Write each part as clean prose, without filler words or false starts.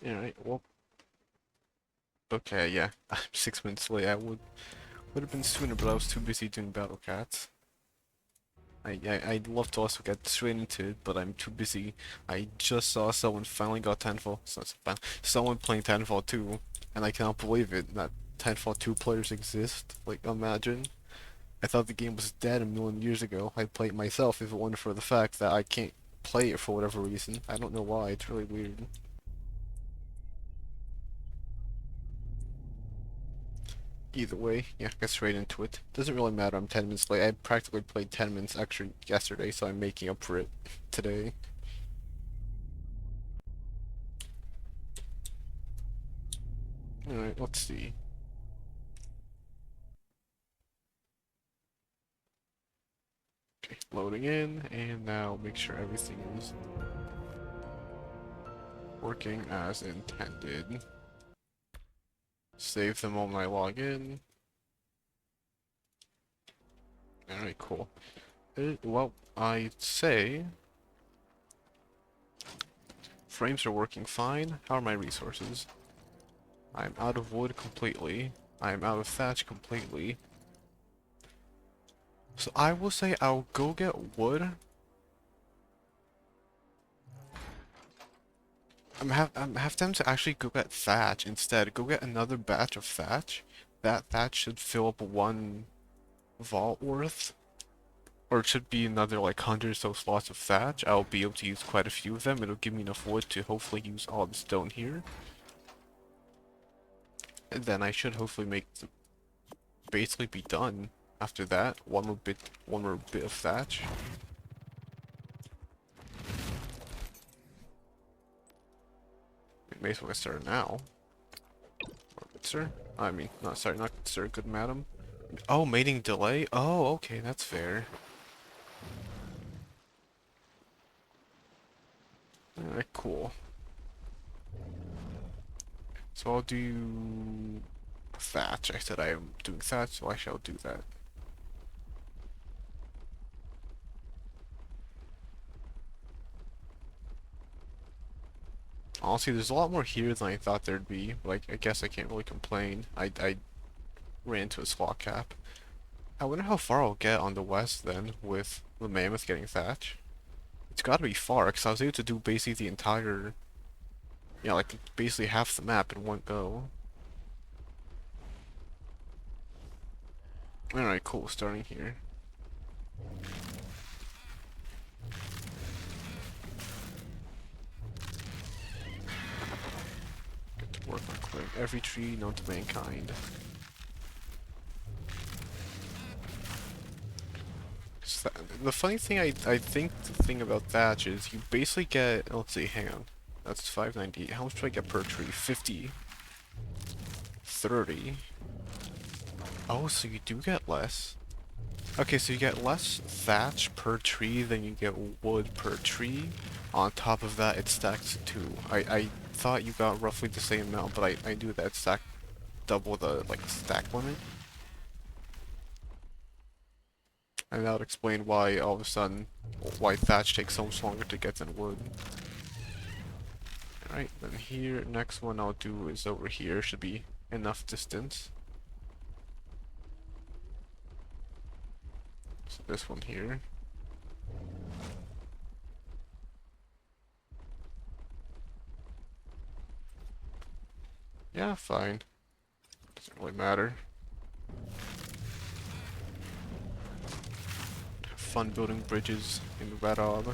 Alright, well, okay, yeah, I'm 6 minutes late. I would have been sooner, but I was too busy doing battle cats. I'd love to also get straight into it, but I'm too busy. I just saw someone finally got Tenfall. Someone playing Tenfall 2, and I cannot believe it that Tenfall 2 players exist. Like, imagine. I thought the game was dead a million years ago. I'd play it myself if it weren't for the fact that I can't play it for whatever reason. I don't know why. It's really weird. Either way, yeah, get straight into it. Doesn't really matter, I'm 10 minutes late. I practically played 10 minutes extra yesterday, so I'm making up for it today. Alright, let's see. Okay, loading in, and now make sure everything is working as intended. Save the moment I log in. Alright, cool. Well, I'd say frames are working fine. How are my resources? I'm out of wood completely. I'm out of thatch completely. So I will say I'll go get wood. I'm have them to actually go get thatch instead. Go get another batch of thatch. That thatch should fill up one vault worth. Or it should be another like 100 or so slots of thatch. I'll be able to use quite a few of them. It'll give me enough wood to hopefully use all the stone here. And then I should hopefully basically be done after that. One more bit of thatch. May as well get started now. Or good sir. I mean, not sorry, not good sir, good madam. Oh, mating delay? Oh, okay, that's fair. Alright, cool. So I'll do thatch. I said I am doing thatch, so I shall do that. Honestly, there's a lot more here than I thought there'd be. Like, I guess I can't really complain. I ran into a slot cap. I wonder how far I'll get on the west then with the mammoth getting thatch. It's gotta be far, because I was able to do basically the entire, yeah, like basically half the map in one go. Alright, cool, starting here. Get to work on clearing every tree known to mankind. The funny thing I think the thing about thatch is you basically get, let's see, hang on. That's 598. How much do I get per tree? 50. 30. Oh, so you do get less. Okay, so you get less thatch per tree than you get wood per tree. On top of that, it stacks to 2. I thought you got roughly the same amount, but I knew that stack double the, like, stack limit. And that would explain why, all of a sudden, why thatch takes so much longer to get than wood. Alright, then here, next one I'll do is over here. Should be enough distance. So this one here. Yeah, fine. Doesn't really matter. Have fun building bridges in Grabado.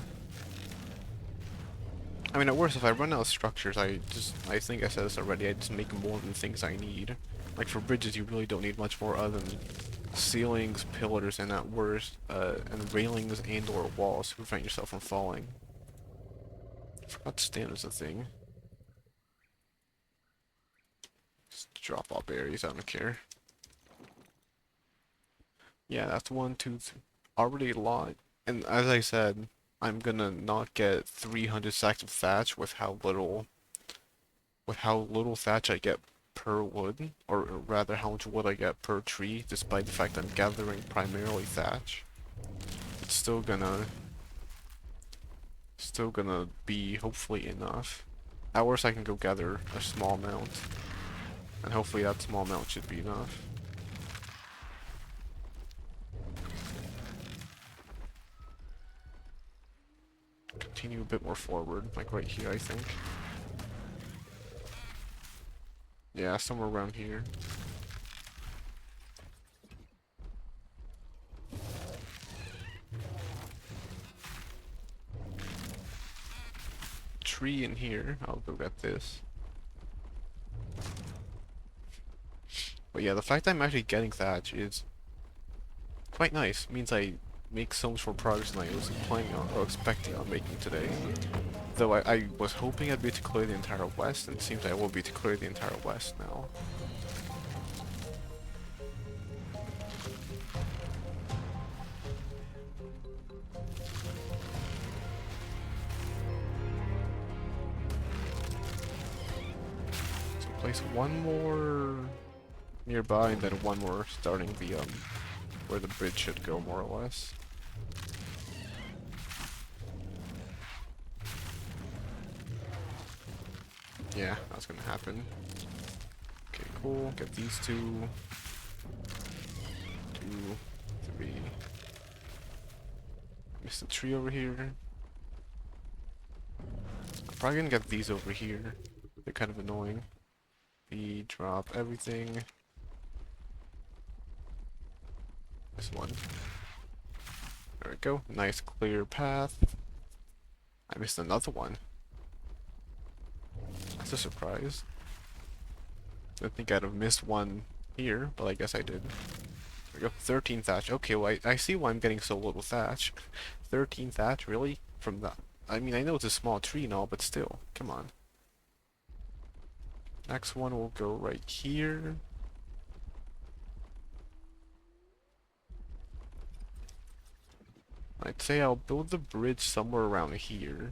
I mean, at worst, if I run out of structures, I think I said this already, I just make more of the things I need. Like, for bridges, you really don't need much more other than ceilings, pillars, and at worst, and railings and or walls to prevent yourself from falling. I forgot stamina's a thing. Just drop all berries, I don't care. Yeah, that's 1, 2, 3. Already a lot. And as I said, I'm gonna not get 300 sacks of thatch with how little thatch I get per wood, or rather how much wood I get per tree, despite the fact I'm gathering primarily thatch. It's still gonna be hopefully enough. hours I can go gather a small amount. And hopefully that small amount should be enough. Continue a bit more forward, like right here, I think. Yeah, somewhere around here. Tree in here. I'll go get this. But yeah, the fact I'm actually getting thatch is quite nice. It means I make so much more progress than I was planning on or expecting on making today. Though I was hoping I'd be able to clear the entire west, and it seems I will be able to clear the entire west now. So place one more nearby and then one more starting the where the bridge should go, more or less. Yeah, that's gonna happen. Okay, cool. Get these two. 2, 3. Missed a tree over here. I'm probably gonna get these over here. They're kind of annoying. Drop everything. This one. There we go. Nice clear path. I missed another one. That's a surprise. I think I'd have missed one here, but I guess I did. There we go. 13 thatch. Okay, well I see why I'm getting so little thatch. 13 thatch, really? From that? I mean, I know it's a small tree and all, but still. Come on. Next one will go right here. I'd say I'll build the bridge somewhere around here.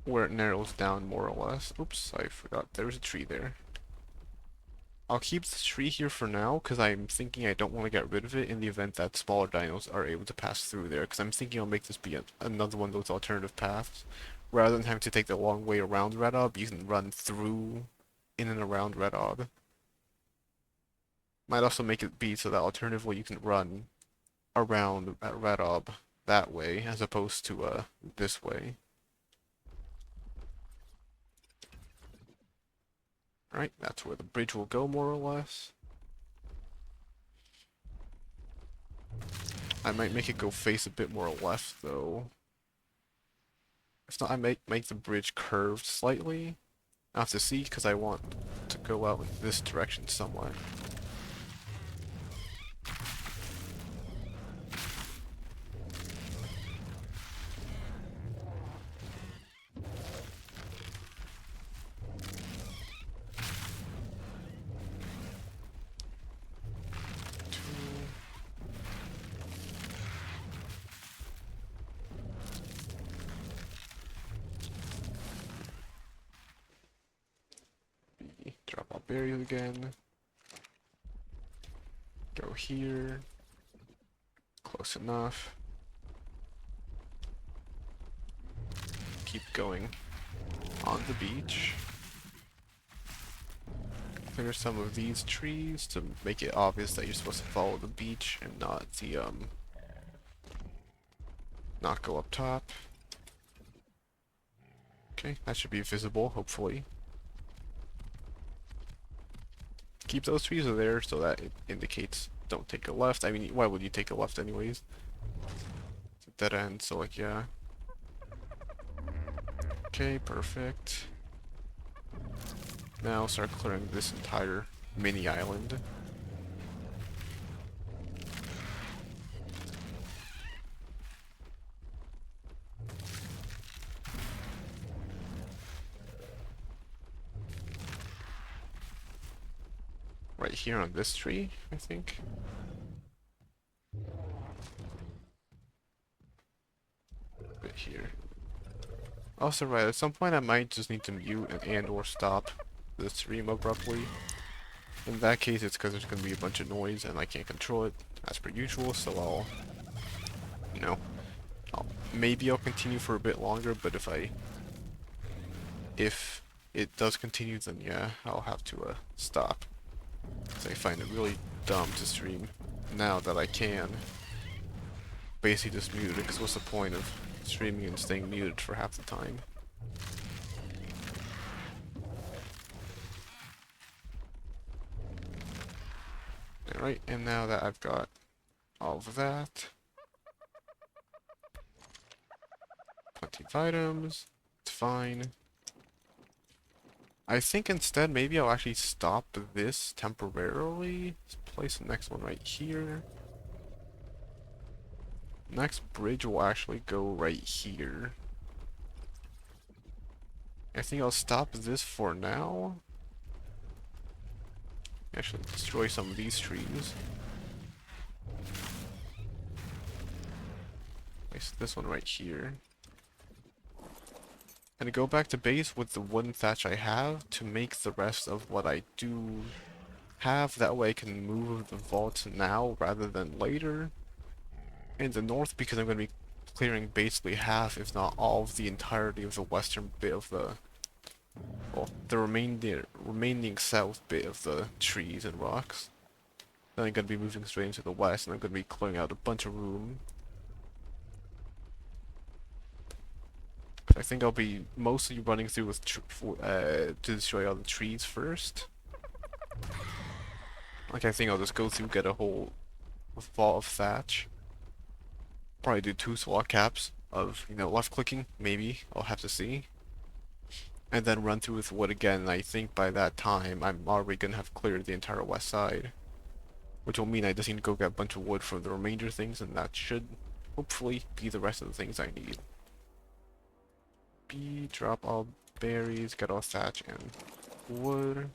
Where it narrows down more or less. Oops, I forgot there was a tree there. I'll keep the tree here for now, because I'm thinking I don't want to get rid of it in the event that smaller dinos are able to pass through there, because I'm thinking I'll make this be another one of those alternative paths. Rather than having to take the long way around Red Ob, you can run through, in and around Red Ob. Might also make it be so that alternatively you can run around at Red Ob that way, as opposed to this way. Right, that's where the bridge will go, more or less. I might make it go face a bit more left, though. If not, I might make the bridge curved slightly. I'll have to see, because I want to go out in this direction somewhat. Drop all berries again. Go here. Close enough. Keep going on the beach. Clear some of these trees to make it obvious that you're supposed to follow the beach and not the not go up top. Okay, that should be visible, hopefully. Keep those trees there so that it indicates don't take a left. I mean, why would you take a left anyways? It's a dead end, so like, yeah. Okay, perfect. Now start clearing this entire mini island. Right here on this tree, I think. Right here. Also, right, at some point I might just need to mute and or stop the stream abruptly. In that case, it's because there's going to be a bunch of noise and I can't control it as per usual, so I'll, you know, maybe I'll continue for a bit longer, but if I if it does continue, then yeah, I'll have to stop. 'Cause I find it really dumb to stream now that I can. Basically just mute it, because what's the point of streaming and staying muted for half the time? Alright, and now that I've got all of that, plenty of items, it's fine. I think instead maybe I'll actually stop this temporarily. Let's place the next one right here. Next bridge will actually go right here. I think I'll stop this for now. Actually, destroy some of these trees. Place this one right here. And go back to base with the wooden thatch I have to make the rest of what I do have. That way I can move the vault now rather than later. In the north, because I'm going to be clearing basically half, if not all, of the entirety of the western bit of the... well, the remaining south bit of the trees and rocks. Then I'm going to be moving straight into the west, and I'm going to be clearing out a bunch of room. I think I'll be mostly running through with to destroy all the trees first. Like, I think I'll just go through, get a whole vault of thatch. Probably do 2 slot caps of, you know, left clicking, maybe. I'll have to see. And then run through with wood again, and I think by that time I'm already gonna have cleared the entire west side. Which will mean I just need to go get a bunch of wood for the remainder things, and that should hopefully be the rest of the things I need. Drop all berries, get all thatch and wood.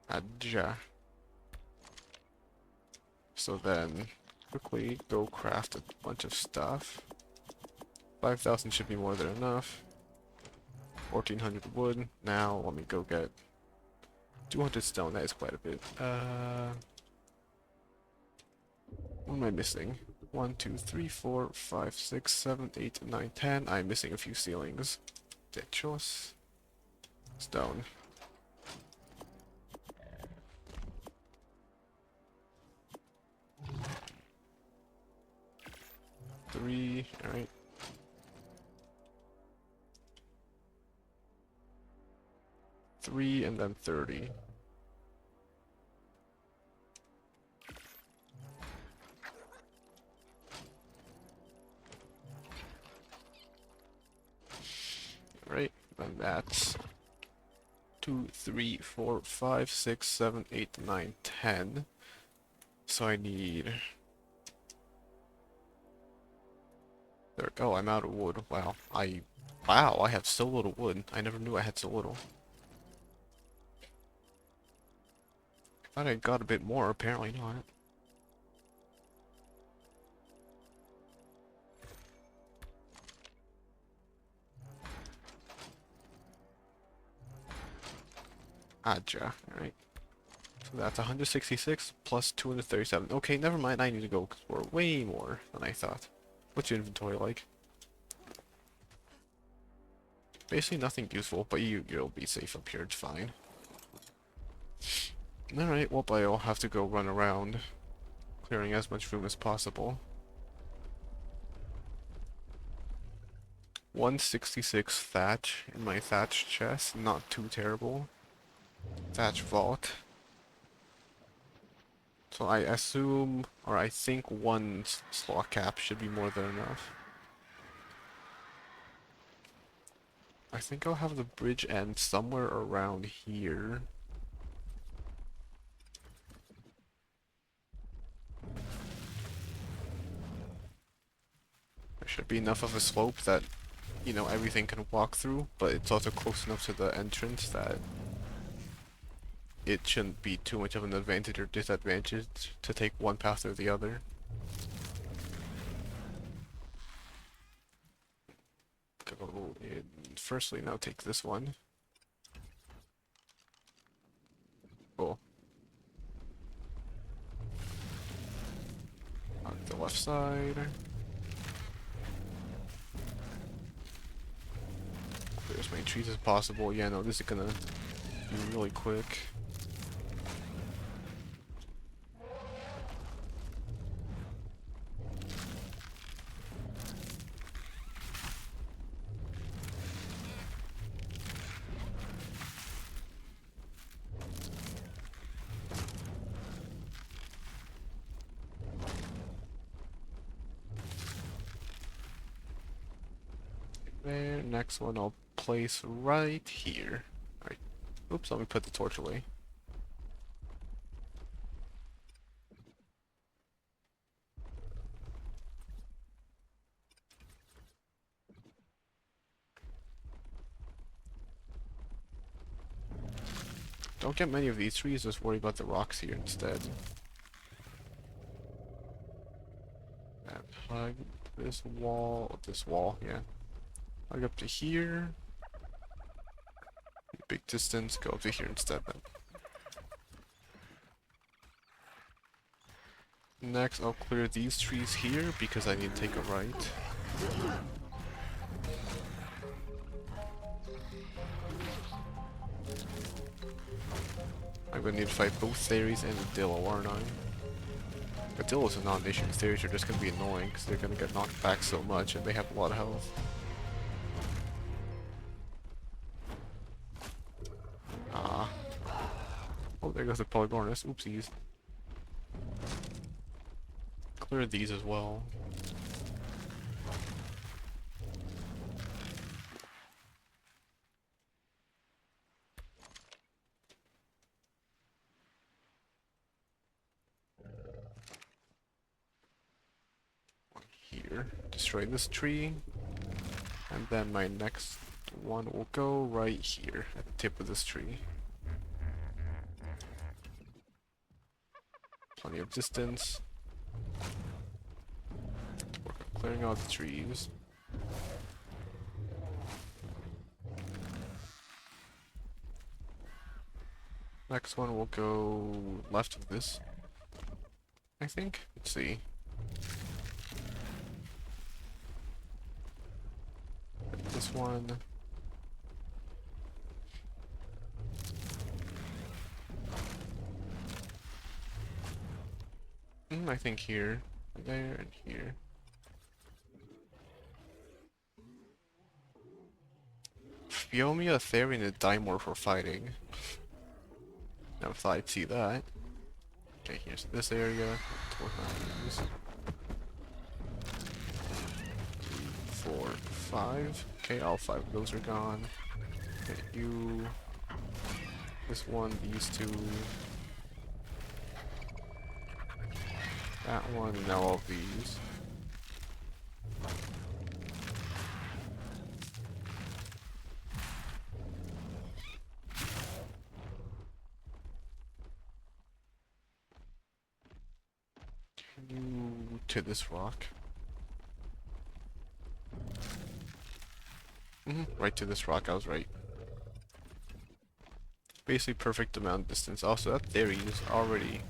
Adja. So then, quickly go craft a bunch of stuff. 5,000 should be more than enough. 1,400 wood. Now, let me go get 200 stone. That is quite a bit. What am I missing? 1, 2, 3, 4, 5, 6, 7, 8, 9, 10. I'm missing a few ceilings. Ridiculous. Stone. Three, alright. 3 and then 30. Right, and that's 2, 3, 4, 5, 6, 7, 8, 9, 10. So I need... there, oh, I'm out of wood. Wow, I have so little wood. I never knew I had so little. I thought I got a bit more, apparently not. Adja, alright. So that's 166 plus 237. Okay, never mind, I need to go explore way more than I thought. What's your inventory like? Basically nothing useful, but you'll be safe up here, it's fine. Alright, well, I'll have to go run around, clearing as much room as possible. 166 thatch in my thatch chest, not too terrible. Thatch vault. So I assume, or I think 1 slot cap should be more than enough. I think I'll have the bridge end somewhere around here. There should be enough of a slope that, you know, everything can walk through, but it's also close enough to the entrance that it shouldn't be too much of an advantage or disadvantage to take one path or the other. Go in firstly, now take this one. Cool. The left side. Clear as many trees as possible. Yeah, no, this is gonna be really quick. There, next one I'll place right here. Alright. Oops, let me put the torch away. Don't get many of these trees, just worry about the rocks here instead. And plug this wall, yeah. Plug up to here. Big distance, go up to here instead then. Next, I'll clear these trees here because I need to take a right. I'm gonna need to fight both Theories and the Dillo, aren't I? The Dillos are not an issue, the Theories are just gonna be annoying because they're gonna get knocked back so much and they have a lot of health. Ah. Oh, there goes the Polygornis. Oopsies. Clear these as well. Here. Destroy this tree. And then my next one will go right here at the tip of this tree. Plenty of distance. Work on clearing out the trees. Next one will go left of this, I think. Let's see. This one. I think here, there, and here. Phiomia, Therian, and Dimorph for fighting. Never thought I'd see that. Okay, here's this area. 3, 4, 5. Okay, all 5 of those are gone. Okay, you. This one, these 2. That one, and now all these. You to this rock. Right to this rock, I was right. Basically perfect amount of distance. Also, that theory is already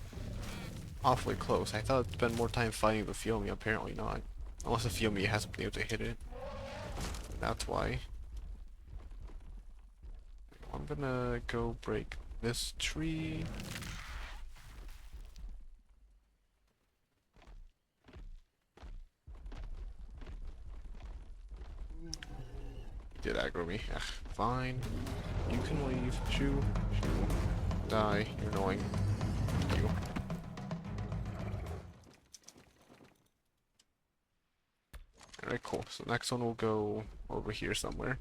awfully close. I thought I'd spend more time fighting the Phiomia, apparently not. Unless the Phiomia hasn't been able to hit it. That's why. I'm gonna go break this tree. Did aggro me. Ugh, fine. You can leave. Shoo. Shoo. Die. You're annoying. You. Alright, cool. So next one will go over here somewhere.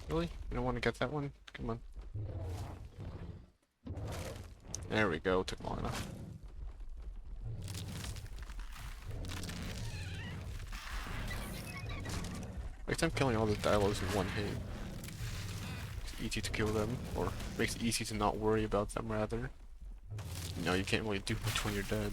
Really? You don't want to get that one? Come on. There we go. Took long enough. Like I'm killing all the Dilos in one hit. It's easy to kill them, or makes it easy to not worry about them rather. You know, you can't really do much when you're dead.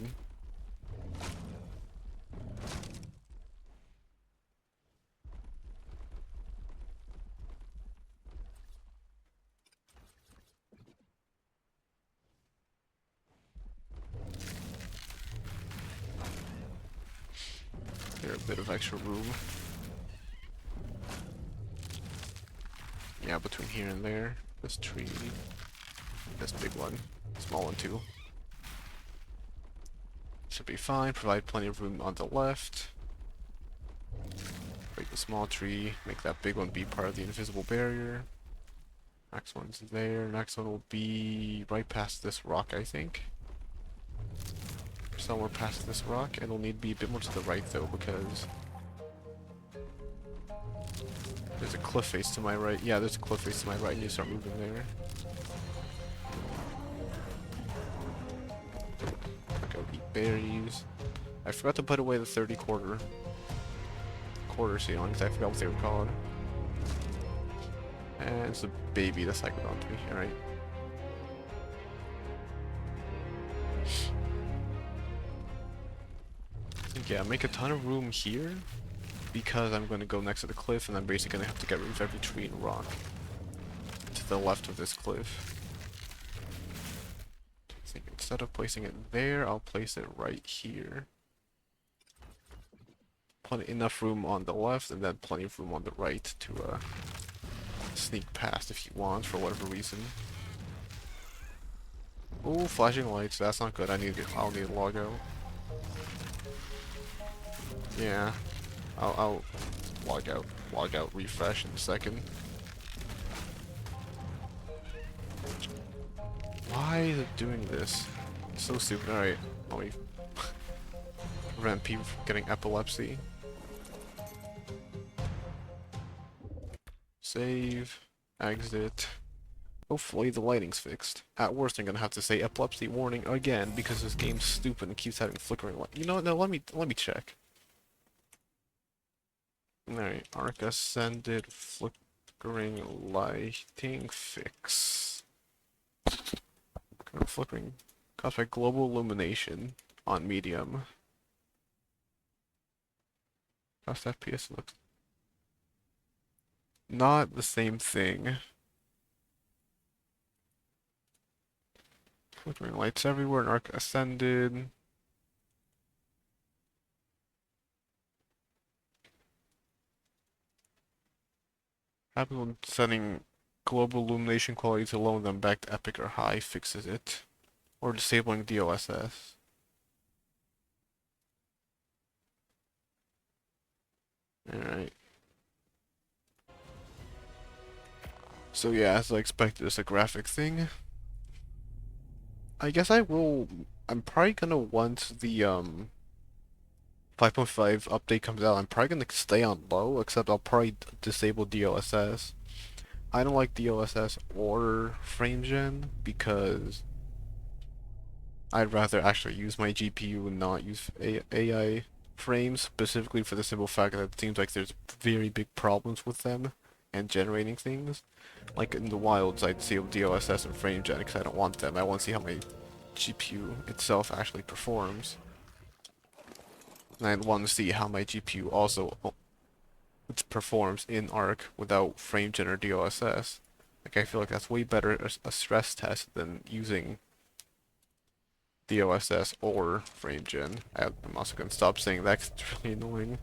bit of extra room. Yeah, between here and there. This tree. This big one. Small one too. Should be fine. Provide plenty of room on the left. Break the small tree. Make that big one be part of the invisible barrier. Next one's there. Next one will be right past this rock, I think. Somewhere past this rock. It'll need to be a bit more to the right though, because there's a cliff face to my right. Yeah, there's a cliff face to my right. I need to start moving there. Go eat berries. I forgot to put away the 30 quarter ceilings. I forgot what they were called. And it's a baby that's like on to me. Alright. Yeah, make a ton of room here because I'm going to go next to the cliff and I'm basically going to have to get rid of every tree and rock to the left of this cliff. I think instead of placing it there, I'll place it right here. Plenty enough room on the left and then plenty of room on the right to sneak past if you want for whatever reason. Oh, flashing lights, that's not good. I'll need to log out. Yeah, I'll log out, refresh in a second. Why is it doing this? It's so stupid. Alright, let me prevent people from getting epilepsy. Save, exit. Hopefully the lighting's fixed. At worst, I'm gonna have to say epilepsy warning again because this game's stupid and keeps having flickering light. You know what? No, let me check. Alright, arc ascended, flickering lighting fix. Kind of flickering caused by global illumination on medium. Cost FPS looks not the same thing. Flickering lights everywhere, and arc ascended. Happy when setting global illumination quality to low and then back to epic or high fixes it. Or disabling DLSS. Alright. So yeah, as I expected, it's a graphic thing. I guess I'm probably gonna, once the 5.5 update comes out, I'm probably gonna stay on low, except I'll probably disable DLSS. I don't like DLSS or frame gen because I'd rather actually use my GPU and not use AI frames, specifically for the simple fact that it seems like there's very big problems with them and generating things. Like in the wilds, I'd disable DLSS and frame gen because I don't want them. I want to see how my GPU itself actually performs. And I want to see how my GPU also performs in Arc without frame gen or DLSS. Like, I feel like that's way better as a stress test than using DLSS or frame gen. I'm also going to stop saying that 'cause it's really annoying.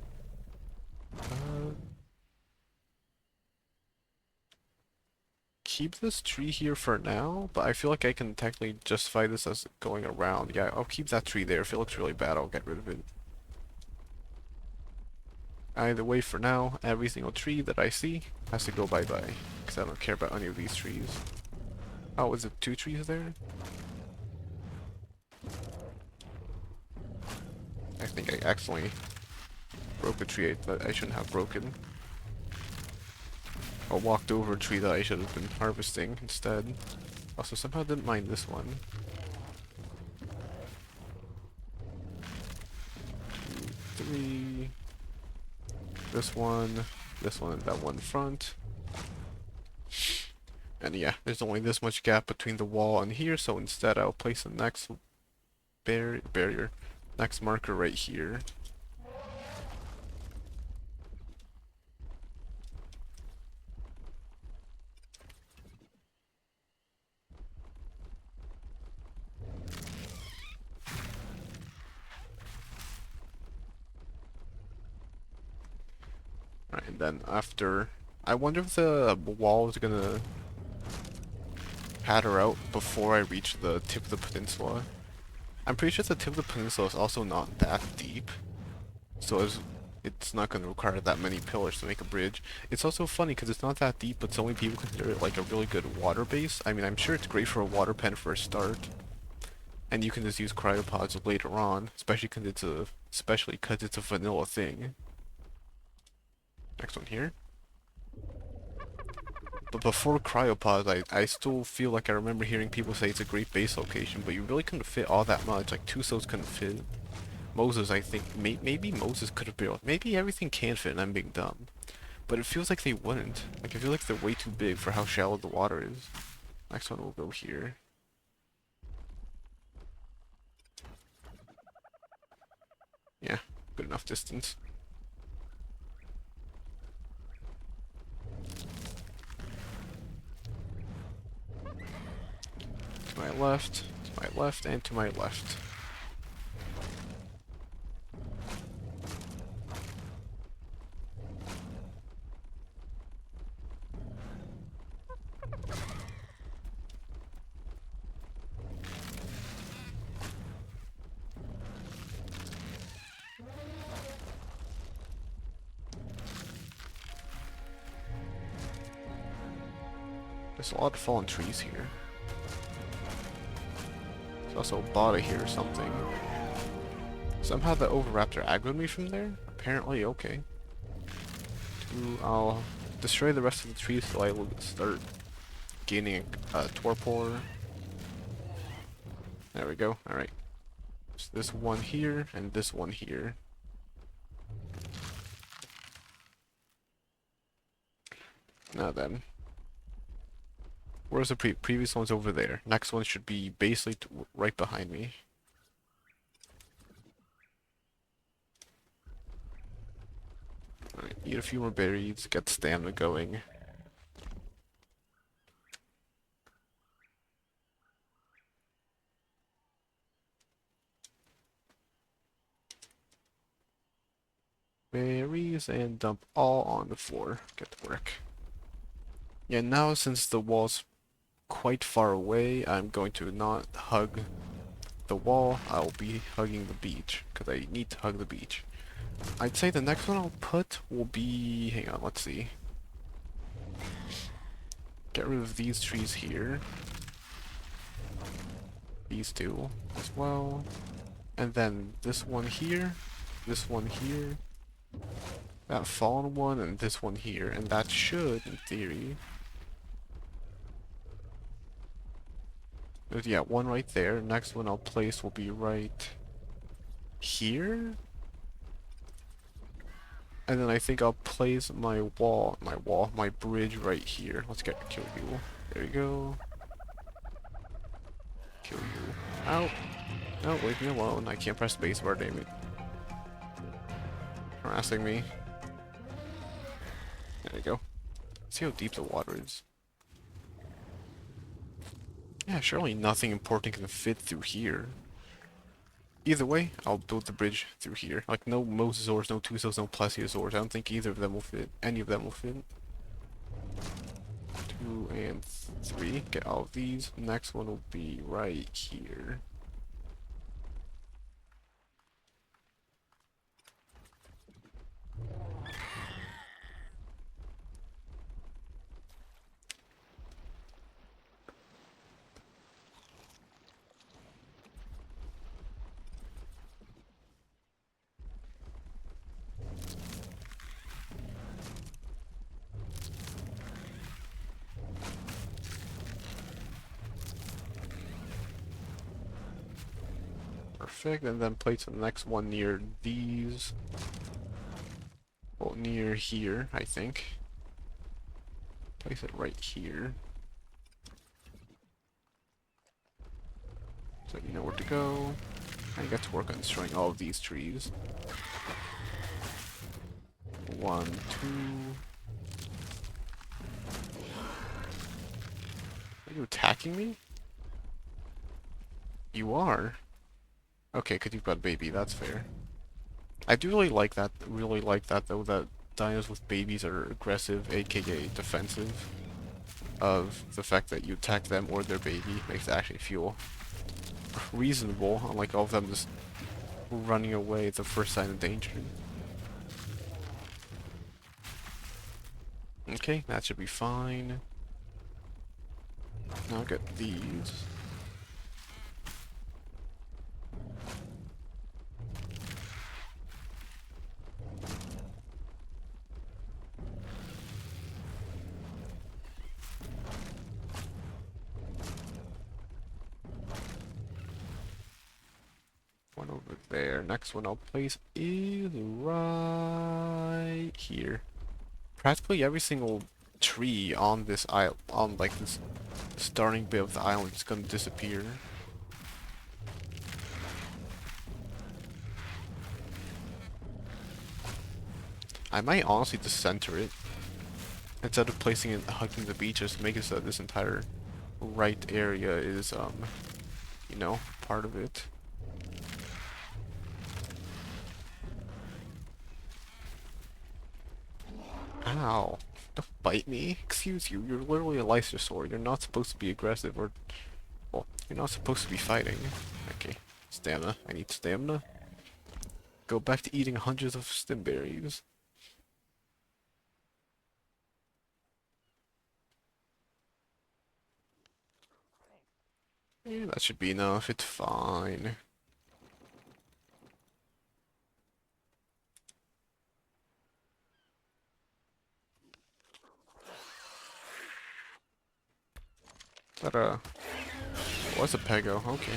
Keep this tree here for now, but I feel like I can technically justify this as going around. Yeah, I'll keep that tree there. If it looks really bad, I'll get rid of it. Either way, for now, every single tree that I see has to go bye-bye, because I don't care about any of these trees. Oh, is it 2 trees there? I think I accidentally broke a tree that I shouldn't have broken. I walked over a tree that I should have been harvesting instead. Also, somehow didn't mind this one. 2, 3... This one, and that one front. And yeah, there's only this much gap between the wall and here, so instead I'll place the next barrier, next marker right here. Alright, and then after... I wonder if the wall is gonna patter out before I reach the tip of the peninsula. I'm pretty sure the tip of the peninsula is also not that deep, so it's not going to require that many pillars to make a bridge. It's also funny because it's not that deep, but so many people consider it like a really good water base. I mean, I'm sure it's great for a water pen for a start, and you can just use cryopods later on, especially because it's a vanilla thing. Next one here. But before cryopods, I still feel like I remember hearing people say it's a great base location, but you really couldn't fit all that much. Like, two souls couldn't fit. Moses, I think, maybe Moses could have built. Maybe everything can fit and I'm being dumb. But it feels like they wouldn't. Like, I feel like they're way too big for how shallow the water is. Next one will go here. Yeah, good enough distance. To my left, and to my left. There's a lot of fallen trees here. There's also a body here or something. Somehow the Overraptor aggroed me from there? Apparently, okay. I'll destroy the rest of the trees so I will start gaining a torpor. There we go, alright. So this one here, and this one here. Now then. Where's the previous one's over there? Next one should be basically right behind me. Alright, eat a few more berries, get stamina going. Berries and dump all on the floor. Get to work. Yeah, now since the wall's quite far away, I'm going to not hug the wall. I'll be hugging the beach, because I need to hug the beach. I'd say the next one I'll put will be... hang on, let's see. Get rid of these trees here. These two as well. And then this one here. This one here. That fallen one and this one here. And that should, in theory... yeah, one right there. Next one I'll place will be right here. And then I think I'll place my bridge right here. Let's kill you. There you go. Kill you. Ow. No, leave me alone. I can't press spacebar, damn it. Harassing me. There you go. See how deep the water is. Yeah, surely nothing important can fit through here. Either way, I'll build the bridge through here. Like, no mosasaurs, no tusos, no plesiosaurs. I don't think either of them will fit. Any of them will fit. 2 and 3. Get all of these. Next one will be right here. Perfect, and then place the next one near these. Well, near here, I think. Place it right here. So you know where to go. I got to work on destroying all of these trees. 1, 2. Are you attacking me? You are? Okay, because you've got a baby, that's fair. I do really like that though, that dinos with babies are aggressive, aka defensive, of the fact that you attack them or their baby makes it actually feel reasonable, unlike all of them just running away at the first sign of danger. Okay, that should be fine. Now I'll get these. One over there. Next one I'll place is right here. Practically every single tree on this island, on like this starting bit of the island, is gonna disappear. I might honestly just center it instead of placing it hugging the beach, just make it so that this entire right area is you know, part of it. Ow. Don't bite me. Excuse you, you're literally a Lysosaur. You're not supposed to be aggressive or... Well, you're not supposed to be fighting. Okay. Stamina. I need stamina. Go back to eating hundreds of stimberries. Yeah, that should be enough. It's fine. That was a Pego. Okay.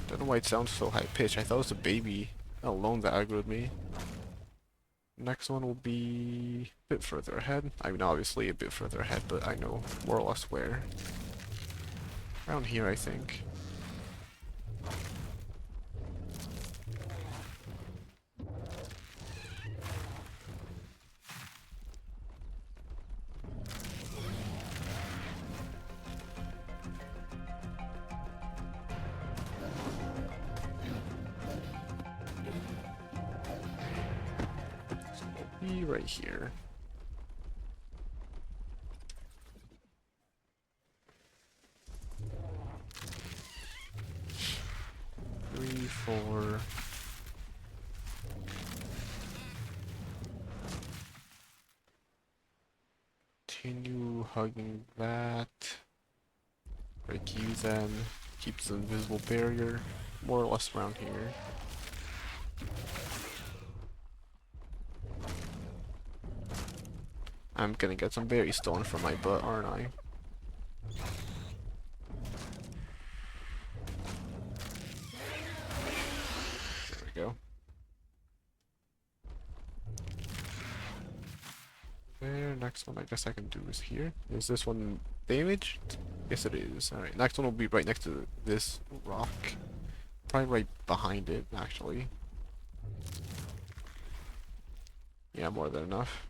Don't know why it sounds so high pitched. I thought it was a baby alone that aggroed me. Next one will be a bit further ahead. I mean, obviously a bit further ahead, but I know more or less where. Around here, I think. Be right here. Three, four. Continue hugging that. Break you then. Keeps the invisible barrier more or less around here. I'm gonna get some berries stolen from my butt, aren't I? There we go. There, next one I guess I can do is here. Is this one damaged? Yes it is. Alright, next one will be right next to this rock. Probably right behind it, actually. Yeah, more than enough.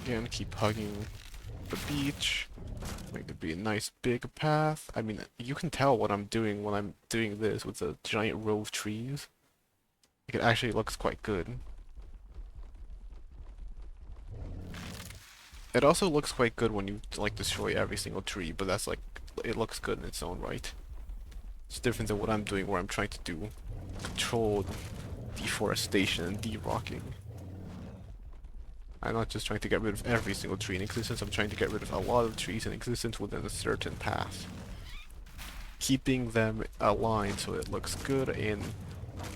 Again, keep hugging the beach. Make it be a nice big path. I mean, you can tell what I'm doing when I'm doing this with a giant row of trees. Like, it actually looks quite good. It also looks quite good when you like destroy every single tree, but that's like, it looks good in its own right. It's different than what I'm doing where I'm trying to do controlled deforestation and de-rocking. I'm not just trying to get rid of every single tree in existence, I'm trying to get rid of a lot of trees in existence within a certain path. Keeping them aligned so it looks good and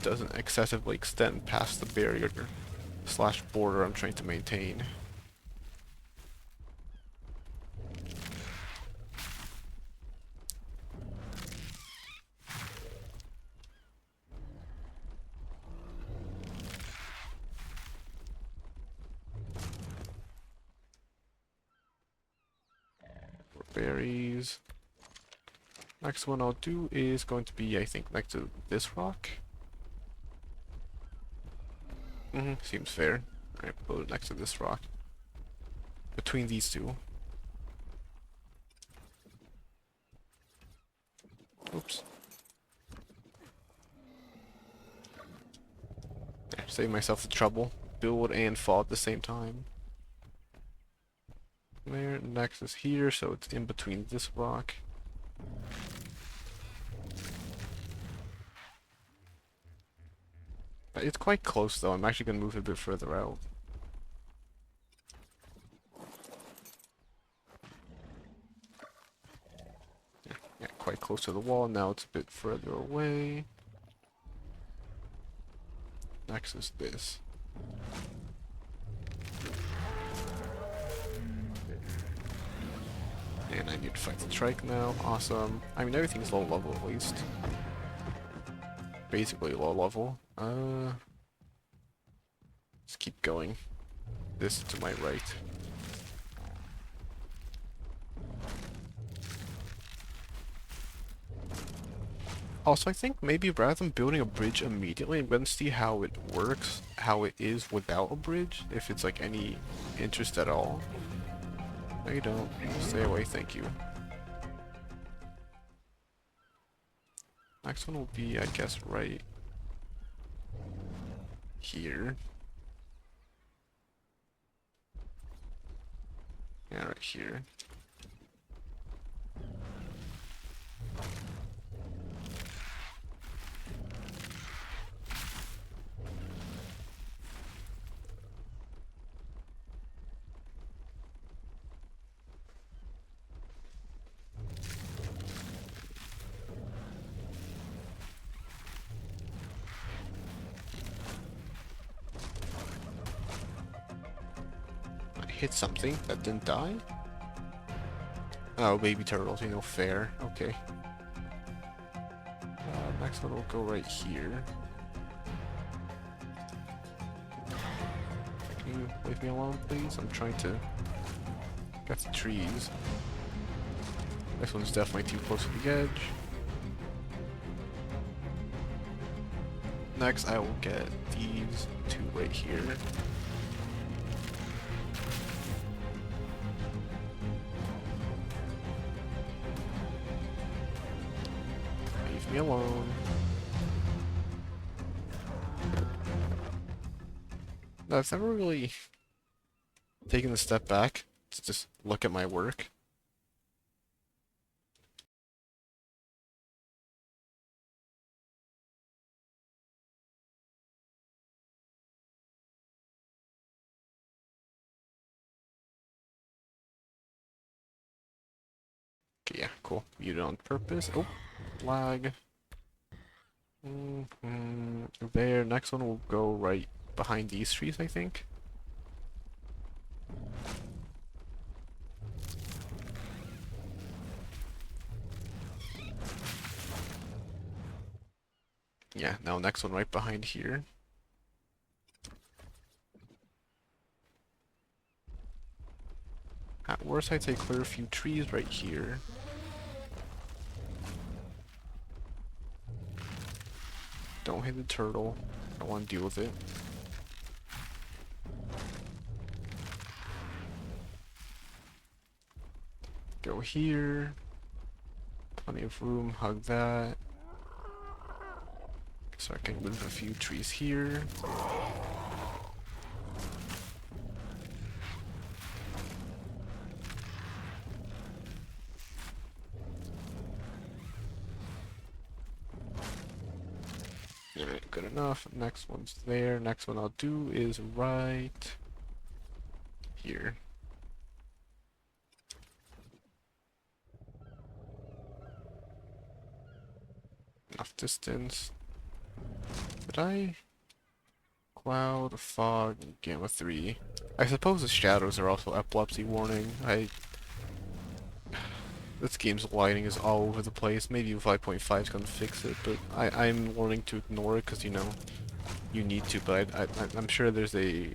doesn't excessively extend past the barrier slash border I'm trying to maintain. Berries. Next one I'll do is going to be, I think, next to this rock. Seems fair. Alright, put it next to this rock. Between these two. Save myself the trouble. Build and fall at the same time. There, next is here, so it's in between this rock. It's quite close though, I'm actually going to move it a bit further out. Yeah, quite close to the wall, now it's a bit further away. Next is this. And I need to fight the trike now, awesome. I mean, everything's low level at least. Basically low level. Let's keep going. This to my right. Also, I think maybe rather than building a bridge immediately, I'm gonna see how it works, how it is without a bridge, if it's like any interest at all. No, you don't. Stay away, thank you. Next one will be, I guess, right here. Yeah, right here. I hit something that didn't die? Oh, baby turtles, you know, fair. Okay. Next one will go right here. Can you leave me alone, please? I'm trying to get the trees. This one's definitely too close to the edge. Next, I will get these two right here. Leave me alone. No, I've never really taken a step back to just look at my work. Okay, yeah, cool. Muted on purpose. Oh, lag. There, next one will go right behind these trees, I think. Yeah, now next one right behind here. At worst, I take clear a few trees right here. Don't hit the turtle. I don't want to deal with it. Go here. Plenty of room. Hug that. So I can move a few trees here. Alright, good enough. Next one's there. Next one I'll do is right here. Enough distance. Did I? Cloud, fog, gamma 3. I suppose the shadows are also epilepsy warning. This game's lighting is all over the place. Maybe 5.5 is gonna fix it, but I'm learning to ignore it because, you know, you need to, but I'm sure there's a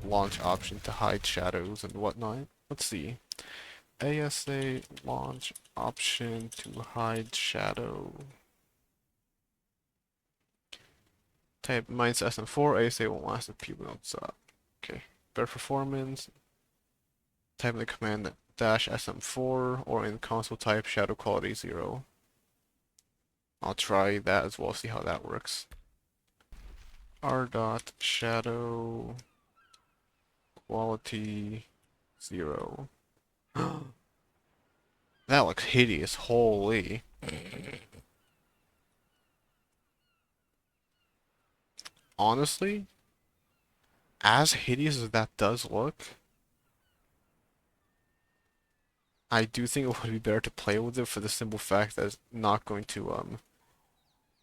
launch option to hide shadows and whatnot. Let's see. ASA launch option to hide shadow. Type minus SM4, ASA won't last if people don't stop. Okay. Better performance. Type in the command dash SM4 or in console type shadow quality 0. I'll try that as well, see how that works. R dot shadow quality 0. That looks hideous, holy. Honestly, as hideous as that does look, I do think it would be better to play with it for the simple fact that it's not going to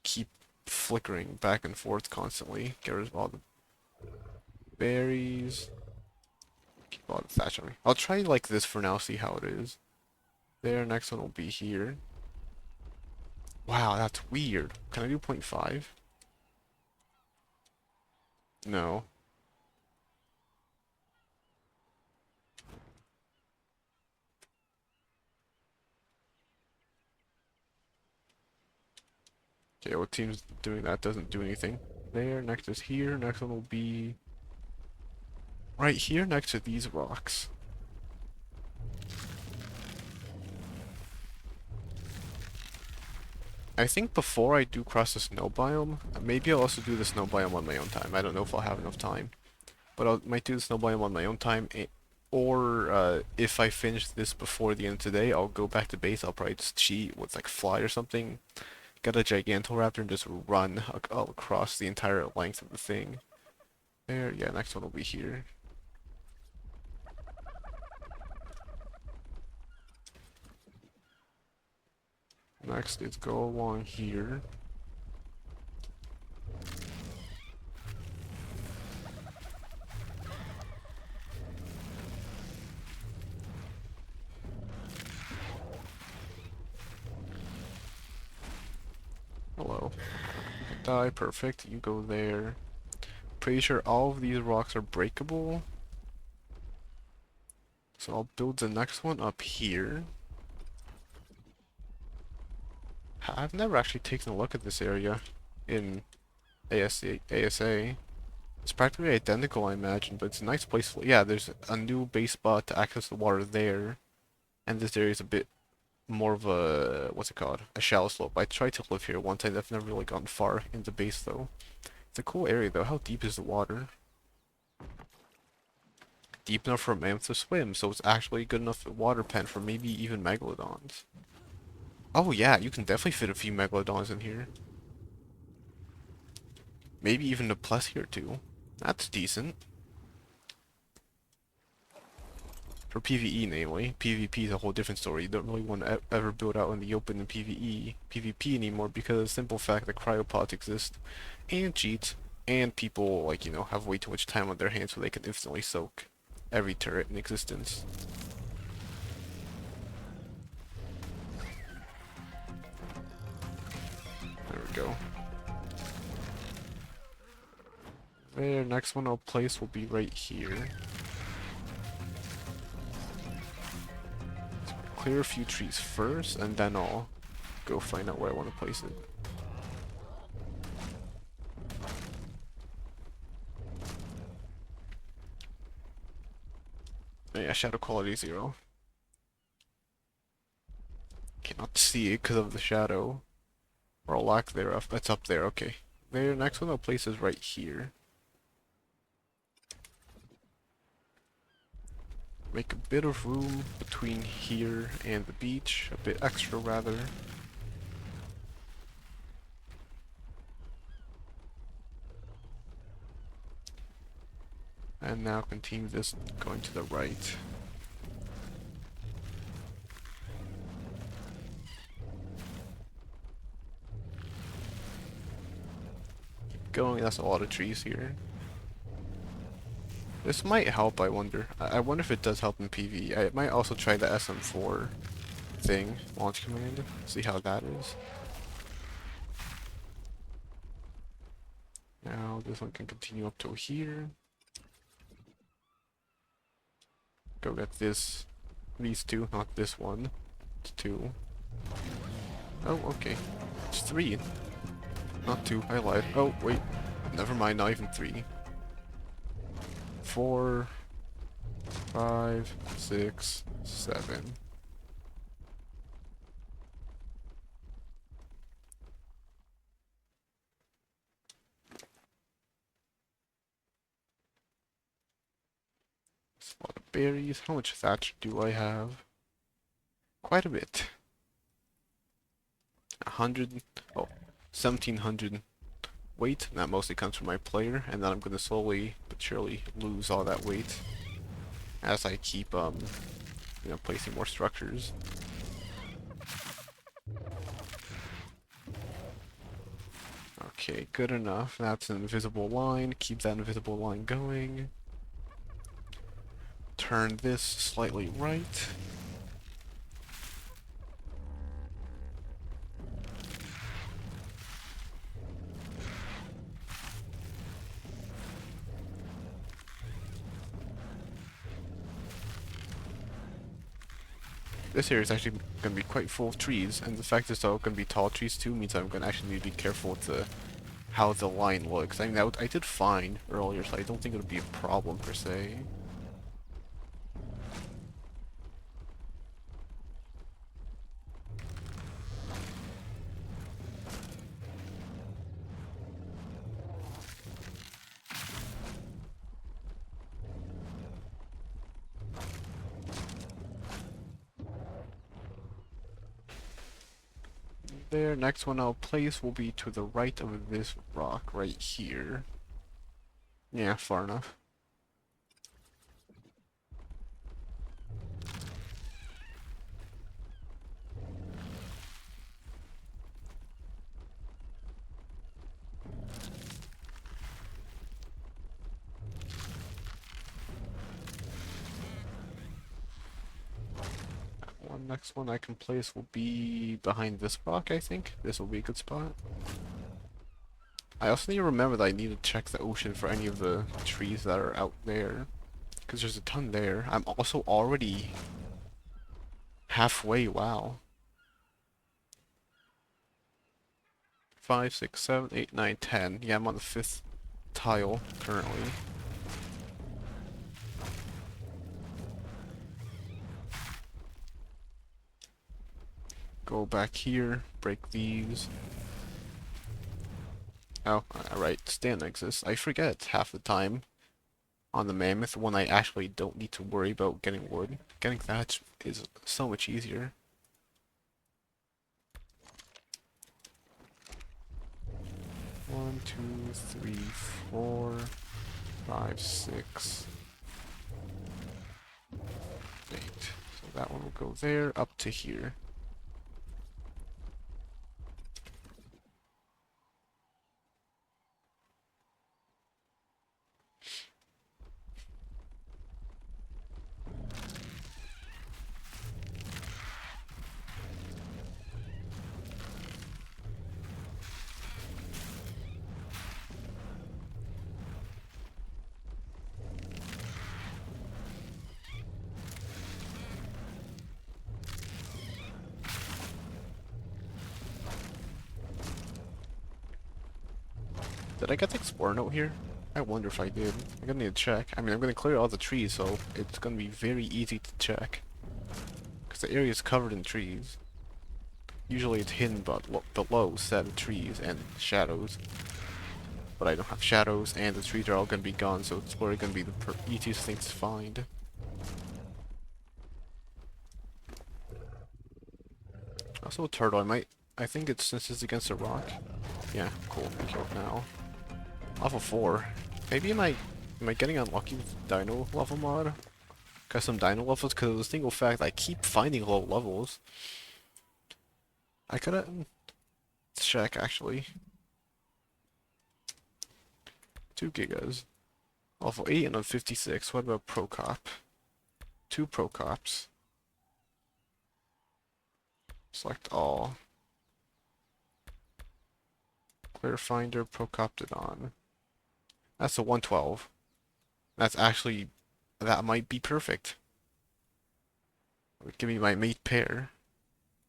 keep flickering back and forth constantly. Get rid of all the berries. Keep all the thatch on me. I'll try like this for now, see how it is. There, next one will be here. Wow, that's weird. Can I do 0.5? No. Okay, what team's doing that doesn't do anything. There, next is here, next one will be right here next to these rocks. I think before I do cross the snow biome, maybe I'll also do the snow biome on my own time. I don't know if I'll have enough time. But I might do the snow biome on my own time, or if I finish this before the end of today, I'll go back to base. I'll probably just cheat with like fly or something, get a Gigantoraptor and just run across the entire length of the thing. There, yeah, next one will be here. Next is go along here. Hello. Die, perfect. You go there. Pretty sure all of these rocks are breakable. So I'll build the next one up here. I've never actually taken a look at this area in ASA. It's practically identical, I imagine, but it's a nice place. Yeah, there's a new base spot to access the water there, and this area is a bit more of a, what's it called? A shallow slope. I tried to live here one time, I've never really gone far in the base though. It's a cool area though. How deep is the water? Deep enough for a mammoth to swim, so it's actually good enough water pen for maybe even megalodons. Oh yeah, you can definitely fit a few megalodons in here. Maybe even a plesier too. That's decent. For PvE, namely. PvP is a whole different story. You don't really want to ever build out in the open in PvP anymore because of the simple fact that cryopods exist, and cheats, and people, like, you know, have way too much time on their hands so they can instantly soak every turret in existence. There we go. There, next one I'll place will be right here. Clear a few trees first, and then I'll go find out where I want to place it. Oh, yeah, shadow quality 0. Cannot see it because of the shadow. Or a lack thereof. It's up there, okay. There, next one I'll place is right here. Make a bit of room between here and the beach. A bit extra, rather. And now continue this going to the right. Keep going, that's a lot of trees here. This might help, I wonder. I wonder if it does help in PvE. I might also try the SM4 thing, launch command, see how that is. Now this one can continue up to here. Go get these two, not this one. It's 2. Oh, okay. It's 3. Not 2, I lied. Oh, wait. Never mind, not even 3. 4, 5, 6, 7. berries. How much thatch do I have? Quite a bit. 100, oh, 1700 weight. That mostly comes from my player, and then I'm gonna slowly but surely lose all that weight as I keep, placing more structures. Okay, good enough. That's an invisible line. Keep that invisible line going. Turn this slightly right. This area is actually going to be quite full of trees, and the fact that it's all going to be tall trees too means I'm going to actually need to be careful with how the line looks. I mean, I did fine earlier, so I don't think it would be a problem per se. There, next one I'll place will be to the right of this rock right here. Yeah, far enough. Next one I can place will be behind this rock, I think. This will be a good spot. I also need to remember that I need to check the ocean for any of the trees that are out there, because there's a ton there. I'm also already halfway, wow. 5, 6, 7, 8, 9, 10. Yeah, I'm on the 5th tile currently. Go back here, break these. Oh, alright, stand exists. I forget half the time on the mammoth when I actually don't need to worry about getting wood. Getting thatch is so much easier. One, 2, 3, 4, 5, 6, 8. So that one will go there, up to here. Did I get the Explorer note here? I wonder if I did. I'm gonna need to check. I mean, I'm gonna clear all the trees, so it's gonna be very easy to check. Because the area is covered in trees. Usually it's hidden but below said trees and shadows. But I don't have shadows, and the trees are all gonna be gone, so it's probably gonna be the easiest thing to find. Also a turtle, I think it's since it's against a rock. Yeah, cool, kill it now. Level 4. Maybe am I getting unlucky with dino level mod? Got some dino levels, because of the single fact I keep finding low levels. I could check actually. 2 gigas. Level 8 and I'm 56. What about Procop? 2 Procops. Select all. Clear Finder, Procoptodon. That's a 112. That's actually, that might be perfect. It would give me my mate pair.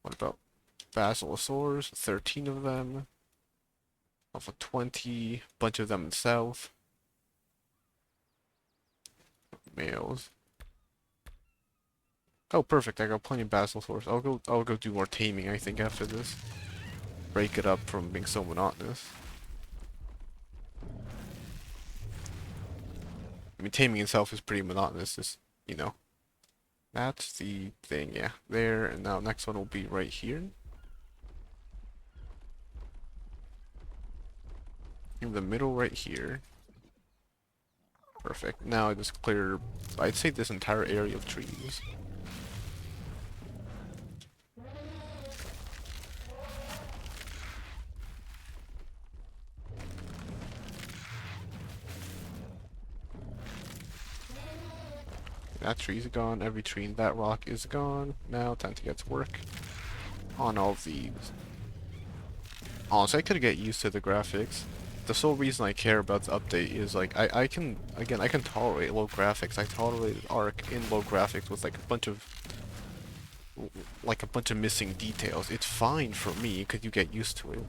What about Basilosaurs? 13 of them. Alpha 20, bunch of them in south. Males. Oh, perfect! I got plenty of Basilosaurs. I'll go do more taming. I think after this, break it up from being so monotonous. I mean, taming itself is pretty monotonous. Just you know, that's the thing, yeah. There, and now next one will be right here. In the middle right here. Perfect. Now I just clear, I'd say this entire area of trees. That tree's gone, every tree in that rock is gone. Now time to get to work on all of these. Honestly, I could get used to the graphics. The sole reason I care about the update is like I can again I can tolerate low graphics. I tolerated Arc in low graphics with like a bunch of missing details. It's fine for me because you get used to it.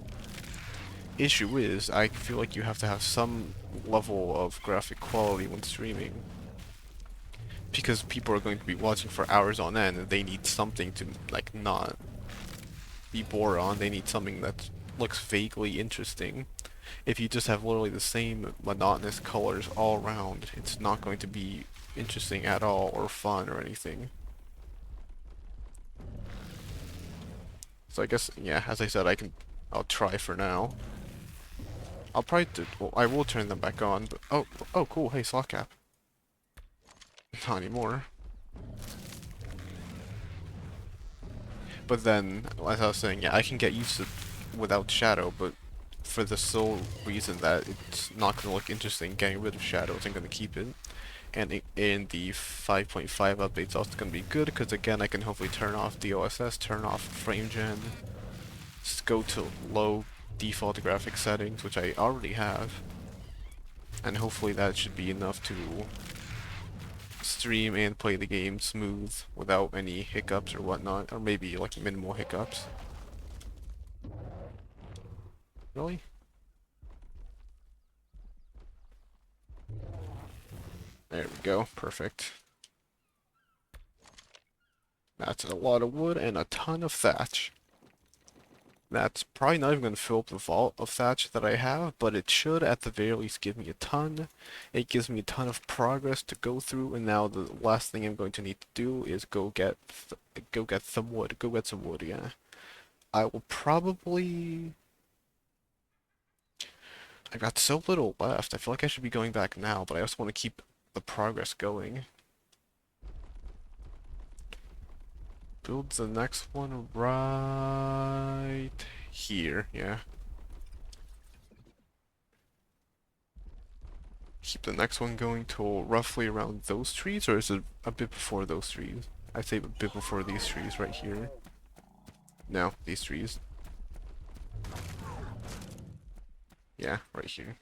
Issue is I feel like you have to have some level of graphic quality when streaming. Because people are going to be watching for hours on end and they need something to like not be bored on. They need something that looks vaguely interesting. If you just have literally the same monotonous colors all around, it's not going to be interesting at all or fun or anything. So I guess, yeah, as I said, I'll try for now. I'll probably well, I will turn them back on, but, oh, cool, hey, slot cap. Not anymore. But then, as I was saying, yeah, I can get used to without shadow, but for the sole reason that it's not going to look interesting getting rid of shadows, I'm going to keep it. And in the 5.5 update, it's also going to be good, because again, I can hopefully turn off DLSS, turn off frame gen, just go to low default graphic settings, which I already have. And hopefully that should be enough to stream and play the game smooth without any hiccups or whatnot, or maybe like minimal hiccups. Really? There we go, perfect. That's a lot of wood and a ton of thatch. That's probably not even going to fill up the vault of thatch that I have, but it should at the very least give me a ton. It gives me a ton of progress to go through, and now the last thing I'm going to need to do is go get some wood. Go get some wood, yeah. I will probably... I've got so little left. I feel like I should be going back now, but I also want to keep the progress going. Build the next one right here, yeah. Keep the next one going till roughly around those trees, or is it a bit before those trees? I'd say a bit before these trees right here. No, these trees. Yeah, right here.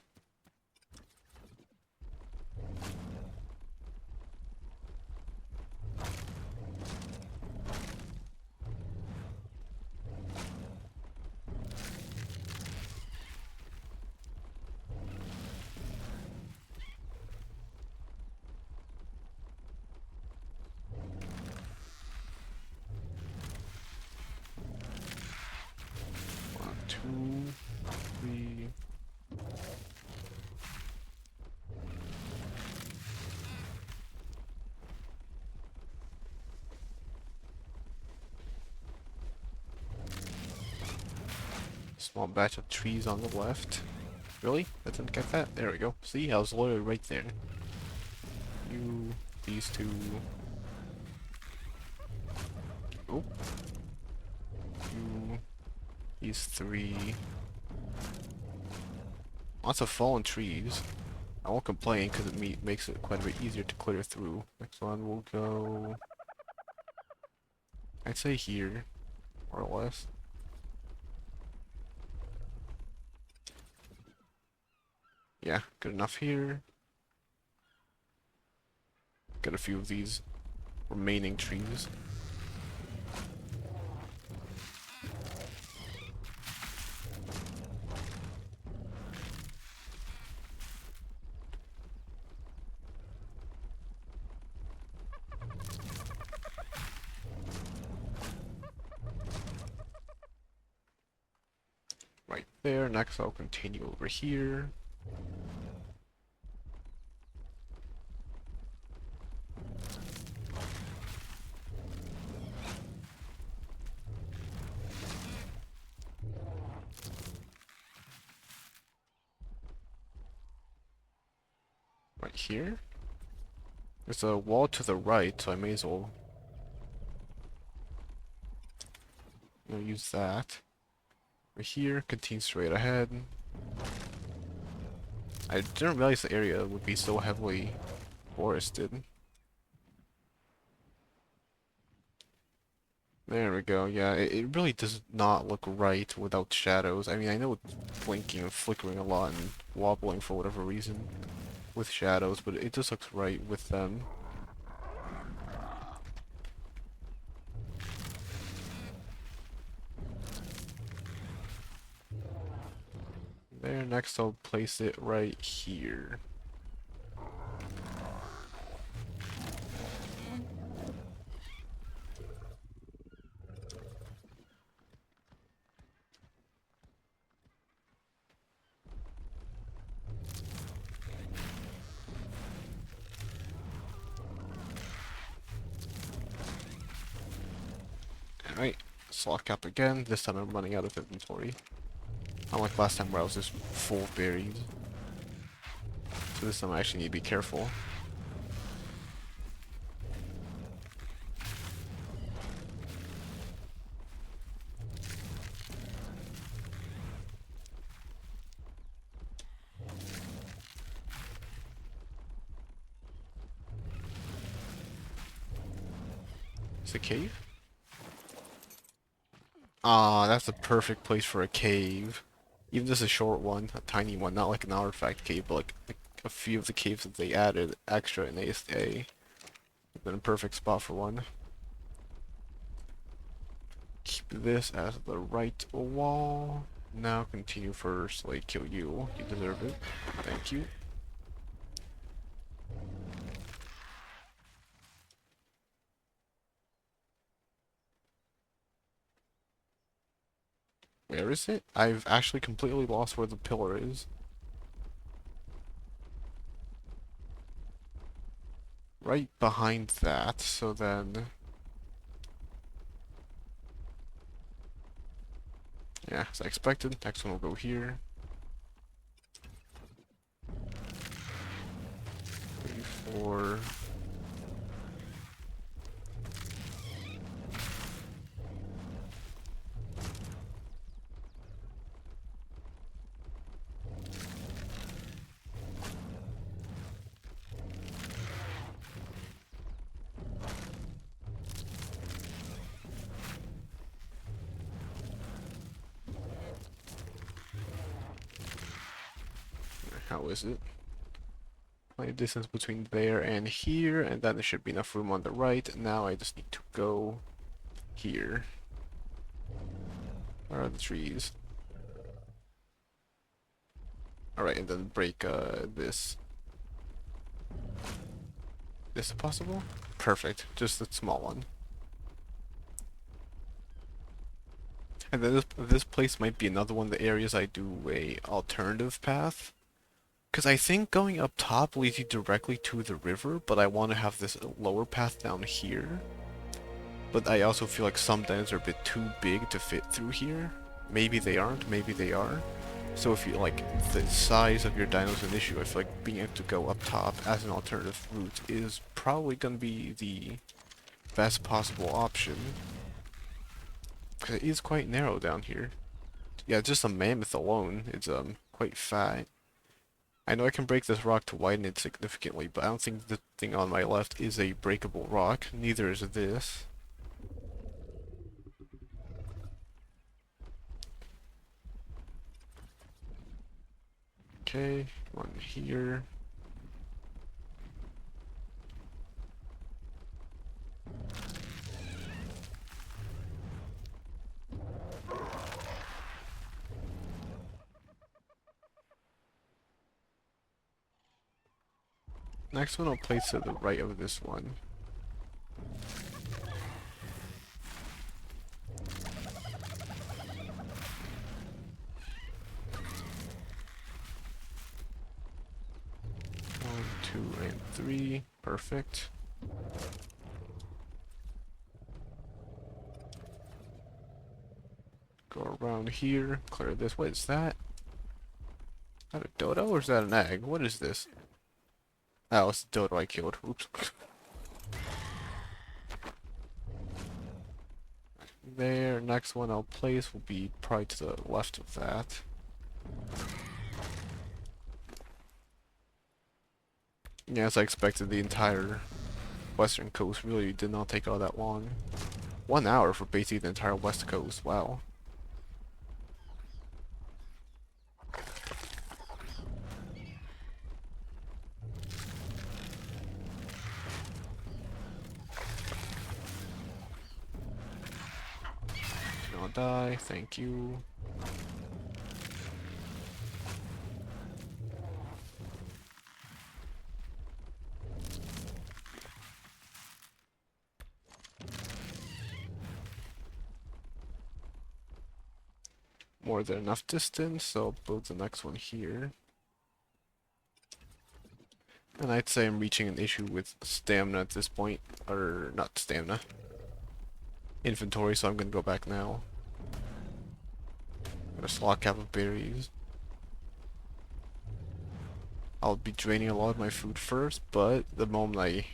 One, two, three. Small batch of trees on the left. Really? I didn't get that? There we go. See, I was literally right there. You, these two. Oh. You, these three. Lots of fallen trees. I won't complain because it makes it quite a bit easier to clear through. Next one will go... I'd say here, more or less. Yeah, good enough here. Got a few of these remaining trees. Right there. Next I'll continue over here. here? There's a wall to the right, so I may as well use that. Right here, continue straight ahead. I didn't realize the area would be so heavily forested. There we go, yeah, it really does not look right without shadows. I mean, I know it's blinking and flickering a lot and wobbling for whatever reason with shadows, but it just looks right with them. There, next I'll place it right here. Alright, slot cap again. This time I'm running out of inventory. Unlike last time where I was just full of berries. So this time I actually need to be careful. It's a cave? Ah, that's the perfect place for a cave. Even just a short one, a tiny one, not like an artifact cave, but like a few of the caves that they added extra in ASA. Been a perfect spot for one. Keep this as the right wall. Now continue first, like kill you. You deserve it. Thank you. Where is it? I've actually completely lost where the pillar is. Right behind that, so then... Yeah, as I expected. Next one will go here. 3, 4... How is it? Plenty of distance between there and here, and then there should be enough room on the right. Now I just need to go here. Where are the trees? Alright, and then break this. Is it possible? Perfect. Just a small one. And then this place might be another one of the areas I do a alternative path. Because I think going up top leads you directly to the river, but I want to have this lower path down here. But I also feel like some dinos are a bit too big to fit through here. Maybe they aren't, maybe they are. So if you like the size of your dino is an issue, I feel like being able to go up top as an alternative route is probably going to be the best possible option. Because it is quite narrow down here. Yeah, just a mammoth alone is quite fat. I know I can break this rock to widen it significantly, but I don't think the thing on my left is a breakable rock. Neither is this. Okay, one here. Next one I'll place to the right of this one. One, 2, and 3. Perfect. Go around here, clear this. What is that? Is that a dodo or is that an egg? What is this? Oh, it's the dodo I killed. Oops. There, next one I'll place will be probably to the left of that. Yeah, as I expected, the entire western coast really did not take all that long. 1 hour for basically the entire west coast, wow. Do not die, thank you. More than enough distance, so I'll build the next one here. And I'd say I'm reaching an issue with stamina at this point, or not stamina, inventory, so I'm gonna go back now. Got a slot cap of berries. I'll be draining a lot of my food first, but the moment I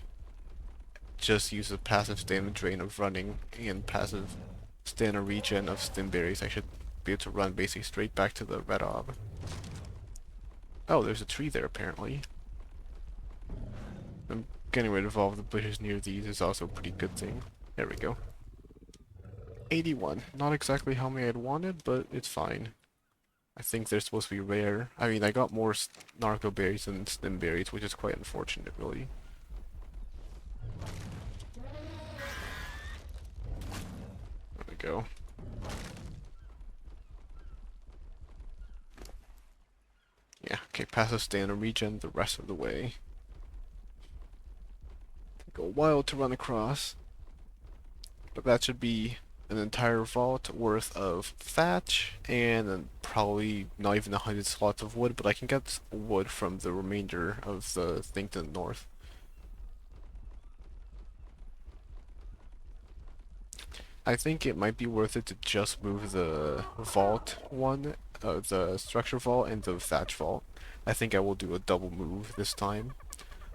just use a passive stamina drain of running and passive stamina regen of stim berries, I should be able to run basically straight back to the red orb. Oh, there's a tree there apparently. I'm getting rid of all of the bushes near these is also a pretty good thing. There we go. 81. Not exactly how many I'd wanted, but it's fine. I think they're supposed to be rare. I mean, I got more narco berries than stim berries, which is quite unfortunate, really. There we go. Yeah, okay, passive stamina regen the rest of the way. Take a while to run across. But that should be an entire vault worth of thatch, and then probably not even 100 slots of wood, but I can get wood from the remainder of the thing to the north. I think it might be worth it to just move the vault one, the structure vault, and the thatch vault. I think I will do a double move this time.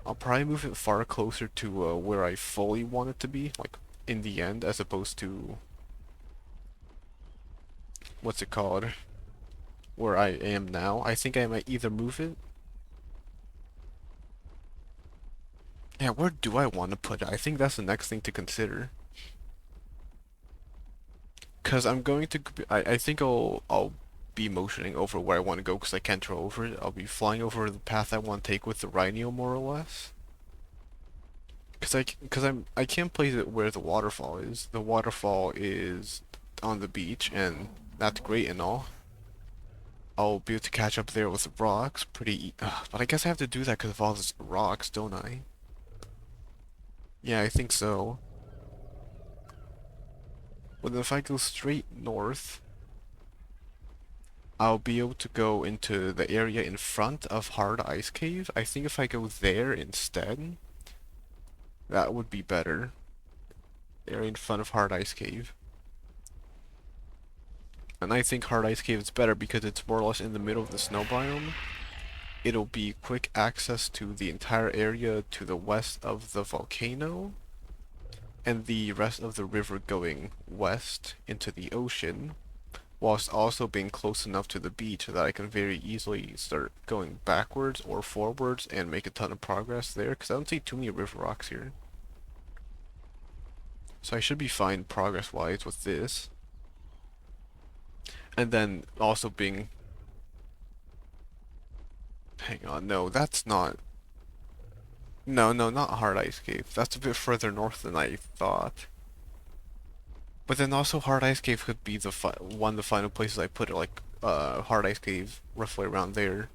I'll probably move it far closer to where I fully want it to be, like in the end, as opposed to what's it called? Where I am now. I think I might either move it. Yeah, where do I want to put it? I think that's the next thing to consider. Cause I'm going to, I think I'll be motioning over where I want to go because I can't throw over it. I'll be flying over the path I want to take with the rhino more or less. I can't place it where the waterfall is. The waterfall is on the beach, and that's great and all. I'll be able to catch up there with the rocks pretty but I guess I have to do that because of all these rocks, don't I? Yeah, I think so. But then if I go straight north, I'll be able to go into the area in front of Hard Ice Cave. I think if I go there instead, that would be better. The area in front of Hard Ice Cave. And I think Hard Ice Cave is better because it's more or less in the middle of the snow biome. It'll be quick access to the entire area to the west of the volcano, and the rest of the river going west into the ocean, whilst also being close enough to the beach that I can very easily start going backwards or forwards and make a ton of progress there, because I don't see too many river rocks here. So I should be fine progress-wise with this. And then also being... Hang on, no, that's not... No, not Hard Ice Cave. That's a bit further north than I thought. But then also Hard Ice Cave could be the one of the final places I put it, like Hard Ice Cave roughly around there.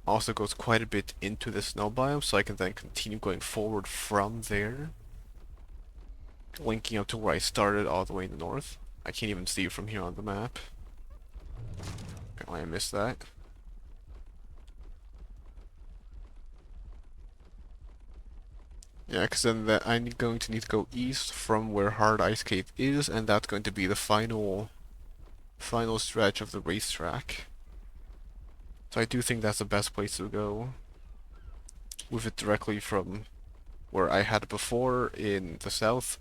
Also goes quite a bit into the snow biome, so I can then continue going forward from there, linking up to where I started all the way in the north. I can't even see it from here on the map. Apparently I missed that. Yeah, because then I'm going to need to go east from where Hard Ice Cave is, and that's going to be the final stretch of the racetrack. So I do think that's the best place to go. move it directly from where I had it before in the south,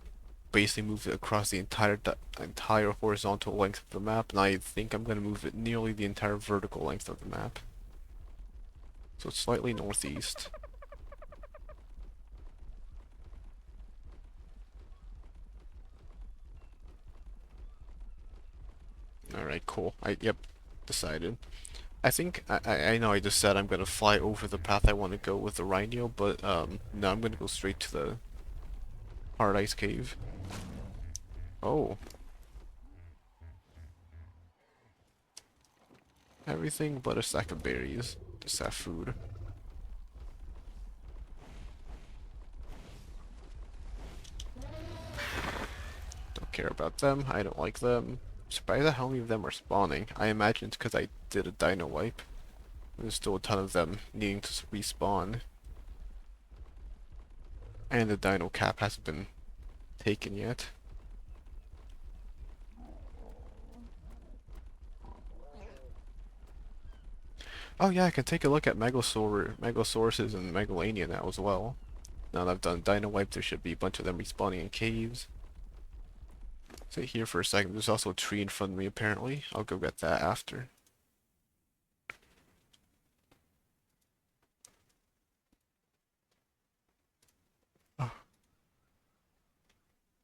basically move it across the entire horizontal length of the map, and I think I'm gonna move it nearly the entire vertical length of the map. So it's slightly northeast. Alright, cool. Yep, decided. I think, I know I just said I'm gonna fly over the path I want to go with the Rhino, but, no, I'm gonna go straight to the Hard Ice Cave. Oh. Everything but a sack of berries. Just have food. Don't care about them. I don't like them. Surprised at how many of them are spawning. I imagine it's because I did a dino wipe. There's still a ton of them needing to respawn. And the dino cap hasn't been taken yet. Oh yeah, I can take a look at Megosauruses and Megalania now as well. Now that I've done dino wipe, there should be a bunch of them respawning in caves. Sit here for a second. There's also a tree in front of me apparently. I'll go get that after. Oh,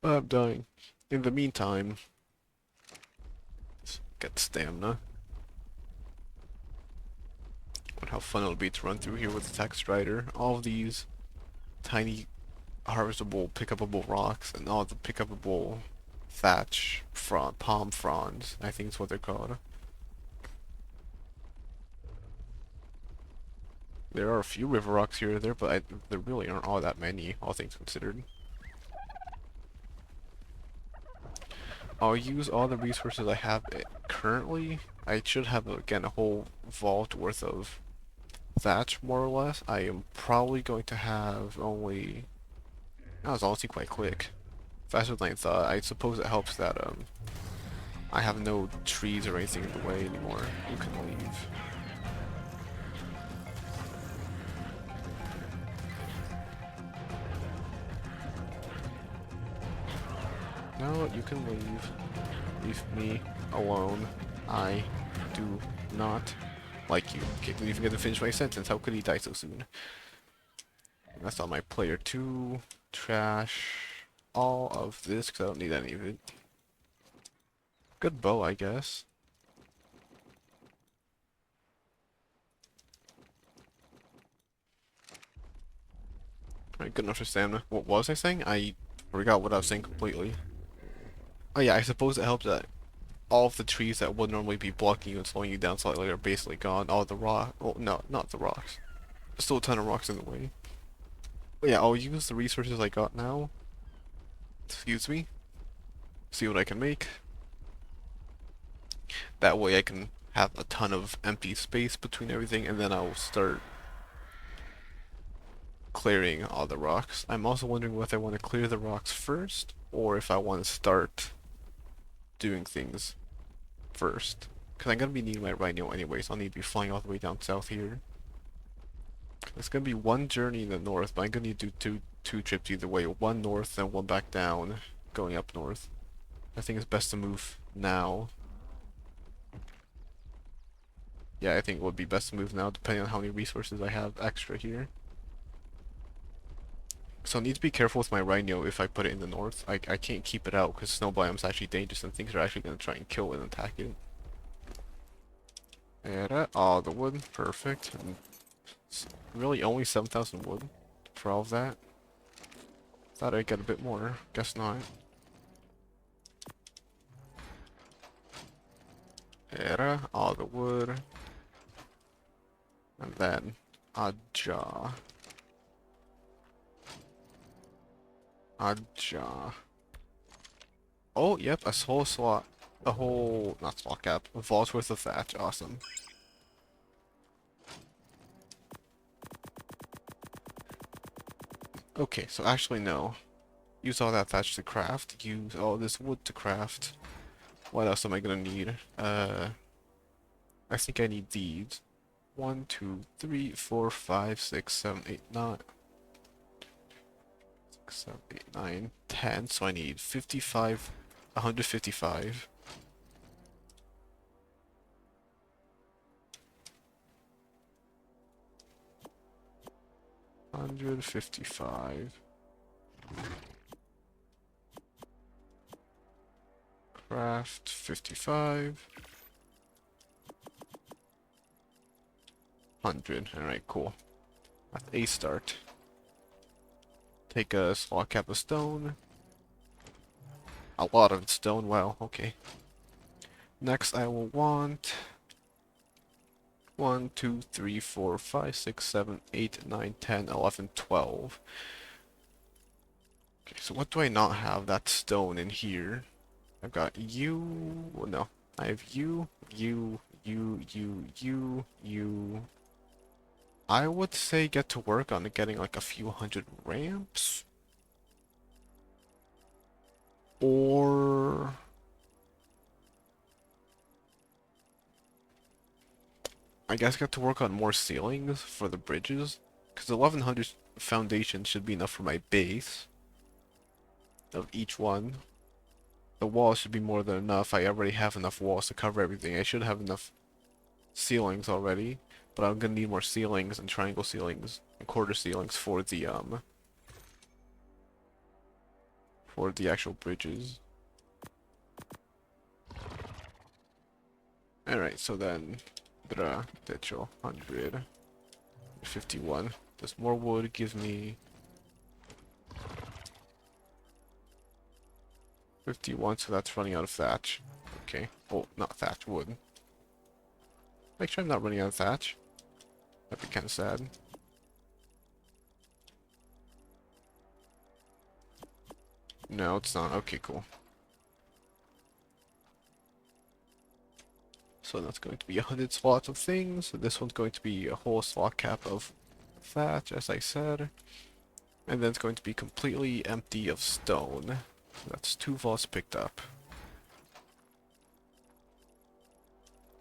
I'm dying. In the meantime, let's get stamina. Wonder how fun it'll be to run through here with the text writer. All of these tiny harvestable, pickupable rocks, and all the pickupable thatch palm fronds, I think is what they're called. There are a few river rocks here or there, but there really aren't all that many, all things considered. I'll use all the resources I have currently. I should have, again, a whole vault worth of thatch, more or less. I am probably going to have only... That was honestly quite quick. Faster than I thought. I suppose it helps that, I have no trees or anything in the way anymore. You can leave. No, you can leave. Leave me alone. I do not like you. Okay, didn't even get to finish my sentence. How could he die so soon? That's on my player 2. Trash all of this because I don't need any of it. Good bow, I guess. Alright, good enough for stamina. What was I saying? I forgot what I was saying completely. Oh yeah, I suppose it helps that all of the trees that would normally be blocking you and slowing you down slightly are basically gone. All the rock... Well, no, not the rocks. There's still a ton of rocks in the way. But yeah, I'll use the resources I got now. Excuse me. See what I can make. That way I can have a ton of empty space between everything, and then I'll start clearing all the rocks. I'm also wondering whether I want to clear the rocks first, or if I want to start doing things first. Because I'm going to be needing my rhino anyway, so I'll need to be flying all the way down south here. It's going to be one journey in the north, but I'm going to need to do two trips either way. One north, then one back down, going up north. I think it's best to move now. Yeah, I think it would be best to move now, depending on how many resources I have extra here. So I need to be careful with my rhino if I put it in the north. I can't keep it out because snow biome's actually dangerous and things are actually going to try and kill it and attack it. And all the wood, perfect. And really only 7,000 wood for all of that. Thought I'd get a bit more, guess not. And all the wood. And then a jaw. A jaw. Oh, yep, a whole slot. A whole, not slot cap, a vault worth of thatch. Awesome. Okay, so actually no. Use all that thatch to craft. Use all this wood to craft. What else am I gonna need? I think I need these. 1, 2, 3, 4, 5, 6, 7, 8, 9. 6, 7, 8, 9, 10. So I need 55, 155. 155. Craft 55. 100. Alright, cool. That's a start. Take a slot cap of stone. A lot of stone, wow, okay. Next I will want 1, 2, 3, 4, 5, 6, 7, 8, 9, 10, 11, 12. Okay, so what do I not have? That stone in here. I've got you. Well, no. I have you. I would say get to work on getting like a few hundred ramps. Or I guess get to work on more ceilings for the bridges. Because 1100 foundation should be enough for my base of each one. The walls should be more than enough. I already have enough walls to cover everything. I should have enough ceilings already, but I'm gonna need more ceilings and triangle ceilings and quarter ceilings for the actual bridges. Alright, so then techo 151. This more wood gives me 51, so that's running out of thatch. Okay. Oh, not thatch, wood. Make sure I'm not running out of thatch. That'd be kind of sad. No, it's not. Okay, cool. So that's going to be 100 slots of things. This one's going to be a whole slot cap of thatch, as I said. And then it's going to be completely empty of stone. That's 2 vaults picked up.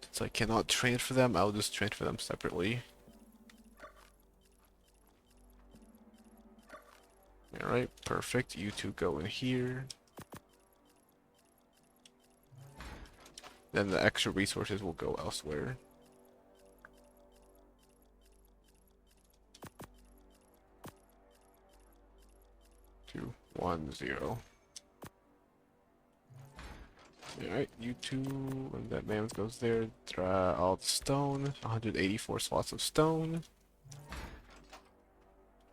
Since I cannot transfer them, I'll just transfer them separately. Alright, perfect. You two go in here. Then the extra resources will go elsewhere. Two, 1, 0. Alright, you two, and that mammoth goes there. All the stone. 184 slots of stone.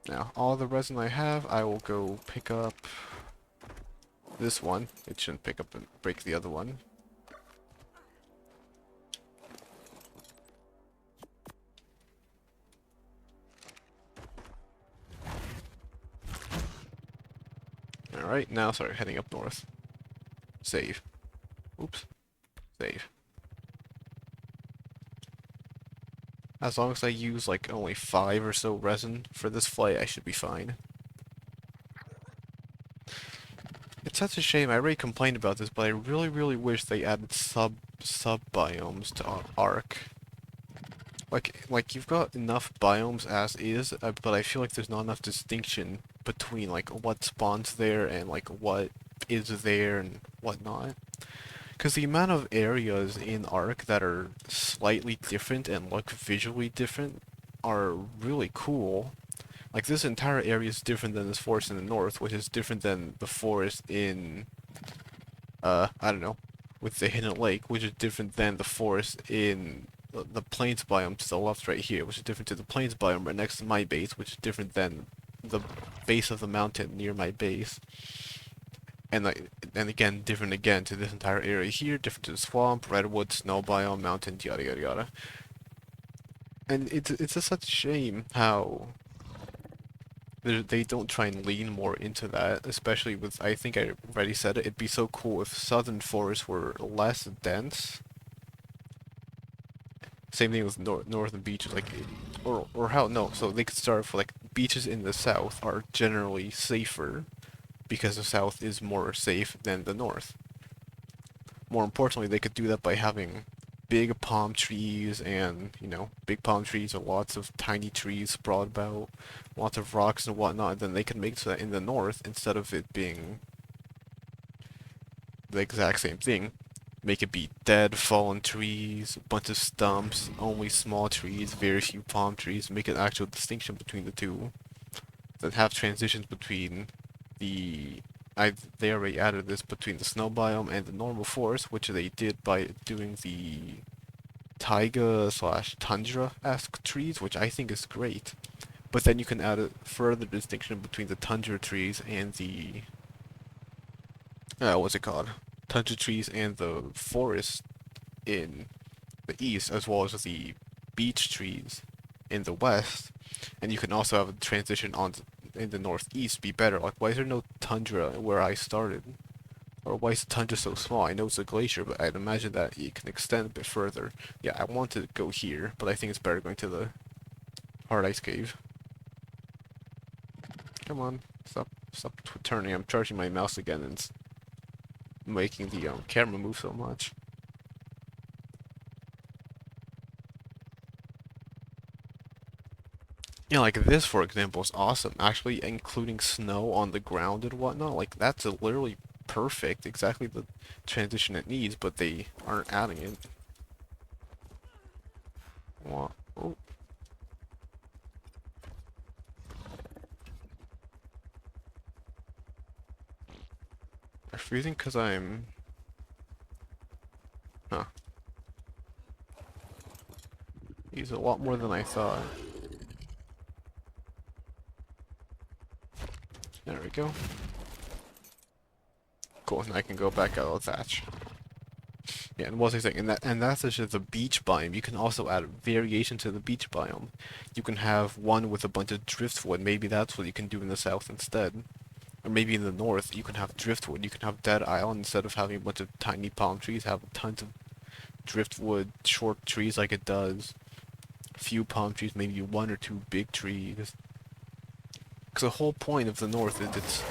Now, all the resin I have, I will go pick up this one. It shouldn't pick up and break the other one. Alright, now start heading up north. Save. Oops. Save. As long as I use like only 5 or so resin for this flight, I should be fine. It's such a shame, I already complained about this, but I really wish they added sub biomes to Ark. Like you've got enough biomes as is, but I feel like there's not enough distinction between like what spawns there and like what is there and whatnot. Because the amount of areas in Ark that are slightly different and look visually different are really cool. Like this entire area is different than this forest in the north, which is different than the forest in, I don't know, with the Hidden Lake, which is different than the forest in the plains biome to the left right here, which is different to the plains biome right next to my base, which is different than the base of the mountain near my base. And again, different again to this entire area here, different to the swamp, redwood, snow biome, mountain, yada yada yada. And it's just such a shame how they don't try and lean more into that, especially with, I think I already said it, it'd be so cool if southern forests were less dense. Same thing with northern beaches, like, or how, no, so they could start for like, beaches in the south are generally safer, because the south is more safe than the north. More importantly, they could do that by having big palm trees and, you know, big palm trees or lots of tiny trees sprawled about, lots of rocks and whatnot, and then they can make so that in the north, instead of it being the exact same thing, make it be dead, fallen trees, a bunch of stumps, only small trees, very few palm trees, make an actual distinction between the two. Then have transitions between the they already added this between the snow biome and the normal forest, which they did by doing the taiga slash tundra-esque trees, which I think is great. But then you can add a further distinction between the tundra trees and the what's it called? Tundra trees and the forest in the east, as well as the beech trees in the west. And you can also have a transition on in the northeast be better. Like, why is there no tundra where I started? Or why is the tundra so small? I know it's a glacier, but I'd imagine that it can extend a bit further. Yeah, I want to go here, but I think it's better going to the hard ice cave. Come on, stop turning. I'm charging my mouse again and it's making the camera move so much. Yeah, like this, for example, is awesome. Actually, including snow on the ground and whatnot, like that's literally perfect. Exactly the transition it needs, but they aren't adding it. What? Oh, I'm freezing because I'm... Huh. He's a lot more than I thought. There we go. Cool, and I can go back out of the thatch. Yeah, and what was I saying? And that's just the beach biome. You can also add variation to the beach biome. You can have one with a bunch of driftwood. Maybe that's what you can do in the south instead. Or maybe in the north, you can have driftwood. You can have dead island instead of having a bunch of tiny palm trees. Have tons of driftwood, short trees like it does. Few palm trees, maybe one or two big trees. Because the whole point of the north is it's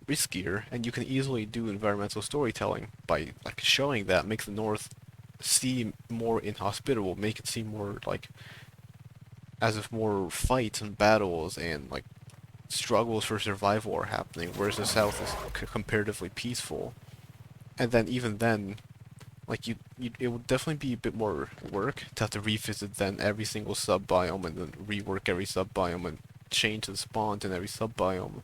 riskier, and you can easily do environmental storytelling by like showing that, make the north seem more inhospitable, make it seem more like as if more fights and battles and like struggles for survival are happening, whereas the south is comparatively peaceful. And then even then, like it would definitely be a bit more work to have to revisit then every single sub biome and then rework every sub biome and change the spawns in every sub biome.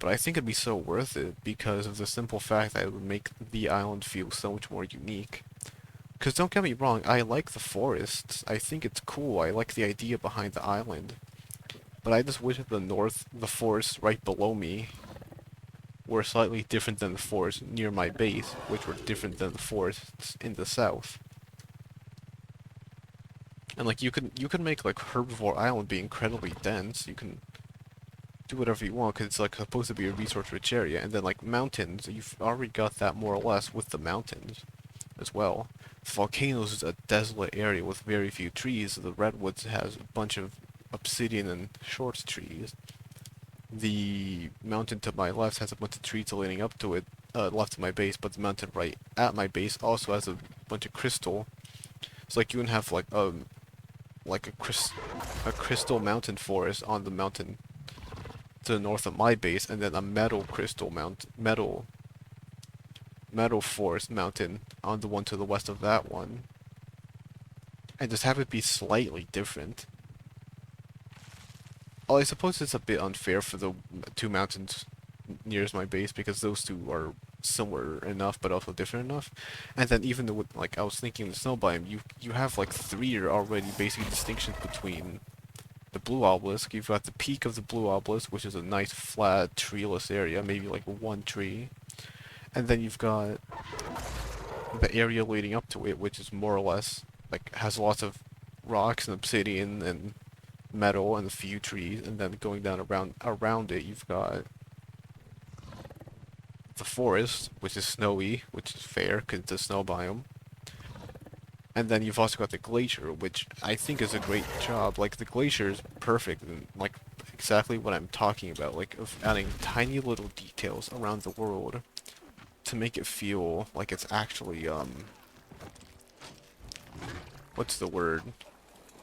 But I think it'd be so worth it because of the simple fact that it would make the island feel so much more unique. Because don't get me wrong, I like the forests. I think it's cool. I like the idea behind the island. But I just wish that the forests right below me were slightly different than the forests near my base, which were different than the forests in the south. And like you can make like Herbivore Island be incredibly dense. You can do whatever you want because it's like supposed to be a resource-rich area. And then like mountains, you've already got that more or less with the mountains as well. The volcanoes is a desolate area with very few trees. The redwoods has a bunch of obsidian and short trees. The mountain to my left has a bunch of trees leading up to it, left of my base, but the mountain right at my base also has a bunch of crystal. So like you can have like a crystal mountain forest on the mountain to the north of my base, and then a metal forest mountain on the one to the west of that one, and just have it be slightly different. Well, I suppose it's a bit unfair for the two mountains nearest my base because those two are similar enough but also different enough. And then even with, like, I was thinking the snow biome, you have like three already basic distinctions between the blue obelisk. You've got the peak of the blue obelisk, which is a nice flat treeless area, maybe like one tree. And then you've got the area leading up to it, which is more or less like has lots of rocks and obsidian and metal and a few trees, and then going down around it you've got the forest, which is snowy, which is fair because it's a snow biome. And then you've also got the glacier, which I think is a great job. Like the glacier is perfect and like exactly what I'm talking about, like of adding tiny little details around the world to make it feel like it's actually what's the word?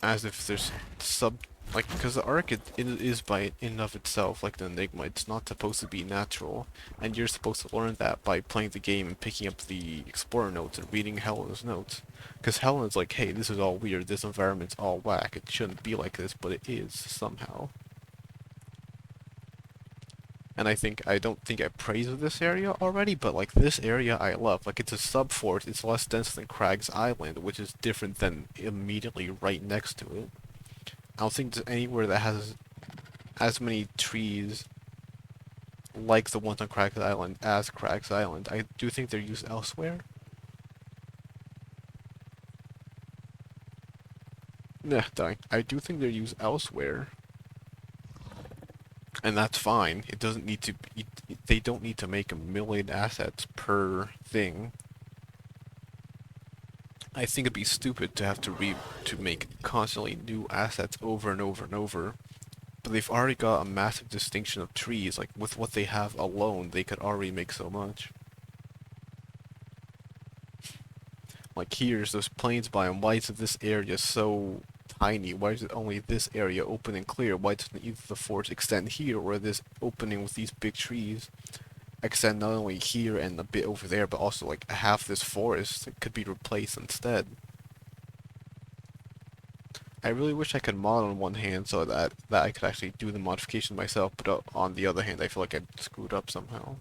As if there's sub, like, because the arc it is by in and of itself like the enigma. It's not supposed to be natural, and you're supposed to learn that by playing the game and picking up the explorer notes and reading Helena's notes. Because Helena's like, hey, this is all weird. This environment's all whack. It shouldn't be like this, but it is somehow. And I don't think I praised this area already, but like this area I love. Like it's a sub-fort, it's less dense than Cragg's Island, which is different than immediately right next to it. I don't think there's anywhere that has as many trees like the ones on Cragg's Island as Cragg's Island. I do think they're used elsewhere. Nah, dying. I do think they're used elsewhere. And that's fine. It doesn't need to be, they don't need to make 1,000,000 assets per thing. I think it'd be stupid to have to make constantly new assets over and over and over. But they've already got a massive distinction of trees. Like with what they have alone, they could already make so much. Like here's this plains biome. Why is this area so tiny? Why is it only this area open and clear? Why doesn't either the forest extend here or this opening with these big trees extend not only here and a bit over there, but also like half this forest could be replaced instead? I really wish I could mod on one hand so that I could actually do the modification myself, but on the other hand, I feel like I screwed up somehow.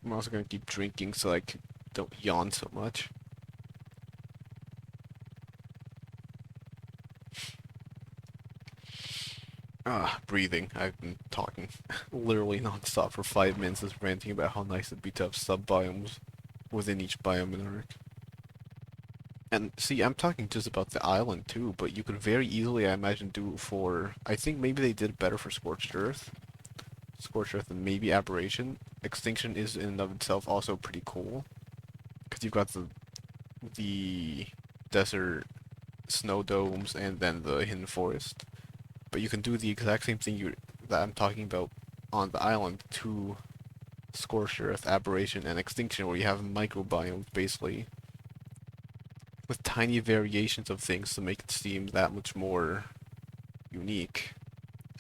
I'm also gonna keep drinking so I don't yawn so much. Breathing. I've been talking literally non-stop for 5 minutes, just ranting about how nice it'd be to have sub-biomes within each biome in Ark. And see, I'm talking just about the island too, but you could very easily, I imagine, do it for, I think maybe they did better for Scorched Earth. Scorched Earth and maybe Aberration. Extinction is in and of itself also pretty cool. Because you've got the desert snow domes and then the hidden forest. But you can do the exact same thing that I'm talking about on the island to Scorched Earth, Aberration, and Extinction, where you have microbiomes basically with tiny variations of things to make it seem that much more unique.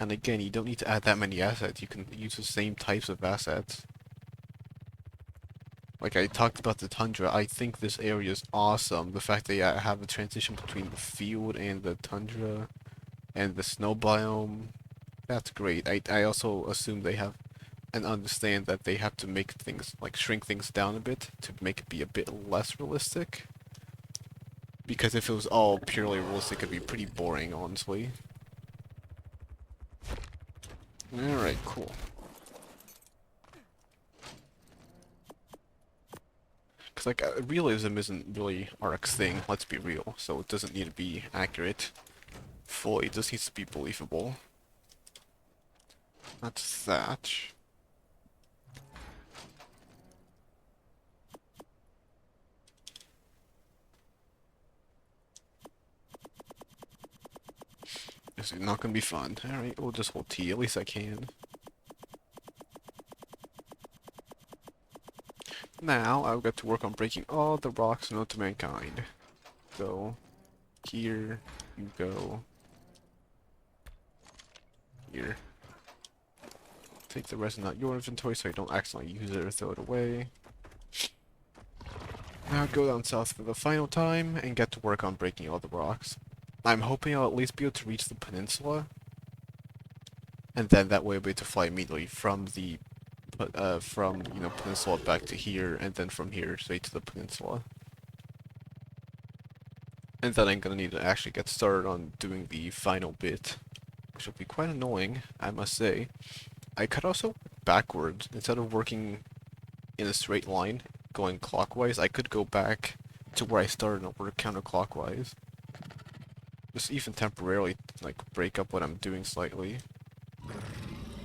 And again, you don't need to add that many assets. You can use the same types of assets. Like I talked about the tundra, I think this area is awesome. The fact that you have a transition between the field and the tundra and the snow biome, that's great. I also assume they have and understand that they have to make things, like shrink things down a bit to make it be a bit less realistic. Because if it was all purely realistic, it'd be pretty boring, honestly. Alright, cool. Because, like, realism isn't really Ark's thing, let's be real, so it doesn't need to be accurate fully, it just needs to be believable. That's thatch. This is not gonna be fun. Alright, we'll just hold T, at least I can. Now, I've got to work on breaking all the rocks known to mankind. So, here you go. Here. Take the resin out your inventory so I don't accidentally use it or throw it away. Now go down south for the final time and get to work on breaking all the rocks. I'm hoping I'll at least be able to reach the peninsula. And then that way I'll be able to fly immediately from the peninsula back to here, and then from here straight to the peninsula. And then I'm gonna need to actually get started on doing the final bit, which will be quite annoying, I must say. I could also work backwards. Instead of working in a straight line, going clockwise, I could go back to where I started and work counterclockwise. Just even temporarily, like, break up what I'm doing slightly.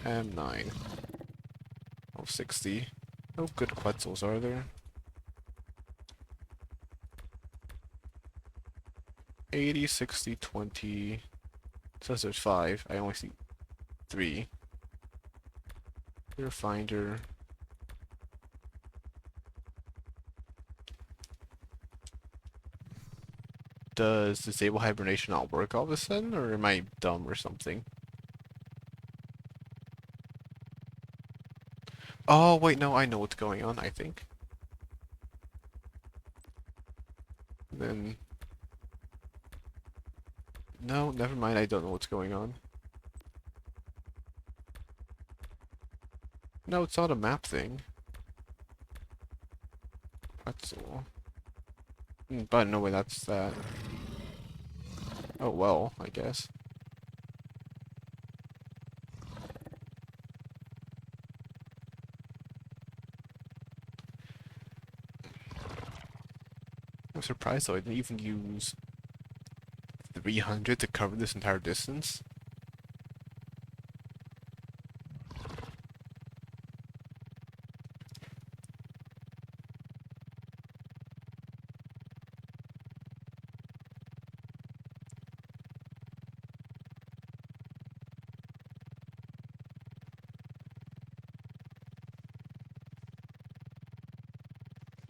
M9. Oh, 60. No good Quetzals, are there? 80, 60, 20. It says there's 5. I only see 3. Clear finder. Does disable hibernation not work all of a sudden, or am I dumb or something? Oh, wait, no, I know what's going on, I think. Then... No, never mind, I don't know what's going on. No, it's not a map thing. Pretzel. But no way, that's that. Oh well, I guess. I'm surprised though, I didn't even use 300 to cover this entire distance.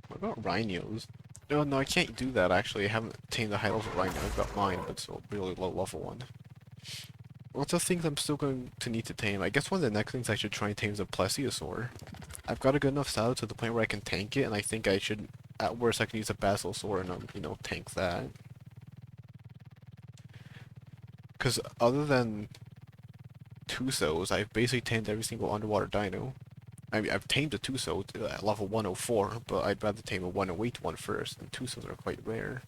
What about rhinos? Oh no, I can't do that actually. I haven't attained the high level rhino. I've got mine, but it's a really low level one. Lots of things I'm still going to need to tame. I guess one of the next things I should try and tame is a plesiosaur. I've got a good enough saddle to the point where I can tank it, and I think I should, at worst, I can use a basilosaur and, you know, tank that. Because other than Tusos, I've basically tamed every single underwater dino. I mean, I've tamed a Tuso at level 104, but I'd rather tame a 108 one first, and Tusos are quite rare.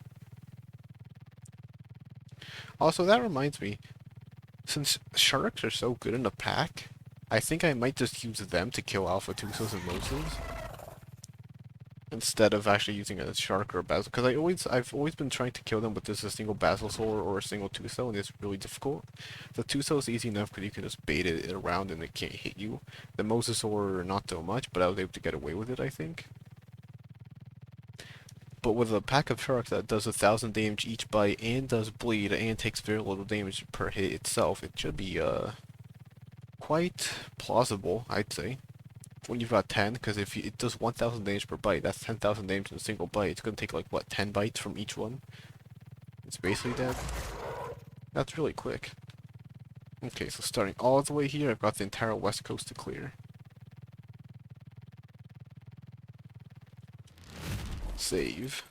Also, that reminds me, since sharks are so good in the pack, I think I might just use them to kill alpha Tusos and Moses instead of actually using a shark or a basil. Because I've always been trying to kill them with just a single basilosaur or a single Tuso, and it's really difficult. The Tuso is easy enough because you can just bait it around and it can't hit you. The Mosasaur, not so much, but I was able to get away with it, I think. But with a pack of sharks that does 1,000 damage each bite and does bleed and takes very little damage per hit itself, it should be quite plausible, I'd say. When you've got 10, because if it does 1,000 damage per bite, that's 10,000 damage in a single bite. It's going to take like, what, 10 bites from each one? It's basically dead. That's really quick. Okay, so starting all the way here, I've got the entire west coast to clear. Save.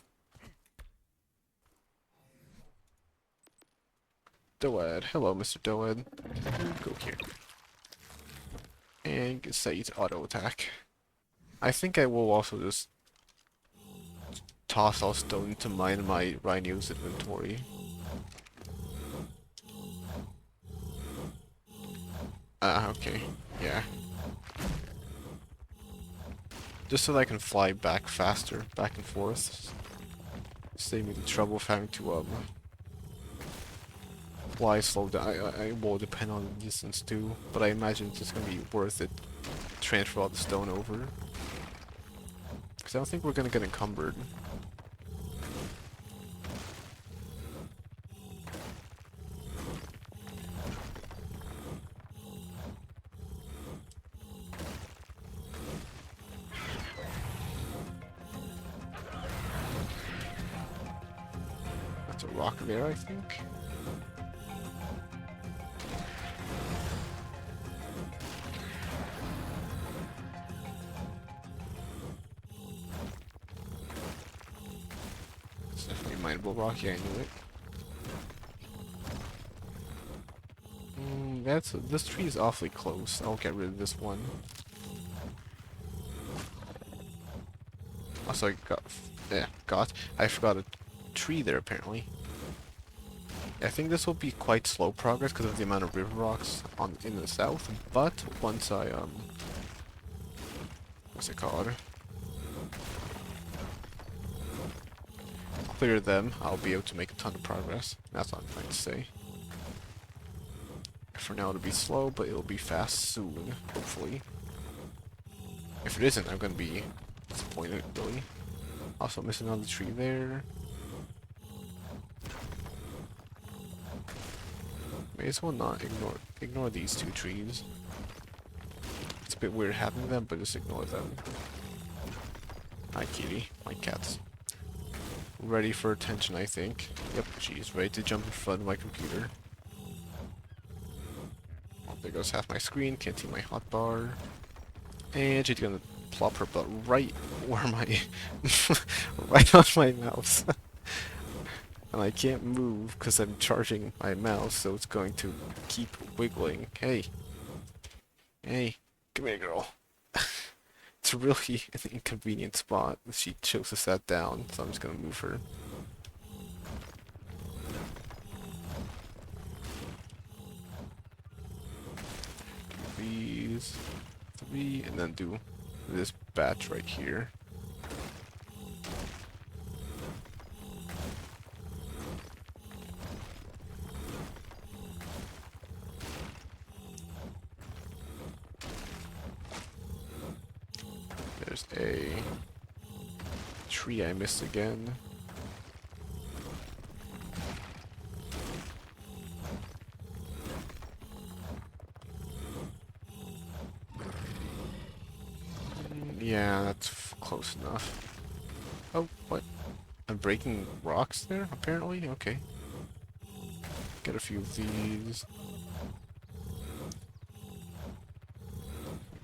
Doed. Hello, Mr. Doed. Go here. And set you to auto attack. I think I will also just toss all stone to mine my rhino's inventory. Okay. Yeah. Just so that I can fly back faster, back and forth. Save me the trouble of having to, fly slow down. I will depend on the distance too, but I imagine it's just gonna be worth it to transfer all the stone over. Because I don't think we're gonna get encumbered. That's a rock there, I think. Mineable rock, yeah, I knew it. This tree is awfully close. I'll get rid of this one. Also, I forgot a tree there apparently. I think this will be quite slow progress because of the amount of river rocks in the south, but once I what's it called? Clear them, I'll be able to make a ton of progress. That's what I'm trying to say. For now it'll be slow, but it'll be fast soon, hopefully. If it isn't, I'm gonna be disappointed, really. Also missing another tree there. May as well not ignore these two trees. It's a bit weird having them, but just ignore them. Hi, kitty. My cat's ready for attention, I think. Yep, she's ready to jump in front of my computer. Oh, there goes half my screen. Can't see my hotbar. And she's gonna plop her butt right where my... right on my mouse. And I can't move because I'm charging my mouse, so it's going to keep wiggling. Hey. Hey. Come here, girl. It's really an inconvenient spot. She chose to sit down, so I'm just gonna move her. These 3, and then do this batch right here. There's a tree I missed again. Yeah, that's close enough. Oh, what? I'm breaking rocks there, apparently? Okay. Get a few of these.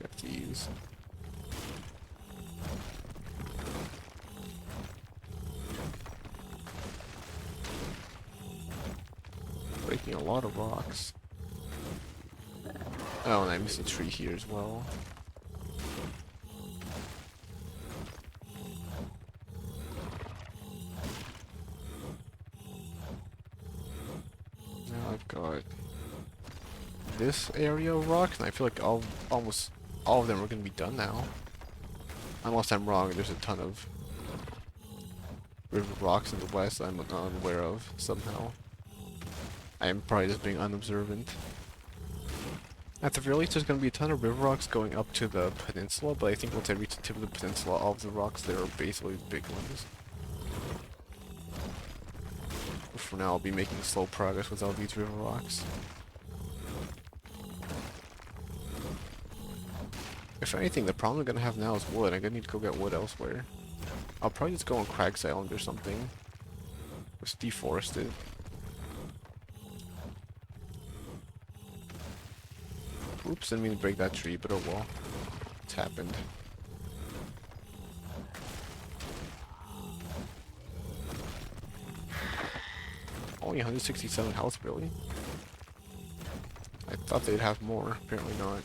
Got these. Breaking a lot of rocks. Oh, and I missed a tree here as well. Now I've got this area of rocks, and I feel like almost all of them are going to be done now. Unless I'm wrong, there's a ton of river rocks in the west I'm unaware of somehow. I am probably just being unobservant. At the very least, there's going to be a ton of river rocks going up to the peninsula, but I think once I reach the tip of the peninsula, all of the rocks there are basically the big ones. But for now, I'll be making slow progress with all these river rocks. If anything, the problem I'm going to have now is wood. I'm going to need to go get wood elsewhere. I'll probably just go on Crags Island or something. Just deforest it. Oops, didn't mean to break that tree, but oh well. It's happened. Only 167 health, really? I thought they'd have more, apparently not.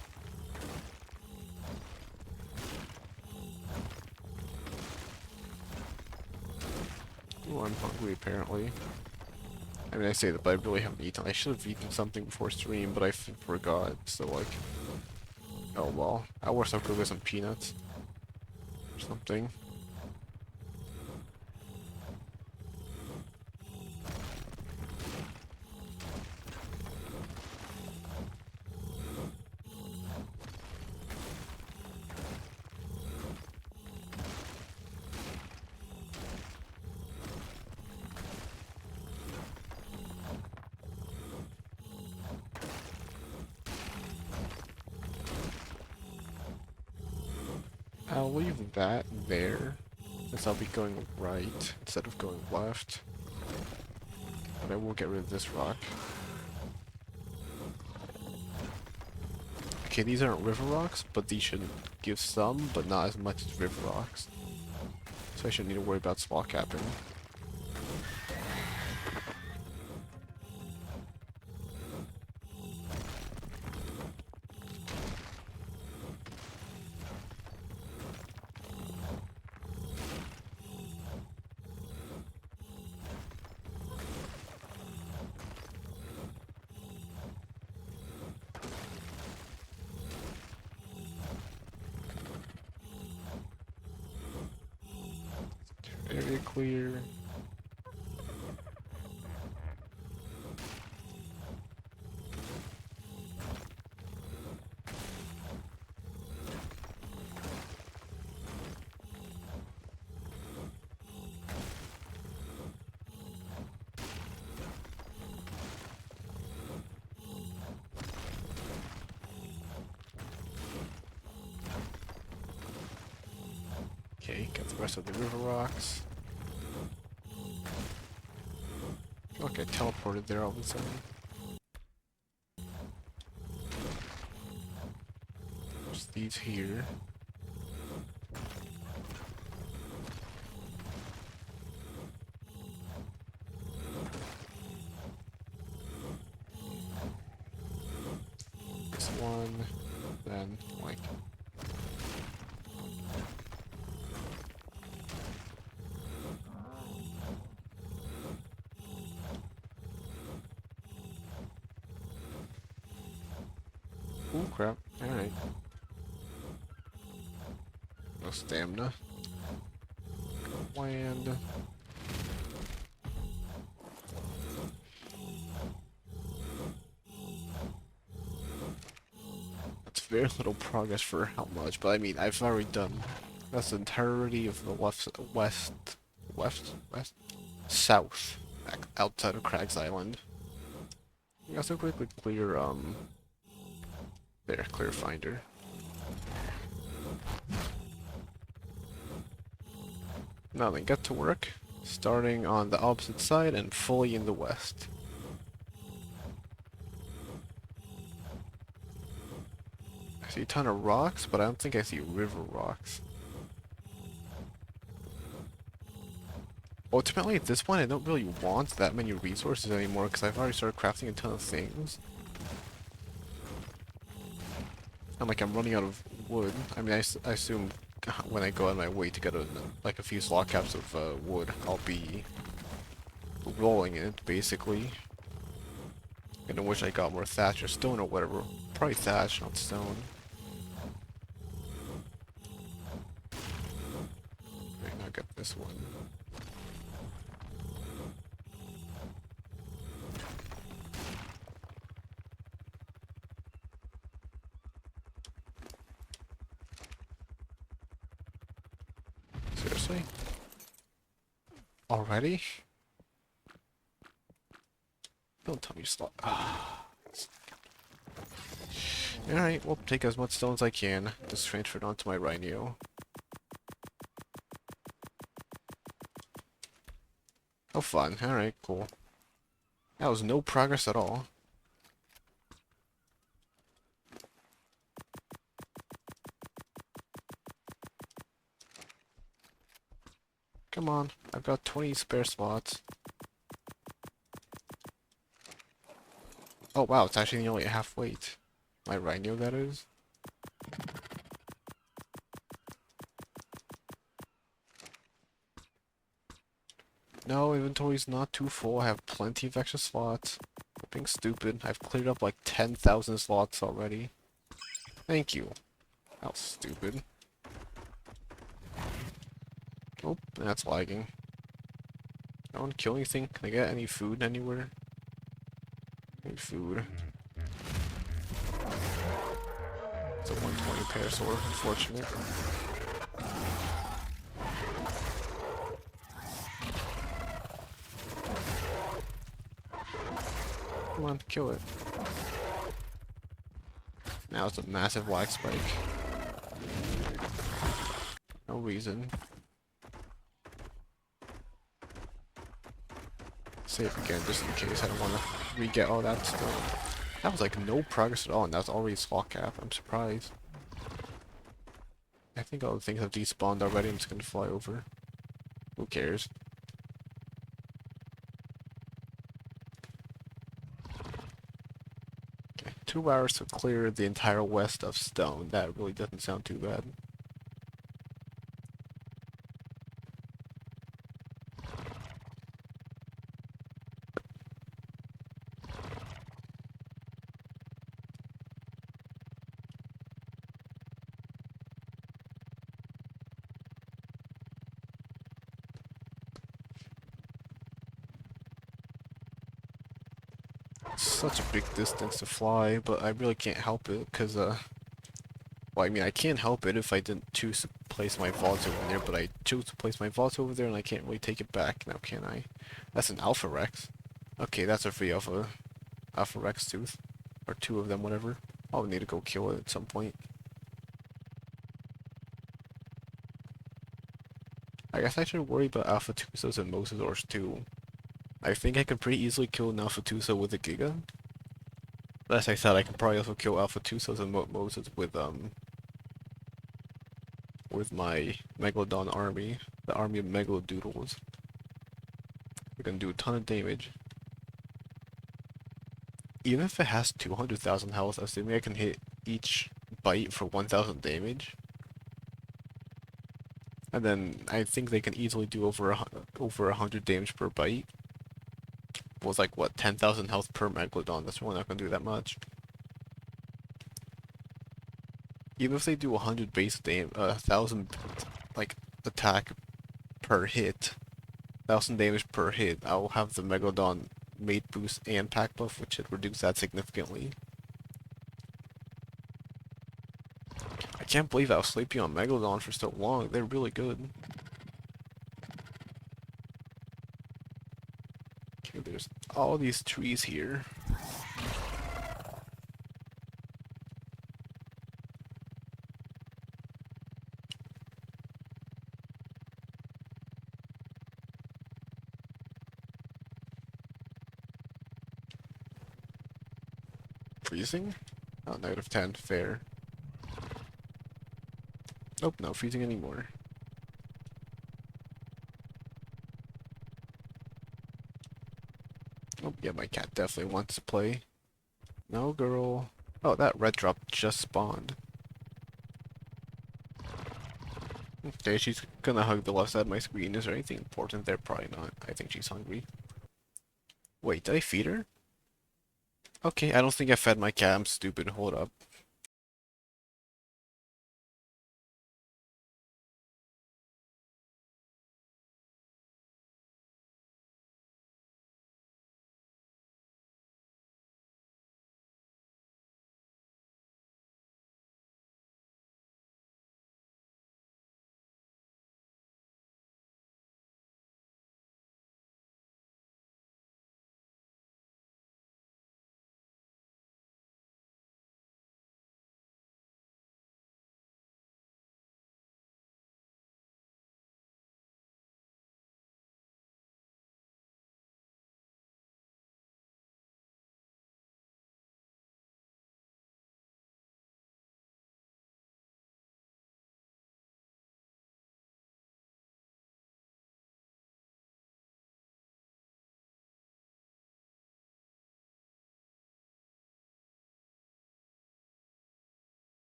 Oh, I'm hungry, apparently. I mean, I say that, but I really haven't eaten. I should have eaten something before stream, but I forgot, so like... Oh well. I'll worse I'll go get some peanuts. Or something. I'll leave that there, since I'll be going right instead of going left. But I will get rid of this rock. Okay, these aren't river rocks, but these should give some, but not as much as river rocks. So I shouldn't need to worry about small capping. Area clear. the rest of the river rocks. Okay, teleported there all of a sudden. There's these here. This one, then like. Ooh, crap. Alright. No stamina. Land. That's very little progress for how much, but I mean, I've already done that's the entirety of the south, outside of Crags Island. You also quickly clear, there, clear finder. Now then, get to work, starting on the opposite side and fully in the west. I see a ton of rocks, but I don't think I see river rocks. Ultimately, at this point, I don't really want that many resources anymore because I've already started crafting a ton of things. And like I'm running out of wood. I mean, I assume when I go on my way to get like a few slot caps of wood, I'll be rolling it basically. And I wish I got more thatch or stone or whatever. Probably thatch, not stone. Right, now get this one. Seriously? Already? Don't tell me to stop. Alright, we'll take as much stone as I can. Just transfer it onto my rhino. Oh fun. Alright, cool. That was no progress at all. Come on, I've got 20 spare slots. Oh wow, it's actually only at half weight. My rhino, that is. No, inventory's not too full. I have plenty of extra slots. I'm being stupid. I've cleared up like 10,000 slots already. Thank you. That was stupid. Oh, that's lagging. I don't kill anything. Can I get any food anywhere? Any food. It's a 120 parasaur, unfortunate. Come on, kill it. Now it's a massive lag spike. No reason. Save again just in case I don't want to re-get all that stuff. That was like no progress at all, and that's already slot cap. I'm surprised. I think all the things have despawned already. I'm just gonna fly over. Who cares? Okay, 2 hours to clear the entire west of stone. That really doesn't sound too bad. Such a big distance to fly, but I really can't help it, because, well, I mean, I can't help it if I didn't choose to place my VODs over there, but I chose to place my VODs over there, and I can't really take it back now, can I? That's an Alpha Rex. Okay, that's a free Alpha Rex tooth. Or 2 of them, whatever. I'll need to go kill it at some point. I guess I should worry about Alpha Tusos and Mosasaurs too. I think I could pretty easily kill an Alpha Tuso with a Giga. As I said, I can probably also kill Alpha Tusos and Moses with my Megalodon army, the army of Megalodoodles. We're gonna do a ton of damage. Even if it has 200,000 health, assuming I can hit each bite for 1,000 damage. And then I think they can easily do over 100 damage per bite. With like what, 10,000 health per Megalodon. That's really not gonna do that much. Even if they do 100 base damage, 1,000 like attack per hit, 1,000 damage per hit, I'll have the Megalodon mate boost and pack buff, which should reduce that significantly. I can't believe I was sleeping on Megalodon for so long. They're really good. Okay, there's all these trees here. Freezing? Oh, -10, fair. Nope, not freezing anymore. Oh, yeah, my cat definitely wants to play. No, girl. Oh, that red drop just spawned. Okay, she's gonna hug the left side of my screen. Is there anything important there? Probably not. I think she's hungry. Wait, did I feed her? Okay, I don't think I fed my cat. I'm stupid. Hold up.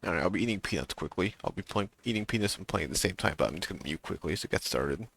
Alright, I'll be eating peanuts quickly. I'll be eating peanuts and playing at the same time, but I'm just gonna mute quickly to get started.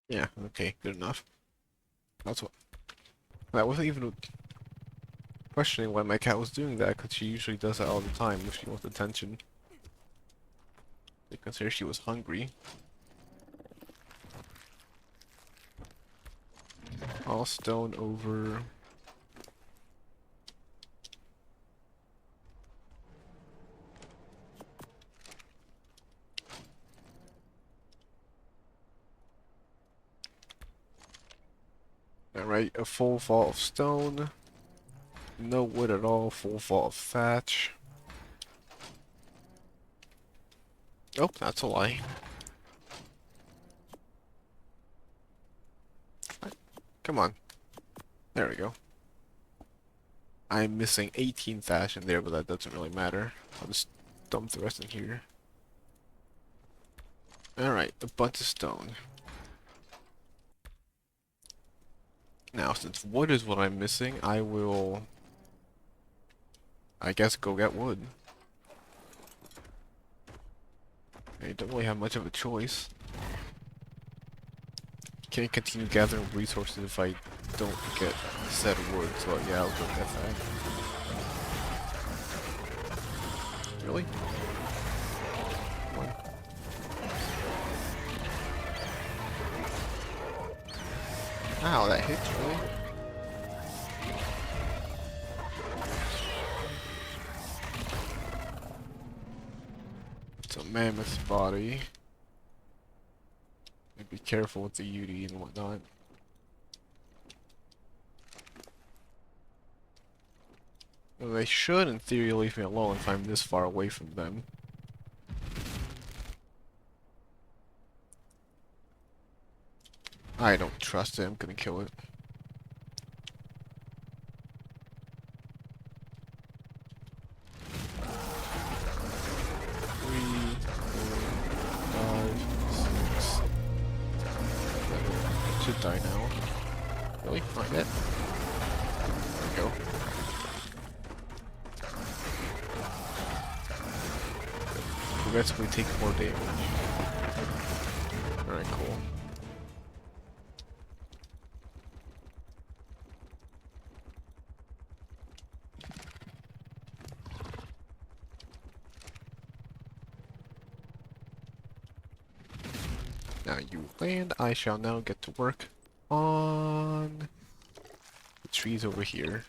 Yeah, okay, good enough. That's what. That wasn't even questioning why my cat was doing that, because she usually does that all the time if she wants attention. I consider she was hungry. All stone over. Alright, a full vault of stone. No wood at all, full vault of thatch. Oh, that's a lie. Come on. There we go. I'm missing 18 thatch in there, but that doesn't really matter. I'll just dump the rest in here. Alright, a bunch of stone. Now, since wood is what I'm missing, I will, I guess, go get wood. I don't really have much of a choice. Can't continue gathering resources if I don't get said wood, so yeah, I'll go get that. Really? Come on. Ow, that hits, really? It's a mammoth body. Be careful with the UD and whatnot. Well, they should, in theory, leave me alone if I'm this far away from them. I don't trust it. I'm gonna kill it. Should die now. Really? Not yet? There we go. Progressively take more damage. Alright, cool. Now you land, I shall now get to work on the trees over here.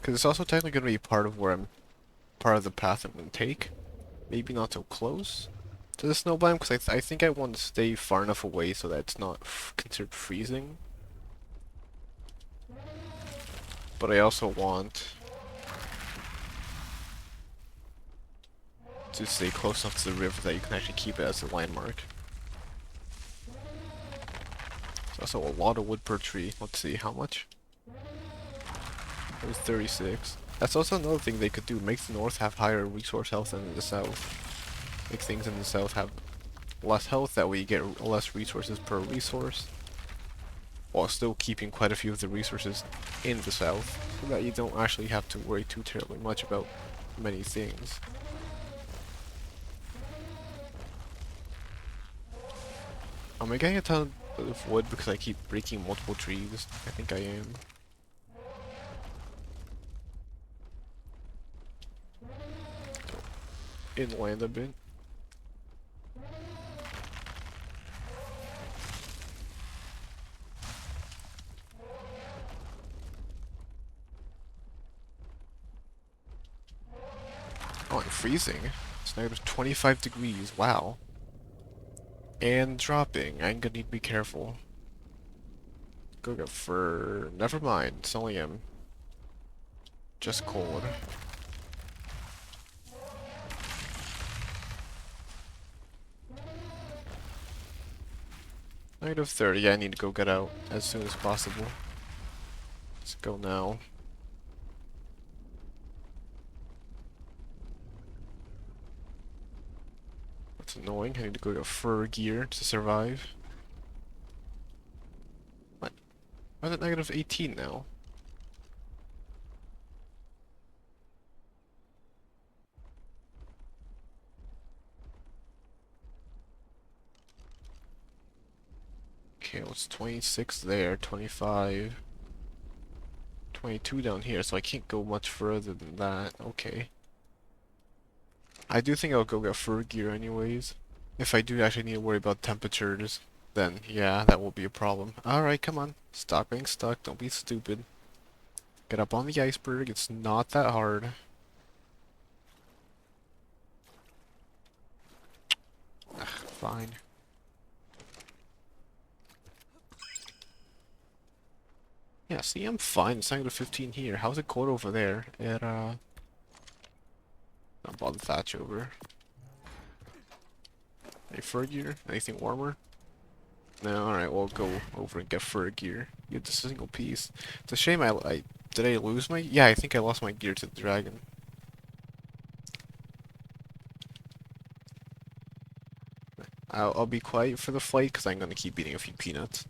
Because it's also technically going to be part of where I'm, part of the path I'm going to take. Maybe not so close to the snow biome, because I think I want to stay far enough away so that it's not considered freezing. But I also want to stay close enough to the river that you can actually keep it as a landmark. There's also a lot of wood per tree. Let's see, how much? It was 36. That's also another thing they could do. Make the north have higher resource health than the south. Make things in the south have less health, that way you get less resources per resource. While still keeping quite a few of the resources in the south. So that you don't actually have to worry too terribly much about many things. Am I getting a ton of wood because I keep breaking multiple trees? I think I am. So, inland a bit. freezing. It's negative 25 degrees. Wow. And dropping. I'm gonna need to be careful. Go for... Never mind. It's only just cold. Negative 30. I need to go get out as soon as possible. Let's go now. That's annoying. I need to go get fur gear to survive. What? Why is it negative 18 now? Okay, well, it's 26 there, 25, 22 down here, so I can't go much further than that. Okay. I do think I'll go get fur gear anyways. If I do actually need to worry about temperatures, then yeah, that will be a problem. Alright, come on. Stop being stuck. Don't be stupid. Get up on the iceberg. It's not that hard. Ugh, fine. Yeah, see, I'm fine. It's negative 15 here. How's it cold over there? Don't bother thatch over. Any fur gear? Anything warmer? No, alright, we'll go over and get fur gear. Get the single piece. It's a shame did I lose my... Yeah, I think I lost my gear to the dragon. I'll be quiet for the flight, because I'm gonna keep eating a few peanuts.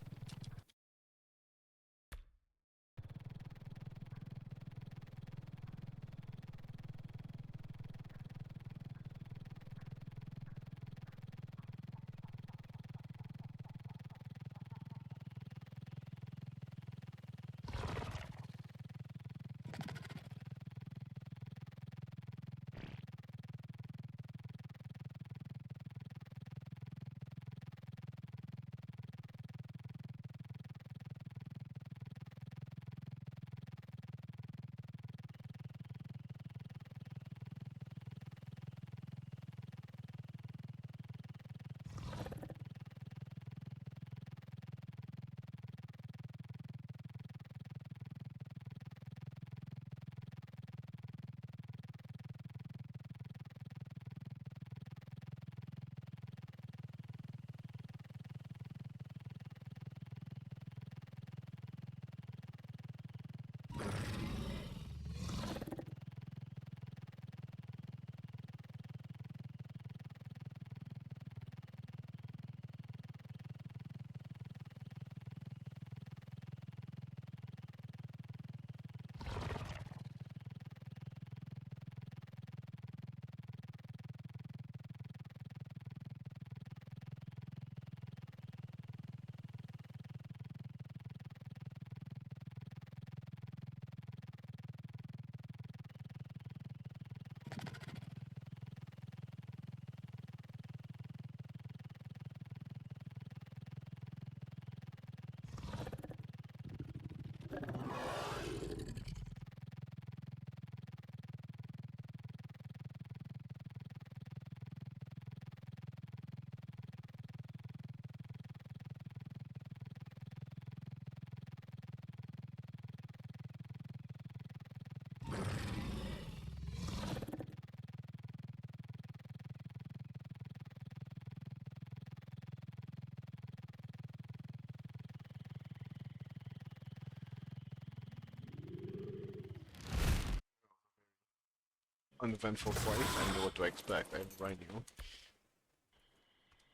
Uneventful flight. I know what to expect. I have rhino.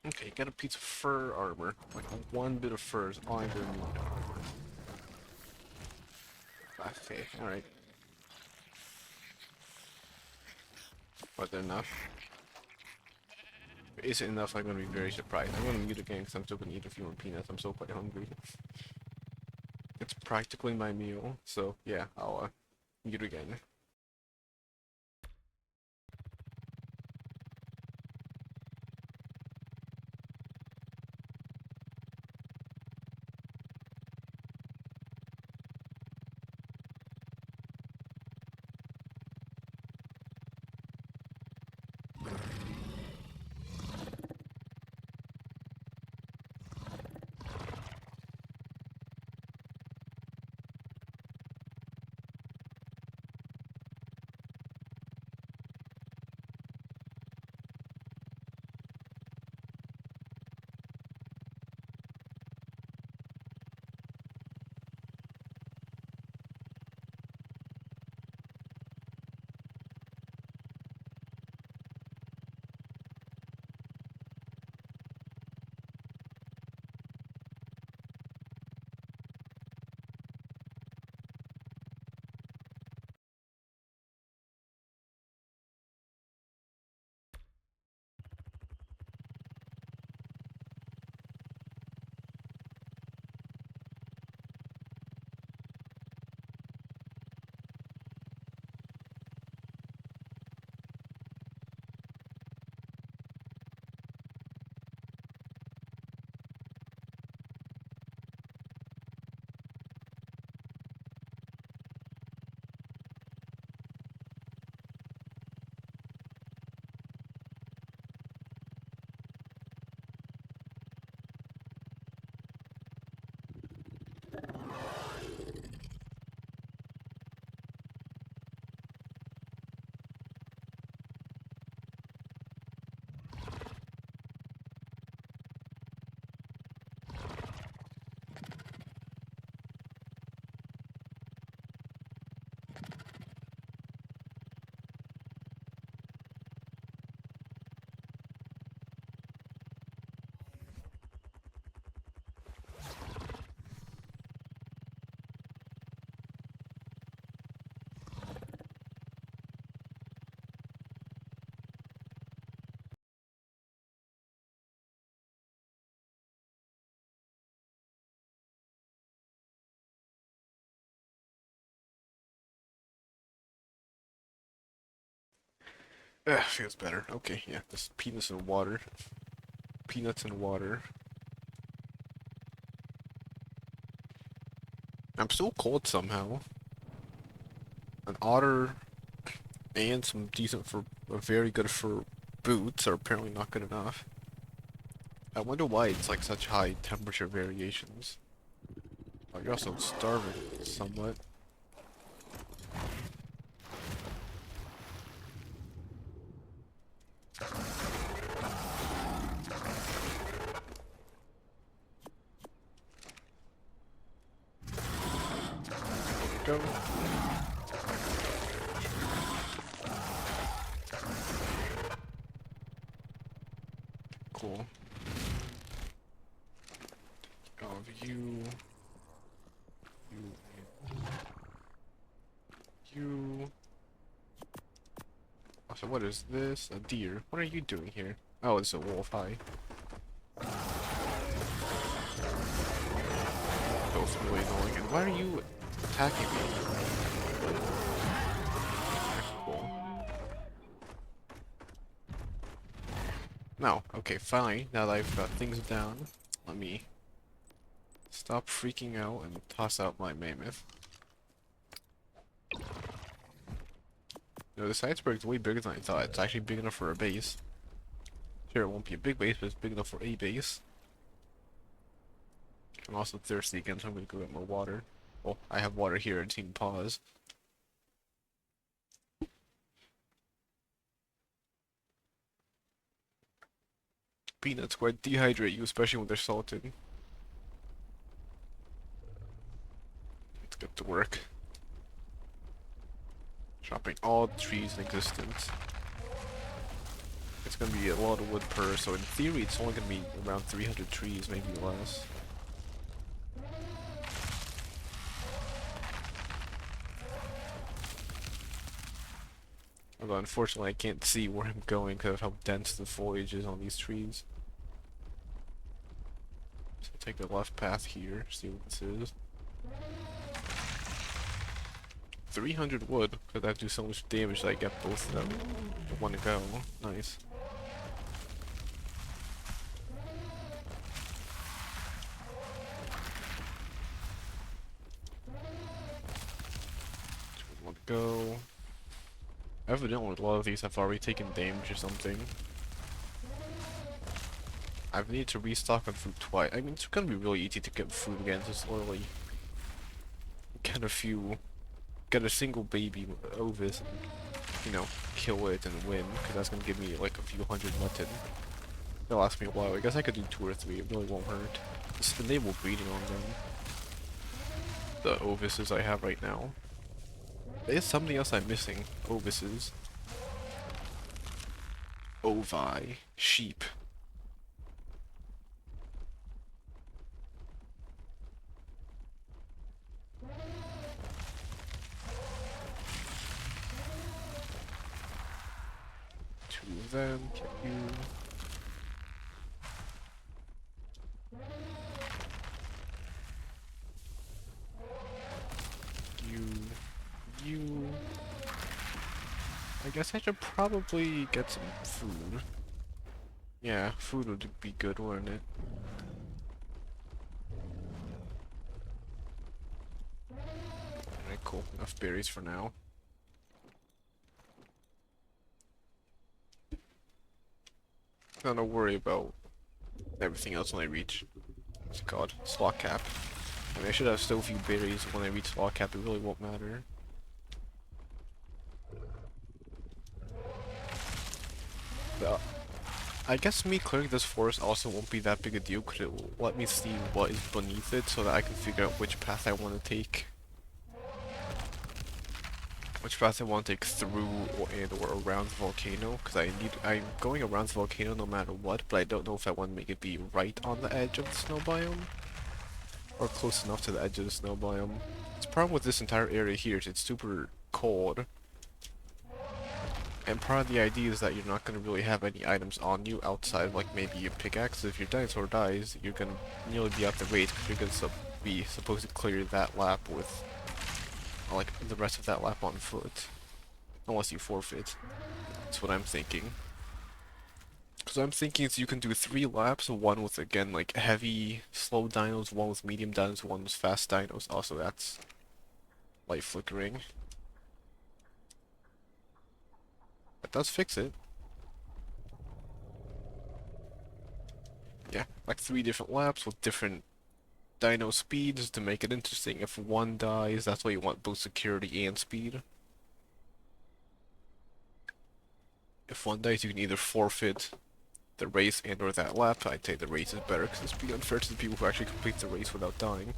Okay, got a piece of fur armor. Like one bit of fur is all I'm gonna need. Okay, alright. Was that enough? Is it enough? I'm gonna be very surprised. I'm gonna mute again because I'm still gonna eat a few more peanuts. I'm so quite hungry. It's practically my meal, so yeah, I'll mute again. Feels better. Okay, yeah, just peanuts and water. Peanuts and water. I'm still cold somehow. An otter and some decent for very good for boots are apparently not good enough. I wonder why it's like such high temperature variations. Oh, you're also starving somewhat. Go. Cool. Of you. Oh, so what is this? A deer. What are you doing here? Oh, it's a wolf. Hi. Both really annoying. And why are you attacking me? Cool. No. Okay, fine. Now that I've got things down, let me stop freaking out and toss out my mammoth. No, this iceberg's way bigger than I thought. It's actually big enough for a base. Sure, it won't be a big base, but it's big enough for a base. I'm also thirsty again, so I'm gonna go get more water. Well, I have water here. I just need to pause. Peanuts quite dehydrate you, especially when they're salted. Let's get to work. Chopping all the trees in existence. It's gonna be a lot of wood per, so in theory it's only gonna be around 300 trees, maybe less. Although unfortunately I can't see where I'm going because of how dense the foliage is on these trees. So I'll take the left path here, see what this is. 300 wood, because I do so much damage that I get both of them in one go. Nice. One go. Evidently, a lot of these have already taken damage or something. I've needed to restock on food twice. I mean, it's gonna be really easy to get food again, just literally get a few, get a single baby ovis and, you know, kill it and win, because that's gonna give me like a few hundred mutton. It'll last me a while. I guess I could do 2 or 3, it really won't hurt. Just enable breeding on them. The ovises I have right now. There's something else I'm missing. Ovises. Ovi. Sheep. Two of them. Get you. You. I guess I should probably get some food. Yeah, food would be good, wouldn't it? Alright, cool. Enough berries for now. Not to worry about everything else when I reach, what's it called? Slot cap. I mean, I should have still a few berries when I reach slot cap, it really won't matter. But, I guess me clearing this forest also won't be that big a deal, because it will let me see what is beneath it so that I can figure out which path I want to take. Which path I want to take through or around the volcano, because I'm going around the volcano no matter what, but I don't know if I want to make it be right on the edge of the snow biome, or close enough to the edge of the snow biome. The problem with this entire area here is it's super cold, and part of the idea is that you're not going to really have any items on you outside of like maybe a pickaxe. If your dinosaur dies, you're going to nearly be out the race because you're going to be supposed to clear that lap with like the rest of that lap on foot. Unless you forfeit. That's what I'm thinking. Because I'm thinking is you can do 3 laps, one with, again, like, heavy, slow dinos, one with medium dinos, one with fast dinos. Also, that's light flickering. That does fix it. Yeah, like 3 different laps with different dino speeds to make it interesting. If one dies, that's why you want both security and speed. If one dies, you can either forfeit the race and or that lap. I'd say the race is better because it's pretty unfair to the people who actually complete the race without dying.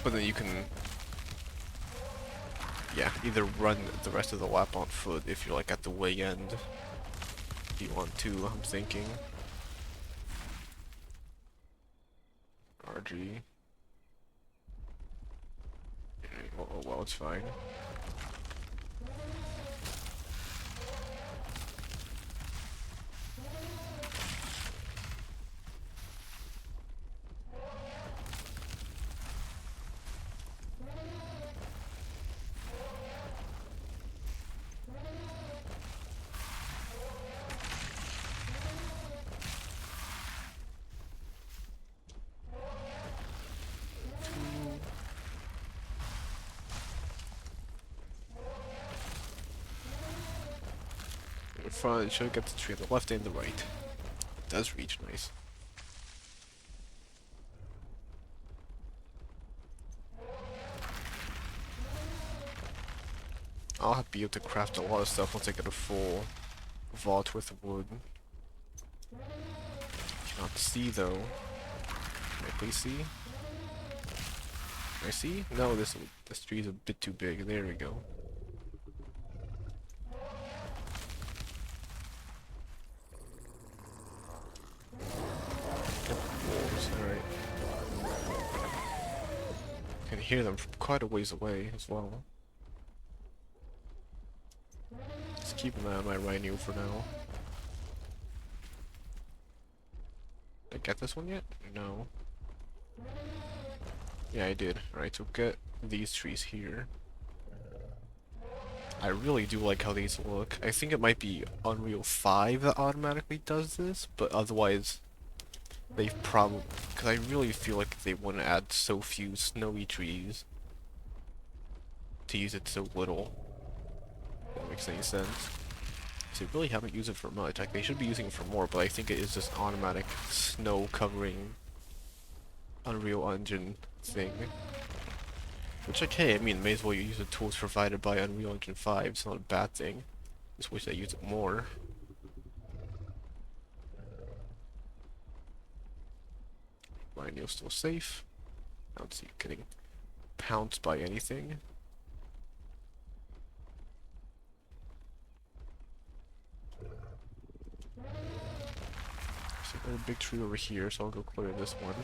But then you can, yeah, either run the rest of the lap on foot if you're like at the way end. If you want to, I'm thinking. RG. Oh, well, it's fine. In front, it should get the tree on the left and the right. It does reach, nice. I'll be able to craft a lot of stuff once I get a full vault with wood. Cannot see though. Can I please see? Can I see? No, this tree is a bit too big. There we go. Wolves, alright. Can hear them from quite a ways away as well. Just keep an eye on my rhino for now. Did I get this one yet? No. Yeah, I did. Alright, so get these trees here. I really do like how these look. I think it might be Unreal 5 that automatically does this, but otherwise they've probably... Because I really feel like they wouldn't add so few snowy trees to use it so little. If that makes any sense. So they really haven't used it for much. Like, they should be using it for more, but I think it is just automatic snow covering Unreal Engine thing. Which, like, hey, I mean, may as well use the tools provided by Unreal Engine 5. It's not a bad thing. Just wish I used it more. Rhino's still safe. I don't see it getting pounced by anything. So there's a big tree over here, so I'll go clear this one.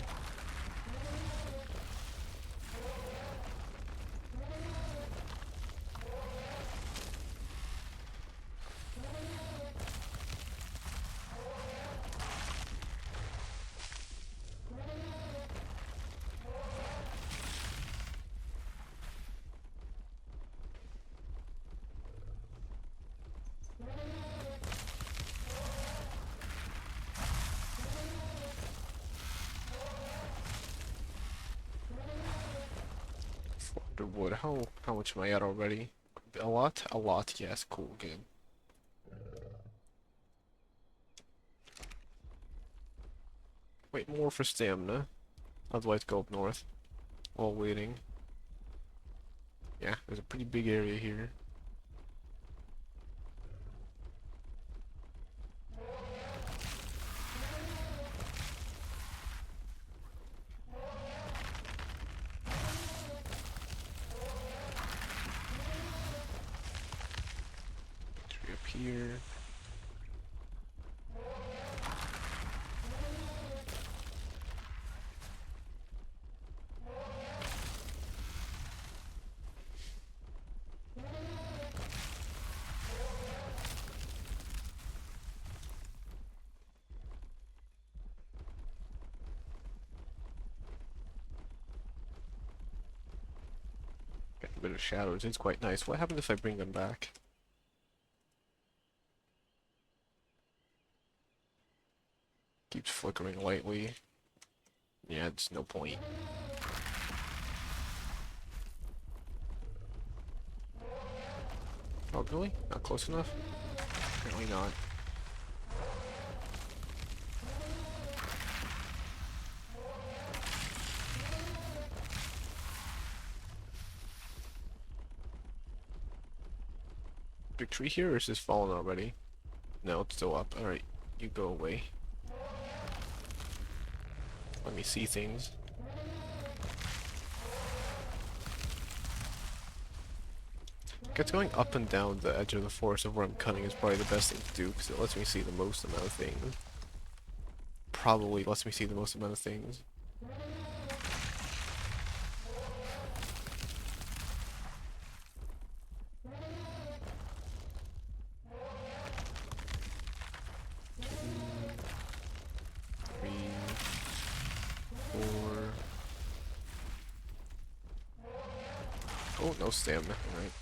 Wood. How much am I at already? A lot? A lot, yes, cool, good. Wait, more for stamina. Otherwise go up north. While waiting. Yeah, there's a pretty big area here. Tree up here. bit of shadows. It's quite nice. What happens if I bring them back? Keeps flickering lightly. Yeah, it's no point. Oh, really? Not close enough? Apparently not. Big tree here, or is this fallen already? No, it's still up. Alright, you go away. Let me see things. I guess going up and down the edge of the forest of where I'm cutting is probably the best thing to do, because it lets me see the most amount of things. Probably lets me see the most amount of things. Oh, no stamina. Alright.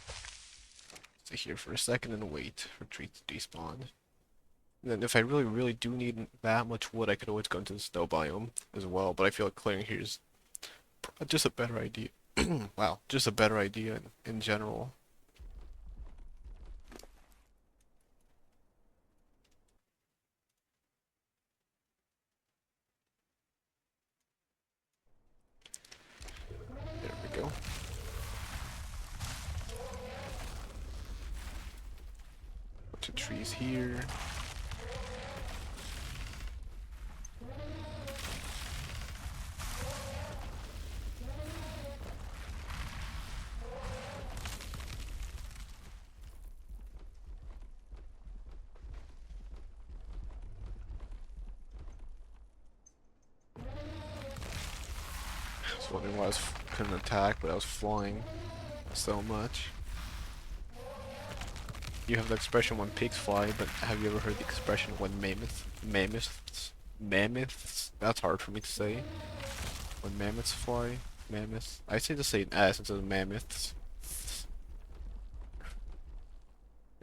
Stay here for a second and wait for trees to despawn. And then if I really do need that much wood, I could always go into the snow biome as well, but I feel like clearing here is just a better idea. Wow, just a better idea in general. There we go. Bunch of trees here. I was wondering why I couldn't attack, but I was flying so much. You have the expression when pigs fly, but have you ever heard the expression when mammoths? That's hard for me to say. When mammoths fly? Mammoths? I say to say an S instead of mammoths.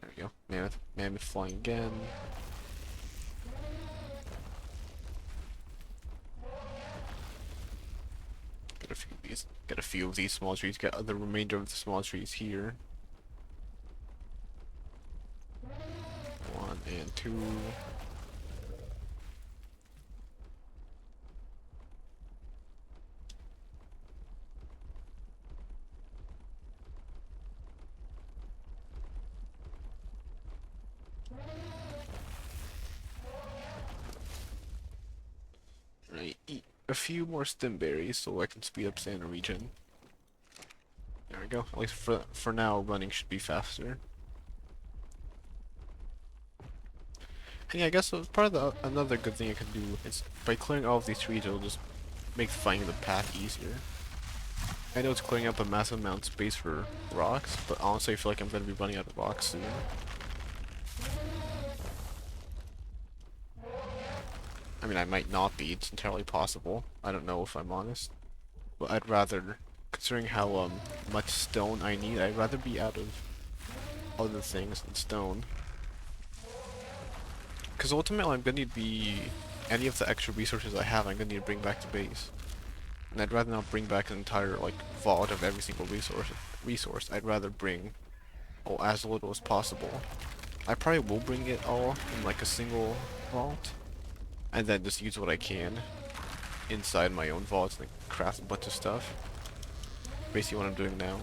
There we go. Mammoth flying again. Get a few of these small trees. Get the remainder of the small trees here. 1 and 2. Right, eat a few more stem berries so I can speed up staying in the region. There we go. At least for now, running should be faster. And yeah, I guess part of another good thing I can do is by clearing all of these trees, it'll just make finding the path easier. I know it's clearing up a massive amount of space for rocks, but honestly I feel like I'm going to be running out of rocks soon. I mean, I might not be, it's entirely possible. I don't know if I'm honest. But I'd rather, considering how much stone I need, I'd rather be out of other things than stone. Because ultimately I'm going to need any of the extra resources I have, I'm going to need to bring back to base. And I'd rather not bring back an entire, like, vault of every single resource. I'd rather bring, as little as possible. I probably will bring it all in, like, a single vault. And then just use what I can inside my own vaults and craft a bunch of stuff. Basically what I'm doing now.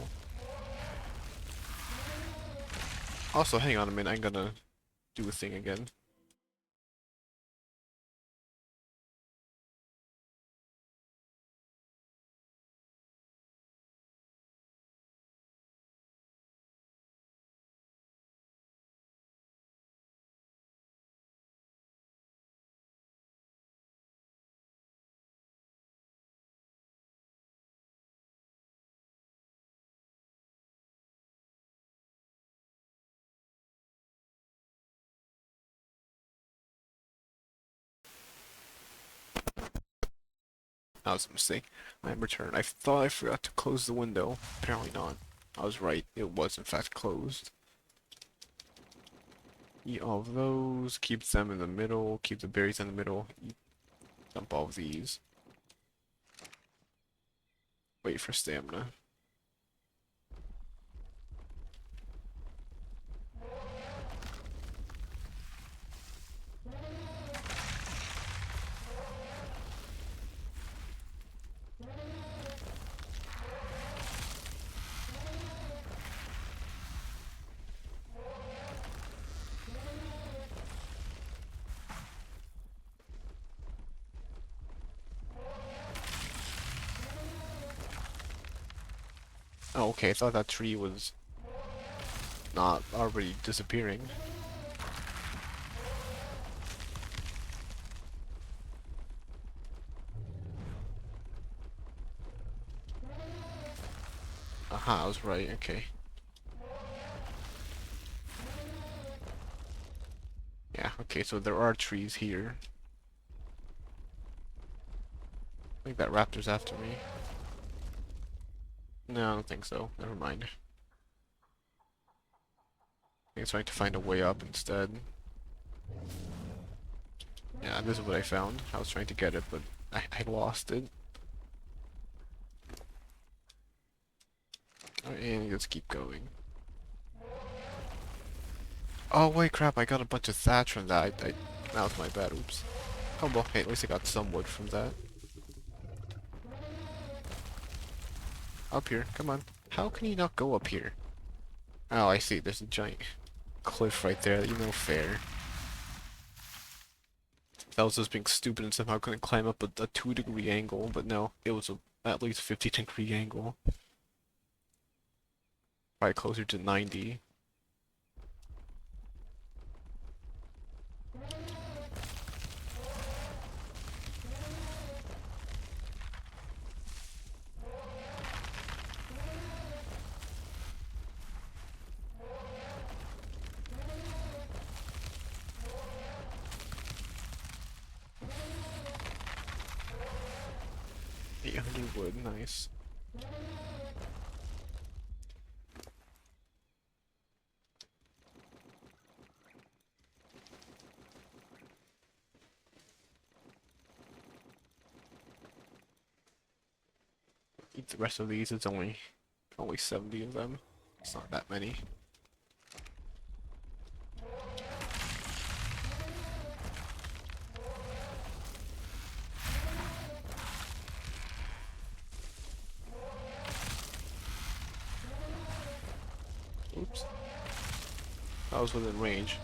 Also, hang on a minute, I'm gonna do a thing again. That was a mistake. I'm returned. I thought I forgot to close the window. Apparently not. I was right. It was in fact closed. Eat all of those. Keep them in the middle. Keep the berries in the middle. Dump all of these. Wait for stamina. Oh, okay, I thought that tree was not already disappearing. Aha, I was right, okay. Yeah, okay, so there are trees here. I think that raptor's after me. No, I don't think so. Never mind. I think it's trying to find a way up instead. Yeah, this is what I found. I was trying to get it, but I lost it. And let's keep going. Oh wait, crap! I got a bunch of thatch from that. That was my bad. Oops. Oh well, hey, at least I got some wood from that. Up here, come on. How can you not go up here? Oh, I see. There's a giant cliff right there. You know, fair. That was just being stupid and somehow couldn't climb up a 2-degree angle, but no, it was a at least 50-degree angle. Probably closer to 90. Wood, nice. Eat the rest of these. It's only 70 of them. It's not that many. Oops. That was within range.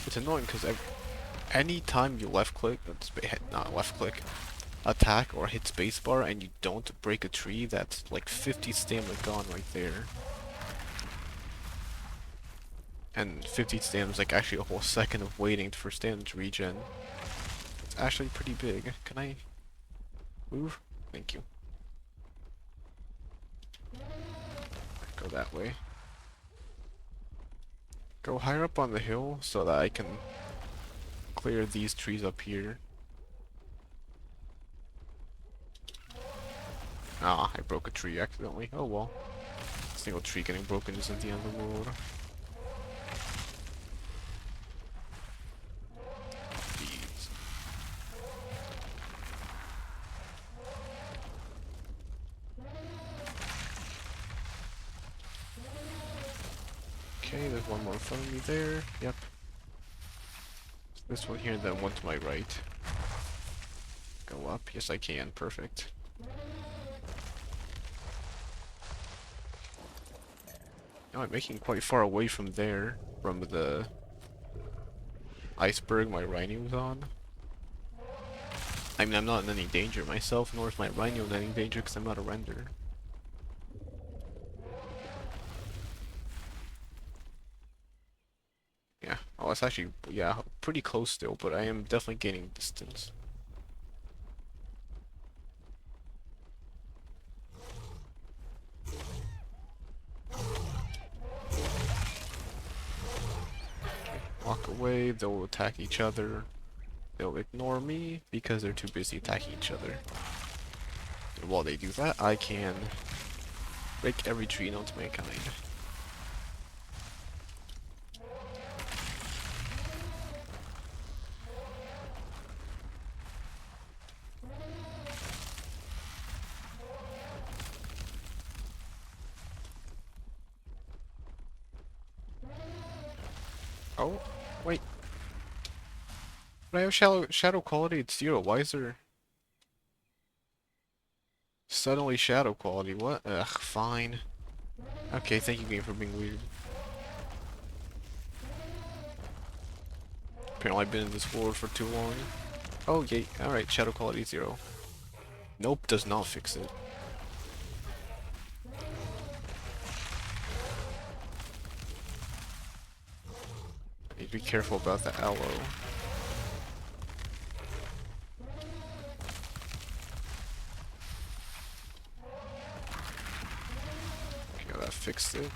It's annoying because any time you left click, not left click, attack or hit spacebar and you don't break a tree, that's like 50 stamina gone right there. And 50 stamina is like actually a whole second of waiting for stamina to regen. It's actually pretty big. Can I move? Thank you. Go that way. Go higher up on the hill so that I can clear these trees up here. Ah, I broke a tree accidentally. Oh well. A single tree getting broken isn't the end of the world. These. Okay, there's one more in front of me there. Yep. This one here, then one to my right. Go up. Yes, I can. Perfect. Now I'm making quite far away from there, from the iceberg my rhino was on. I mean, I'm not in any danger myself, nor is my rhino in any danger because I'm not a render. Yeah, oh, it's actually, yeah, pretty close still, but I am definitely gaining distance. Walk away, they'll attack each other. They'll ignore me because they're too busy attacking each other. And while they do that, I can Break every tree known to mankind. Oh, wait. But I have shadow quality at 0. Why is there suddenly shadow quality? What? Ugh, fine. Okay, thank you, game, for being weird. Apparently I've been in this world for too long. Oh, yay. Alright, shadow quality 0. Nope, does not fix it. I need to be careful about the aloe. Okay, that fixed it.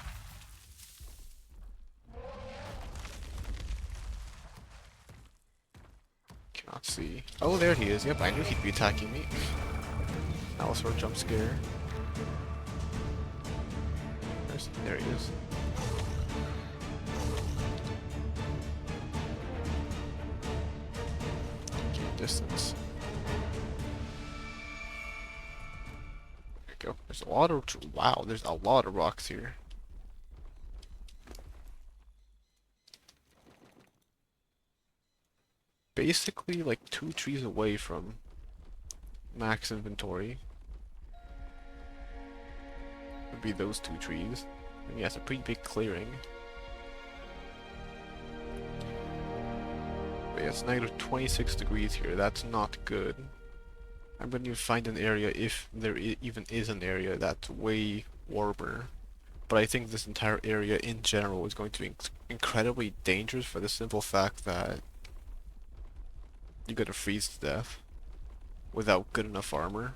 Cannot see. Oh, there he is. Yep, I knew he'd be attacking me. Allosaur jump scare. There he is. Keep distance. There we go. There's a lot of... Wow, there's a lot of rocks here. Basically, like 2 trees away from max inventory. Would be those 2 trees. And yeah, it's a pretty big clearing. But yeah, it's negative 26 degrees here. That's not good. I'm going to find an area, if there even is an area, that's way warmer. But I think this entire area in general is going to be incredibly dangerous for the simple fact that you're going to freeze to death without good enough armor.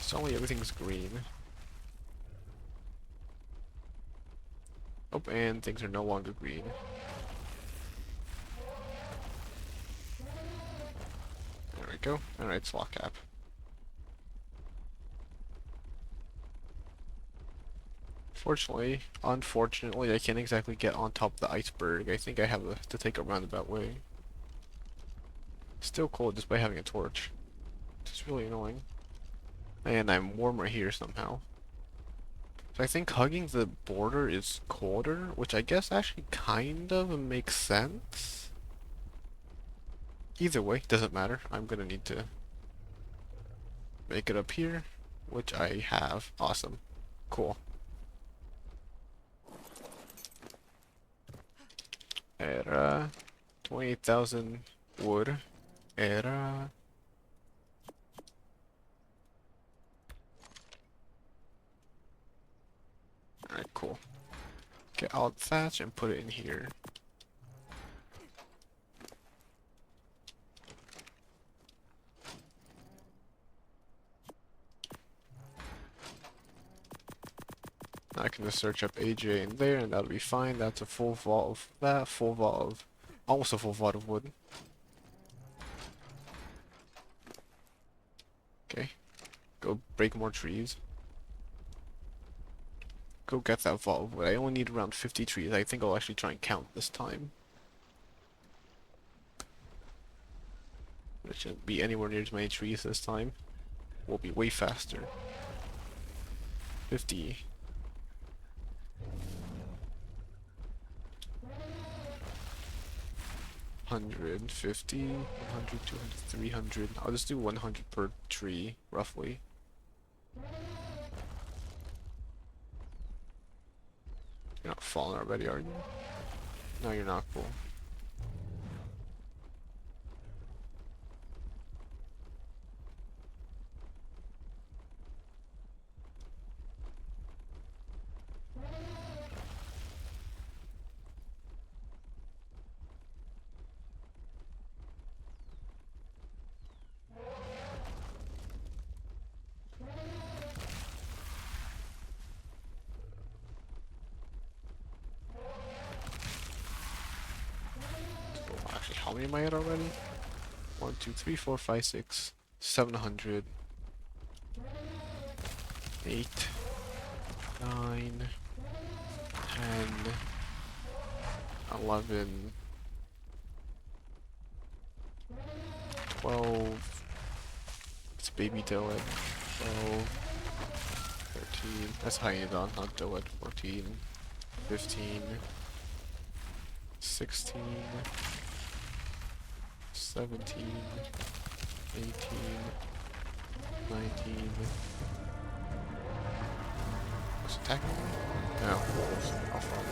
Suddenly everything's green. Oh, and things are no longer green. There we go. Alright, slot cap. Unfortunately, I can't exactly get on top of the iceberg. I think I have to take a roundabout way. Still cold despite having a torch. It's really annoying. And I'm warmer here somehow. So I think hugging the border is colder, which I guess actually kind of makes sense. Either way, doesn't matter. I'm gonna need to make it up here, which I have. Awesome. Cool. Era 28,000 wood. Era. Alright, cool. Get all the thatch and put it in here. I can just search up AJ in there and that'll be fine. That's a full vault of that, full vault of, almost a full vault of wood. Okay, go break more trees. Go get that vault of wood. I only need around 50 trees. I think I'll actually try and count this time. It shouldn't be anywhere near as many trees this time. We'll be way faster. 50. 150, 100, 200, 300. I'll just do 100 per tree, roughly. You're not falling already, are you? No, you're not. Cool. How many am I at already? 1, 2, 3, 4, 5, 6, 700. 8, 9, 10, 11, 12. It's baby Doed. 12, 13. That's Hyaenodon, not Doed. 14, 15, 16, 17, 18, 19. What's attacking me? No, wolves. How far?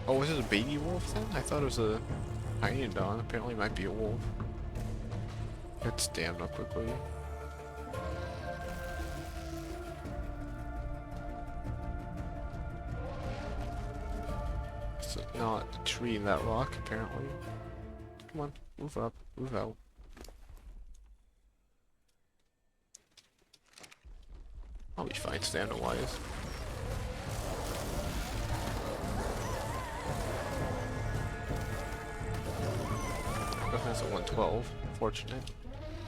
Oh, was it a baby wolf then? I thought it was a Hyaenodon. Apparently it might be a wolf. Get stamina quickly. It's not a tree in that rock, apparently. Come on, move up, move out. I'll be fine stamina-wise. That's a 112. Fortunate.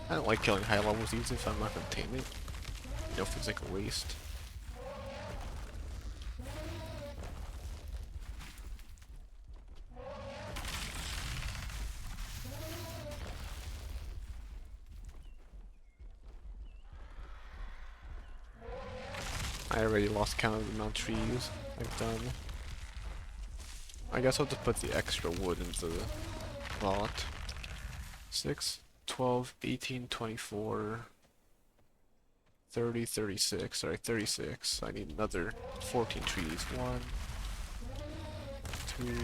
I don't like killing high levels even if I'm not gonna tame it. You know, feels like a waste. I already lost count of the amount of trees I've done. I guess I'll just put the extra wood into the vault. 6, 12, 18, 24, 30, 36. Sorry, 36. I need another 14 trees. 1, 2, 3,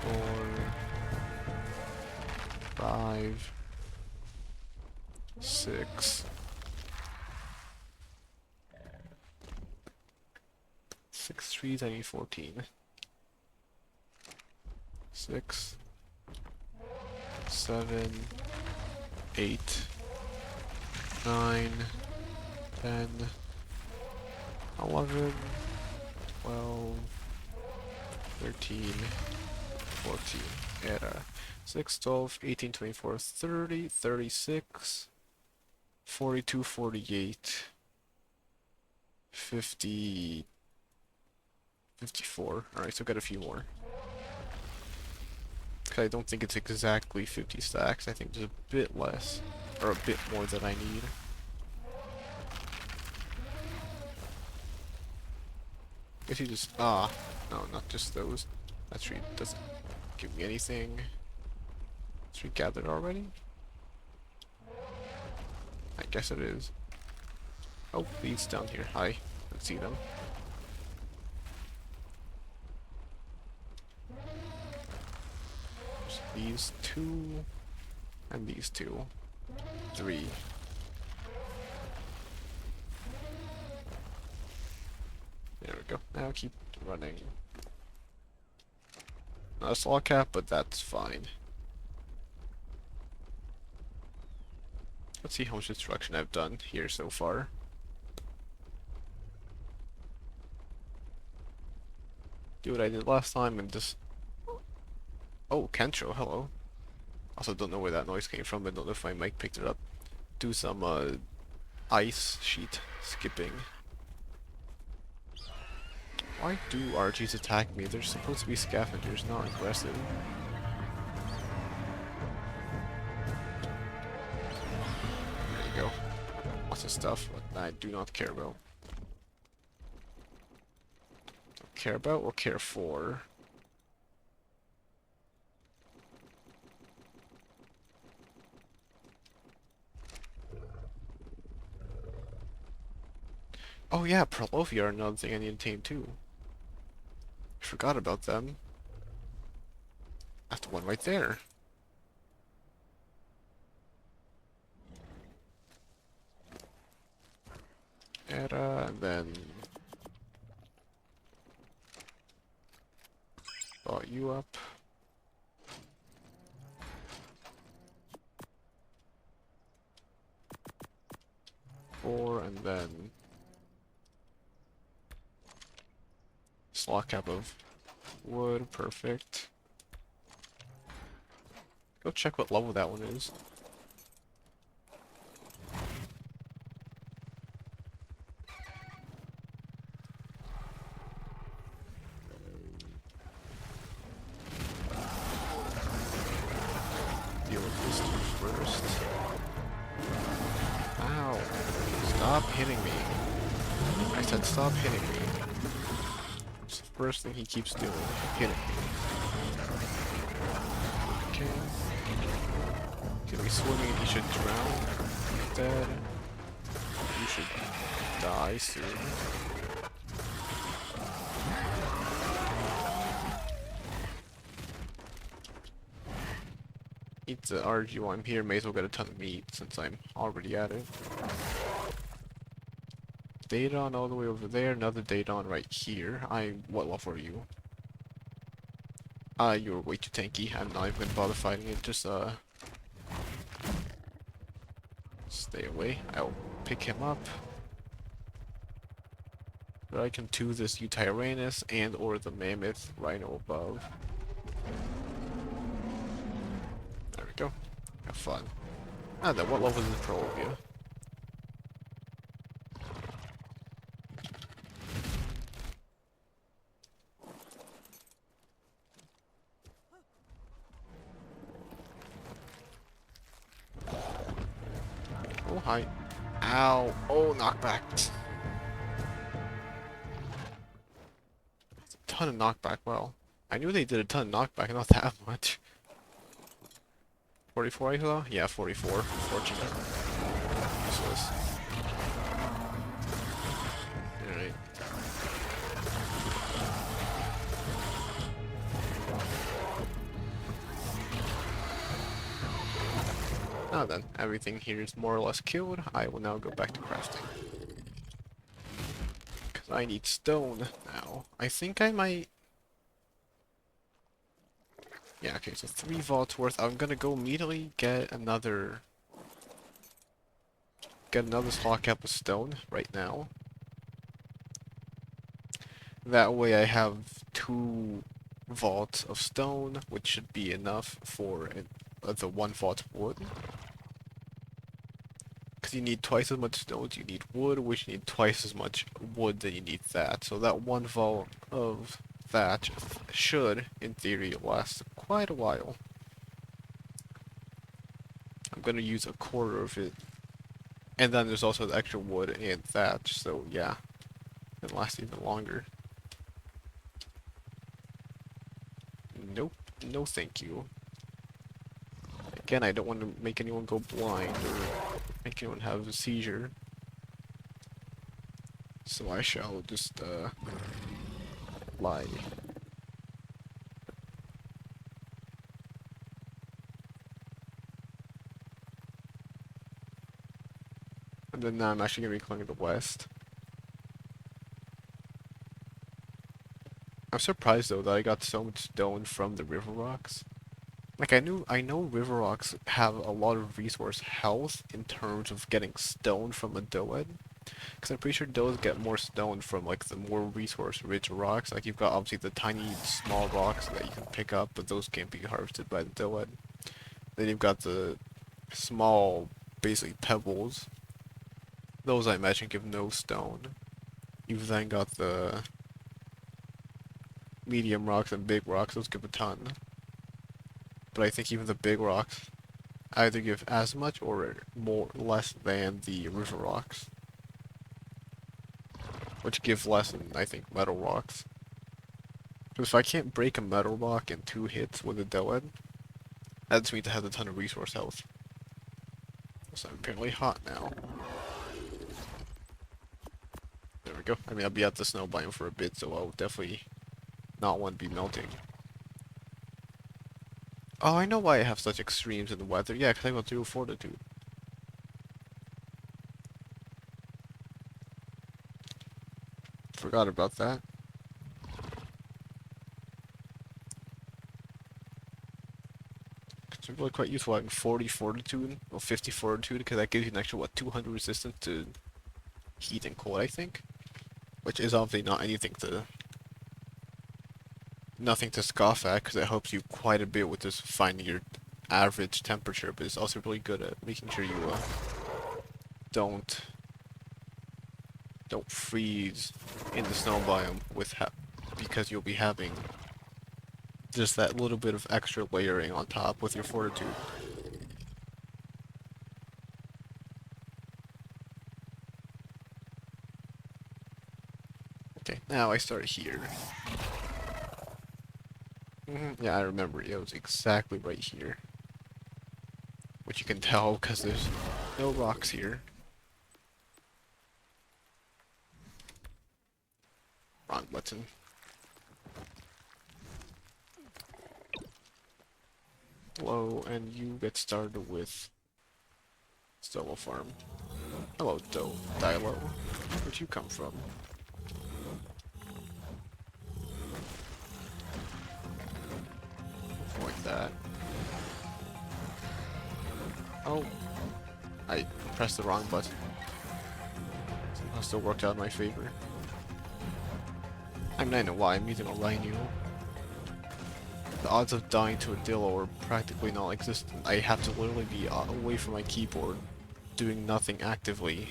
4, 5, 6. 6 trees, I need 14. 6, 7, 8, 9, 10, 11, 12, 13, 14. Era. 6, 12, 18, 24, 30, 36, 42, 48, 50, 54. Alright, so got a few more. I don't think it's exactly 50 stacks. I think there's a bit less, or a bit more than I need. Guess you just no, not just those. That tree doesn't give me anything. Tree gathered already? I guess it is. Oh, these down here. Hi, let's see them. These 2 and these 2. 3. There we go. Now keep running. Not a slaw cap, but that's fine. Let's see how much destruction I've done here so far. Do what I did last time and just... Oh, Kentro, hello. Also don't know where that noise came from, but don't know if my mic picked it up. Do some ice sheet skipping. Why do RGs attack me? They're supposed to be scavengers, not aggressive. There you go. Lots of stuff that I do not care about. Don't care about or care for. Oh yeah, Prolovia are another thing I need to tame too. I forgot about them. That's the one right there. Era, and then... Brought you up. 4, and then slot cap of wood. Perfect. Go check what level that one is. Deal with this two first. Ow. Stop hitting me. I said stop hitting me. It's the first thing he keeps doing. Hitting me. Okay. Gonna be swimming and he should drown. Instead, you should die soon. Need to argue I'm here, may as well get a ton of meat since I'm already at it. Daedon all the way over there, another Daedon right here. What level are you? You're way too tanky. I'm not even gonna bother fighting it, just stay away. I'll pick him up. But I can do this Utyrannus and or the Mammoth Rhino above. There we go. Have fun. Then what level is the Prolobia? Oh, hi. Ow. Oh, knockback. That's a ton of knockback. Well, I knew they did a ton of knockback, not that much. 44 I saw? Yeah, 44. Fortunate. Useless. Alright. Now then, everything here is more or less killed. I will now go back to crafting. Because I need stone now. I think I might... Yeah, okay, so 3 vaults worth. I'm gonna go immediately get another slot cap of stone right now. That way I have 2 vaults of stone, which should be enough for the 1 vault of wood. Because you need twice as much stone, you need wood, which you need twice as much wood than you need that. So that 1 vault of that should, in theory, last quite a while. I'm gonna use a quarter of it. And then there's also the extra wood and thatch, so yeah. It'll last even longer. Nope, no thank you. Again, I don't want to make anyone go blind or make anyone have a seizure. So I shall just, lie. And then now I'm actually gonna be going to the west. I'm surprised though that I got so much stone from the river rocks. Like I know river rocks have a lot of resource health in terms of getting stone from a doed. Because I'm pretty sure does get more stone from like the more resource rich rocks. Like you've got obviously the tiny small rocks that you can pick up, but those can't be harvested by the doed. Then you've got the small, basically pebbles. Those I imagine give no stone. You've then got the medium rocks and big rocks, those give a ton. But I think even the big rocks either give as much or less than the river rocks. Which give less than, I think, metal rocks. Because if I can't break a metal rock in 2 hits with a doed, that just means it has a ton of resource health. So I'm apparently hot now. There we go. I mean, I'll be at the snow biome for a bit, so I'll definitely not want to be melting. Oh, I know why I have such extremes in the weather. Yeah, because I went through fortitude. Forgot about that. It's really quite useful having 40 fortitude, or 50 fortitude, because that gives you an extra, what, 200 resistance to heat and cold, I think. Which is obviously not nothing to scoff at, because it helps you quite a bit with just finding your average temperature, but it's also really good at making sure you don't freeze in the snow biome because you'll be having just that little bit of extra layering on top with your fortitude. Okay, now I start here. Yeah, I remember it was exactly right here. Which you can tell because there's no rocks here. Wrong button. Hello, and you get started with Stolo Farm. Hello, Dilo. Where'd you come from? Like that. Oh, I pressed the wrong button. Somehow still worked out in my favor. I mean, I know why I'm using a Rhino. The odds of dying to a Dillo are practically non-existent. I have to literally be away from my keyboard, doing nothing actively,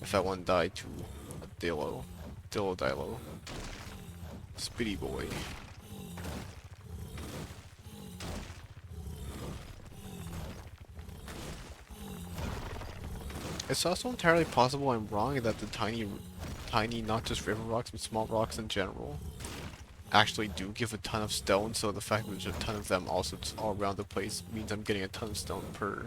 if I want to die to a Dillo. Dilo. Speedy boy. It's also entirely possible I'm wrong and that the tiny, not just river rocks, but small rocks in general, actually do give a ton of stone, so the fact that there's a ton of them also just all around the place means I'm getting a ton of stone per.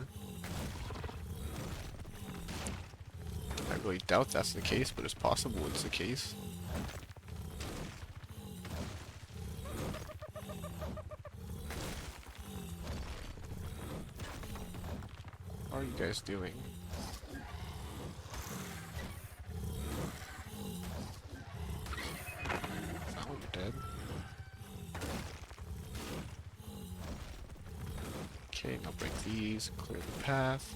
I really doubt that's the case, but it's possible it's the case. How are you guys doing? Oh, you're dead. Okay, now break these, clear the path.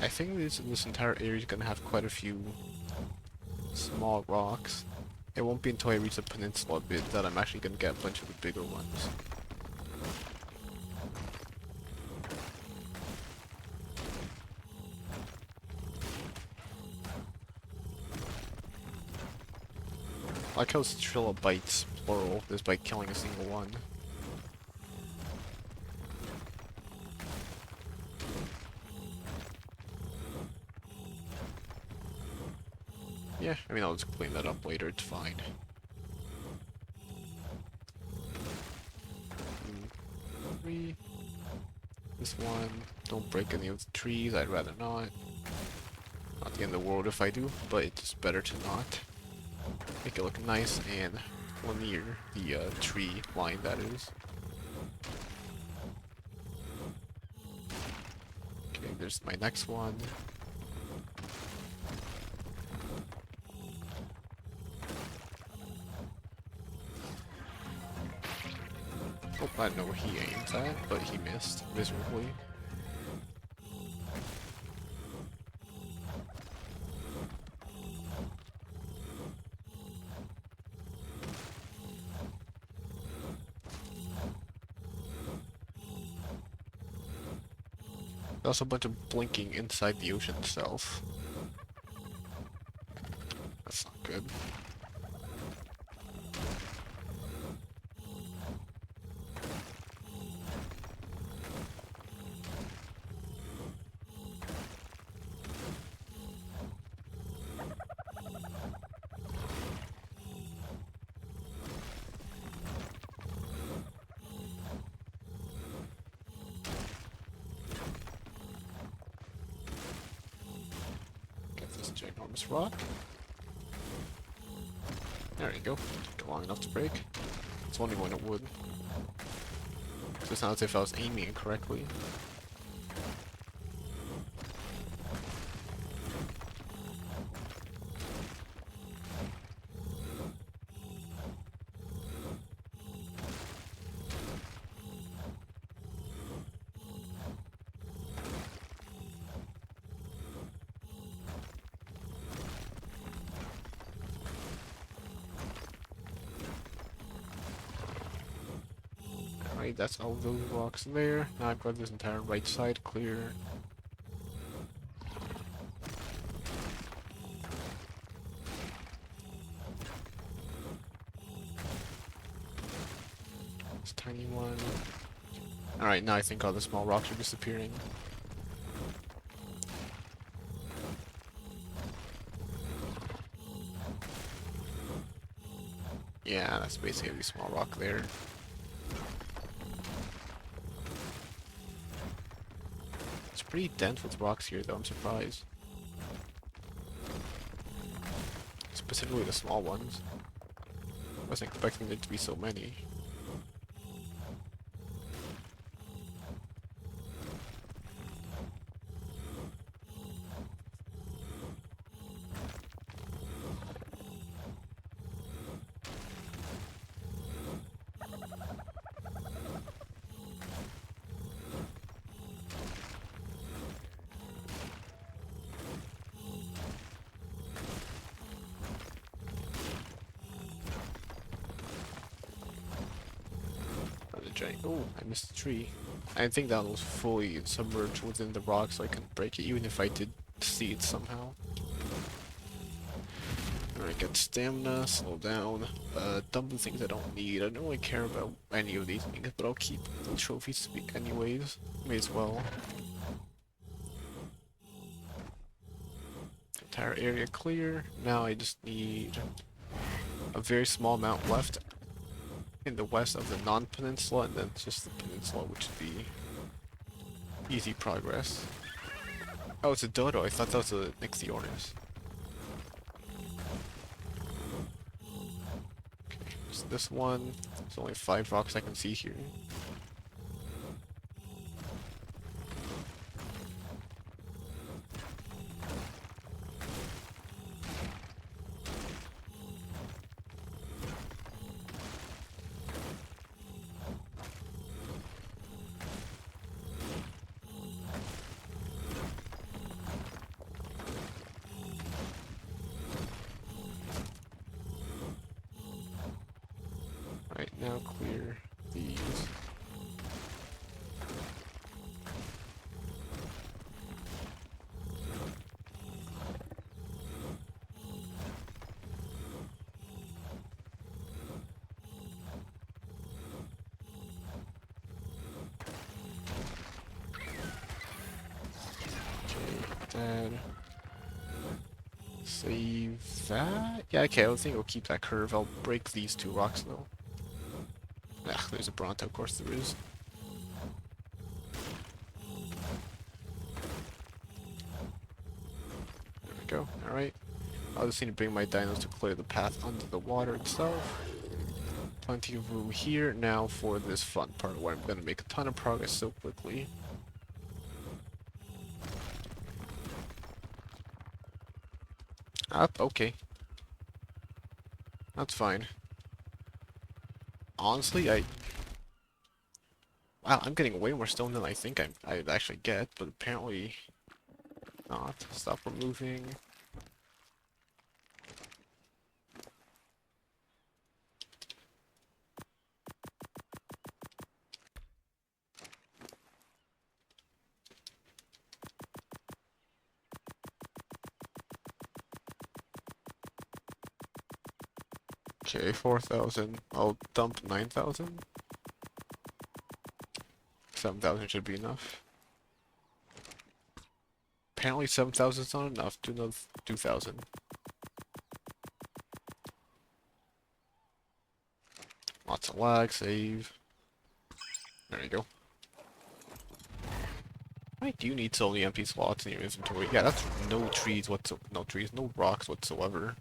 I think this entire area is gonna have quite a few small rocks. It won't be until I reach the peninsula bit that I'm actually gonna get a bunch of the bigger ones. I like how Trilla bites, plural, despite killing a single one. Yeah, I mean, I'll just clean that up later, it's fine. Three. This one, don't break any of the trees, I'd rather not. Not the end of the world if I do, but it's just better to not. Make it look nice and linear, the tree line that is. Okay, there's my next one. Oh, I don't know where he aims at, but he missed miserably. There's also a bunch of blinking inside the ocean itself. That's not good. Ginormous rock. There you go. Took long enough to break. It's only when it would. So it's not as if I was aiming it correctly. Alright, that's all those rocks there. Now I've got this entire right side clear. This tiny one. Alright, now I think all the small rocks are disappearing. Yeah, that's basically every small rock there. It's pretty dense with rocks here though, I'm surprised. Specifically the small ones. I wasn't expecting there to be so many. Oh, I missed the tree. I think that was fully submerged within the rock, so I couldn't break it, even if I did see it somehow. Alright, get stamina, slow down. Dump the things I don't need. I don't really care about any of these things, but I'll keep the trophies to speak anyways. May as well. Entire area clear. Now I just need a very small amount left in the west of the non-peninsula, and then just the peninsula, which would be easy progress. Oh, it's a dodo. I thought that was a Nixionis. Okay, so this one. There's only 5 rocks I can see here. Right, now clear these. Okay, that. Save that? Yeah, okay, I think I'll keep that curve. I'll break these 2 rocks though. Ah, there's a Bronto, of course there is. There we go, alright. I'll just need to bring my dinos to clear the path under the water itself. Plenty of room here now for this fun part where I'm going to make a ton of progress so quickly. Up, okay. That's fine. Honestly, wow, I'm getting way more stone than I think I'd actually get, but apparently not. Stop removing. Okay, 4,000. I'll dump 9,000. 7,000 should be enough. Apparently 7,000 is not enough. Do another 2,000. Lots of lag, save. There you go. Why do you need so many empty slots in your inventory? Yeah, that's no trees no rocks whatsoever.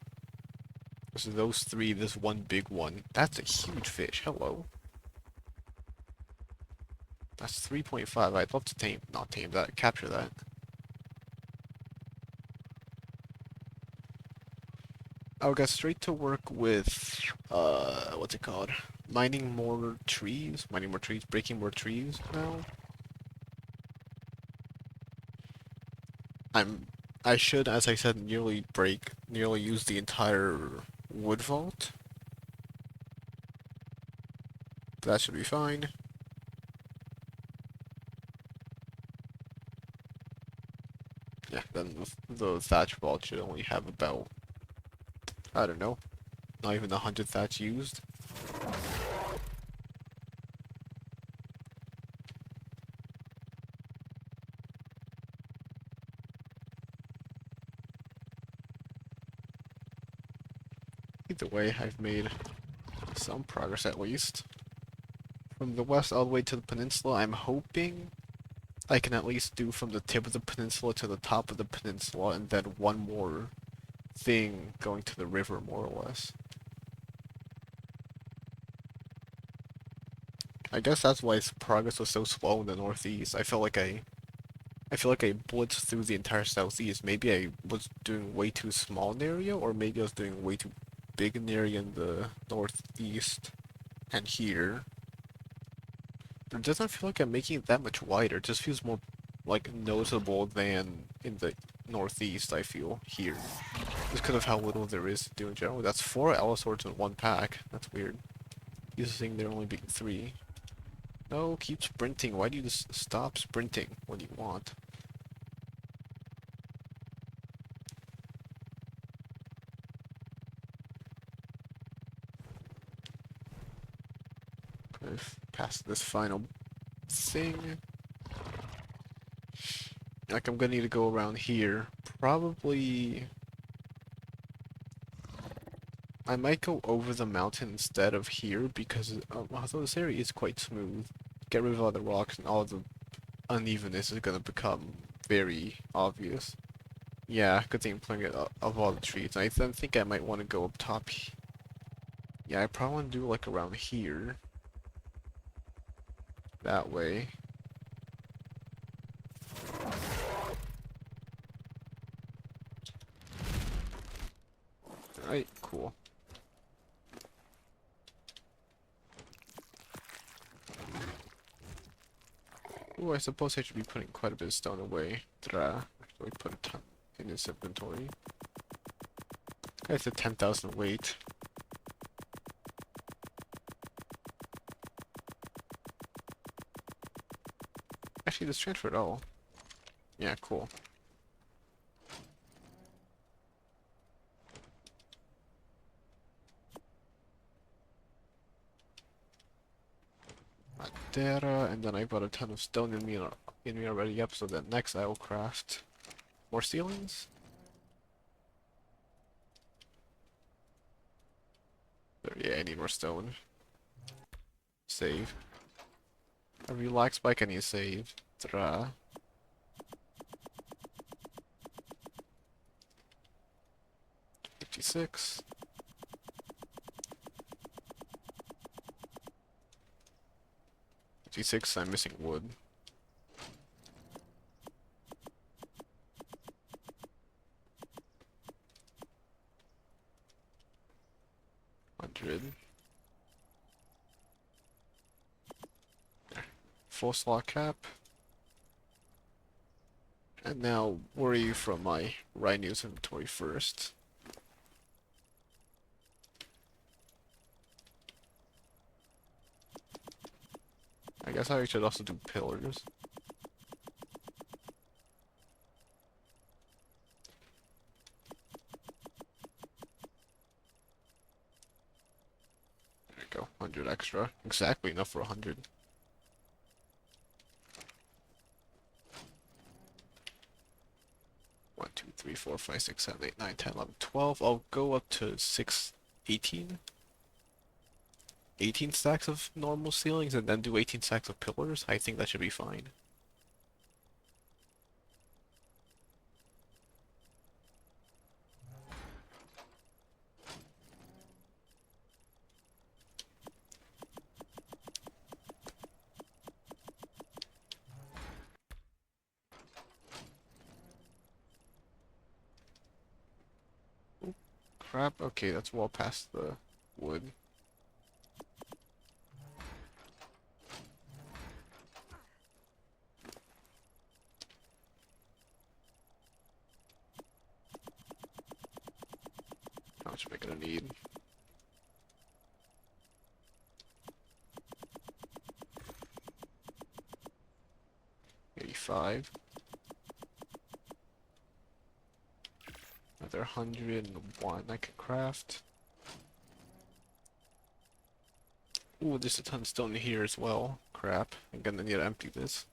So those 3, this one big one. That's a huge fish. Hello. That's 3.5. I'd love to not tame that, capture that. I'll get straight to work with, what's it called? Mining more trees, breaking more trees now. I should, as I said, nearly use the entire wood vault. That should be fine. Yeah, then the thatch vault should only have about, I don't know, not even 100 thatch used. Either way, I've made some progress at least. From the west all the way to the peninsula, I'm hoping I can at least do from the tip of the peninsula to the top of the peninsula, and then one more thing going to the river, more or less. I guess that's why progress was so slow in the northeast. I feel like I blitzed through the entire southeast. Maybe I was doing way too small an area, or maybe I was doing way too big an area in the northeast and here. But it doesn't feel like I'm making it that much wider. It just feels more like noticeable than in the northeast, I feel, here. Just because of how little there is to do in general. That's 4 Allosaurs in one pack. That's weird. Using there only being 3. No, keep sprinting. Why do you just stop sprinting when you want? Past this final thing. Like, I'm gonna need to go around here. Probably... I might go over the mountain instead of here because although this area is quite smooth, get rid of all the rocks and all the unevenness is gonna become very obvious. Yeah, good thing I'm playing it of all the trees. I then think I might want to go up top. Yeah, I probably want to do like around here. That way. Alright, cool. Ooh, I suppose I should be putting quite a bit of stone away. Actually put a ton in this inventory. It's a 10,000 weight. Actually, this transferred all. Yeah, cool. Madera, and then I got a ton of stone in me already up, so that next I will craft more ceilings. There, yeah, I need more stone. Save. A relax bike, I need to save. 56. 56, I'm missing wood. Full slot cap. And now worry from my Rhinos inventory first. I guess I should also do pillars. There we go, 100 extra. Exactly enough for 100. One, 2, 3, 4, 5, 6, 7, 8, 9, 10, 11, 12. I'll go up to 6, 18. 18 stacks of normal ceilings and then do 18 stacks of pillars. I think that should be fine. Oop, crap. Okay, that's well past the wood. How much am I gonna need? Maybe 5. another 101 I can craft. Ooh, there's a ton of stone here as well. Crap, I'm gonna need to empty this.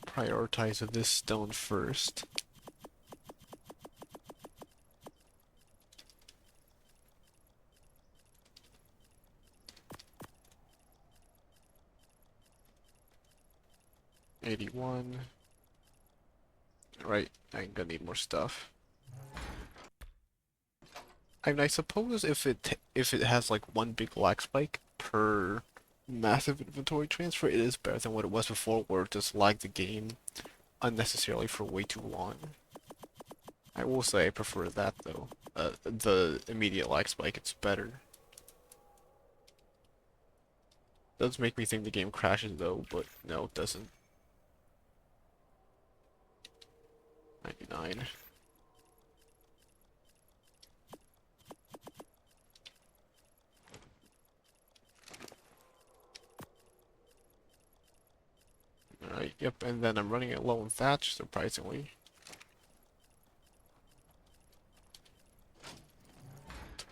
Prioritize this stone first. $81. Right, I'm gonna need more stuff. I mean, I suppose if it has like one big lag spike per massive inventory transfer, it is better than what it was before, where it just lagged the game unnecessarily for way too long. I will say I prefer that though. The immediate lag spike, it's better. Does make me think the game crashes though, but no, it doesn't. 99. Alright, yep, and then I'm running it low on thatch, surprisingly.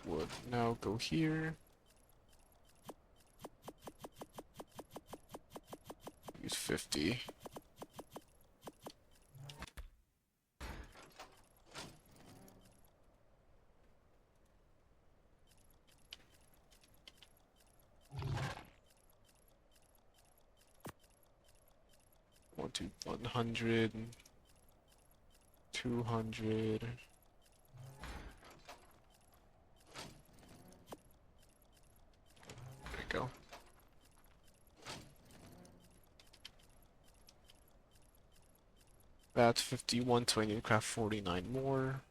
Would now go here. Use 50. One to 100. 200. There we go. That's 51, so I need to craft 49 more.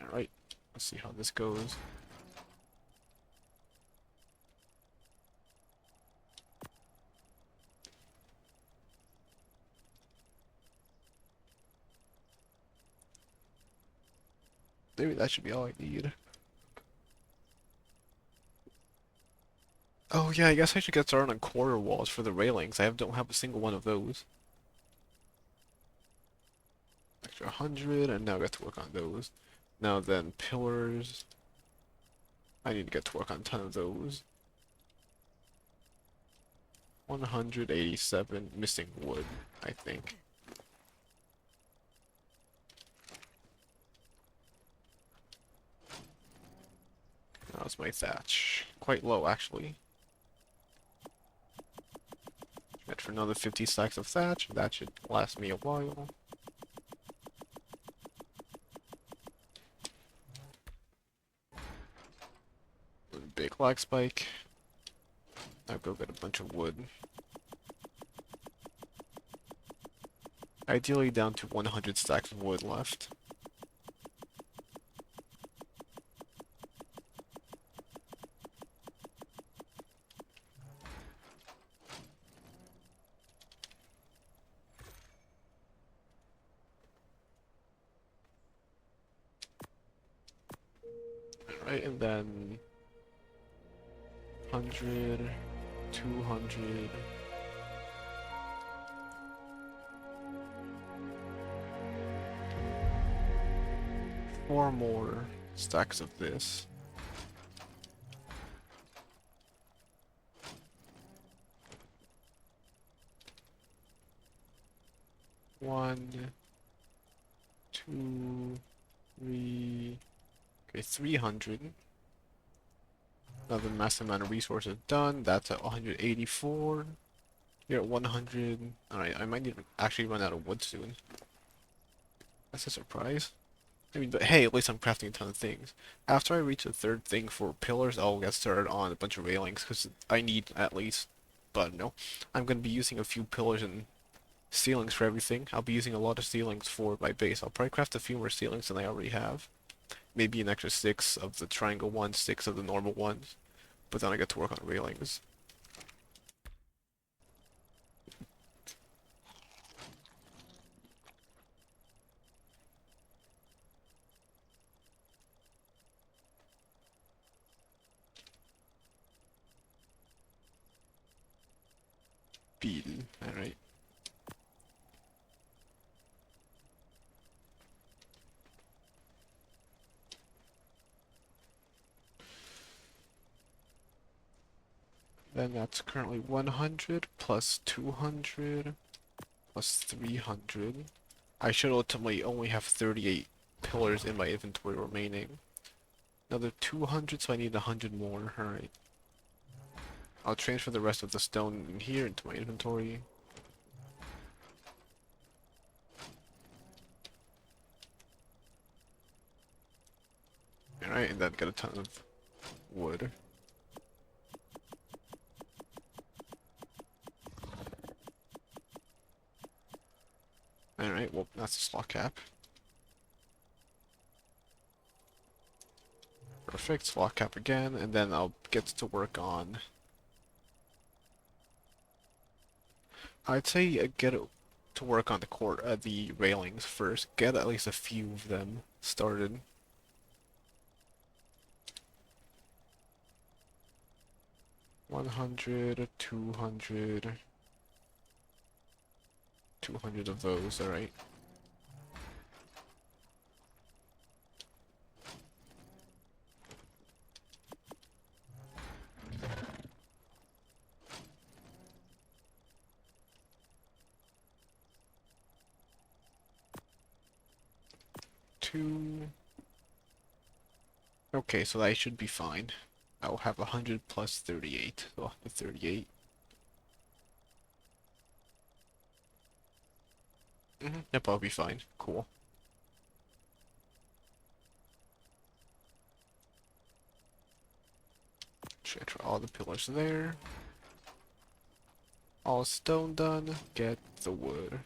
Alright, let's see how this goes. Maybe that should be all I need. Oh yeah, I guess I should get started on quarter walls for the railings. Don't have a single one of those. Extra 100, and now I got to work on those. Now then, pillars. I need to get to work on a ton of those. 187, missing wood, I think. How's my thatch? Quite low, actually. Get for another 50 stacks of thatch. That should last me a while. Big lag spike. I'll go get a bunch of wood. Ideally down to 100 stacks of wood left. Alright, and then 100, 200. Four more stacks of this. One, two, three. Okay, 300. Another massive amount of resources done. That's at 184. You're at 100. Alright, I might need to actually run out of wood soon. That's a surprise. I mean, but hey, at least I'm crafting a ton of things. After I reach the third thing for pillars, I'll get started on a bunch of railings, because I need at least, but no. I'm going to be using a few pillars and ceilings for everything. I'll be using a lot of ceilings for my base. I'll probably craft a few more ceilings than I already have. Maybe an extra 6 of the triangle ones, 6 of the normal ones. But then I get to work on railings. Beaten, alright. Then that's currently 100 plus 200 plus 300. I should ultimately only have 38 pillars in my inventory remaining. Another 200, so I need 100 more. Alright. I'll transfer the rest of the stone in here into my inventory. Alright, and then get a ton of wood. Alright, well, that's a slot cap. Perfect, slot cap again, and then I'll get to work on... I'd say get to work on the railings first. Get at least a few of them started. $100, 200, 200 of those, alright. Two. Okay, so that should be fine. I'll have 100 plus 38, so 38. Yep, I'll be fine. Cool. Transfer all the pillars there. All stone done. Get the wood.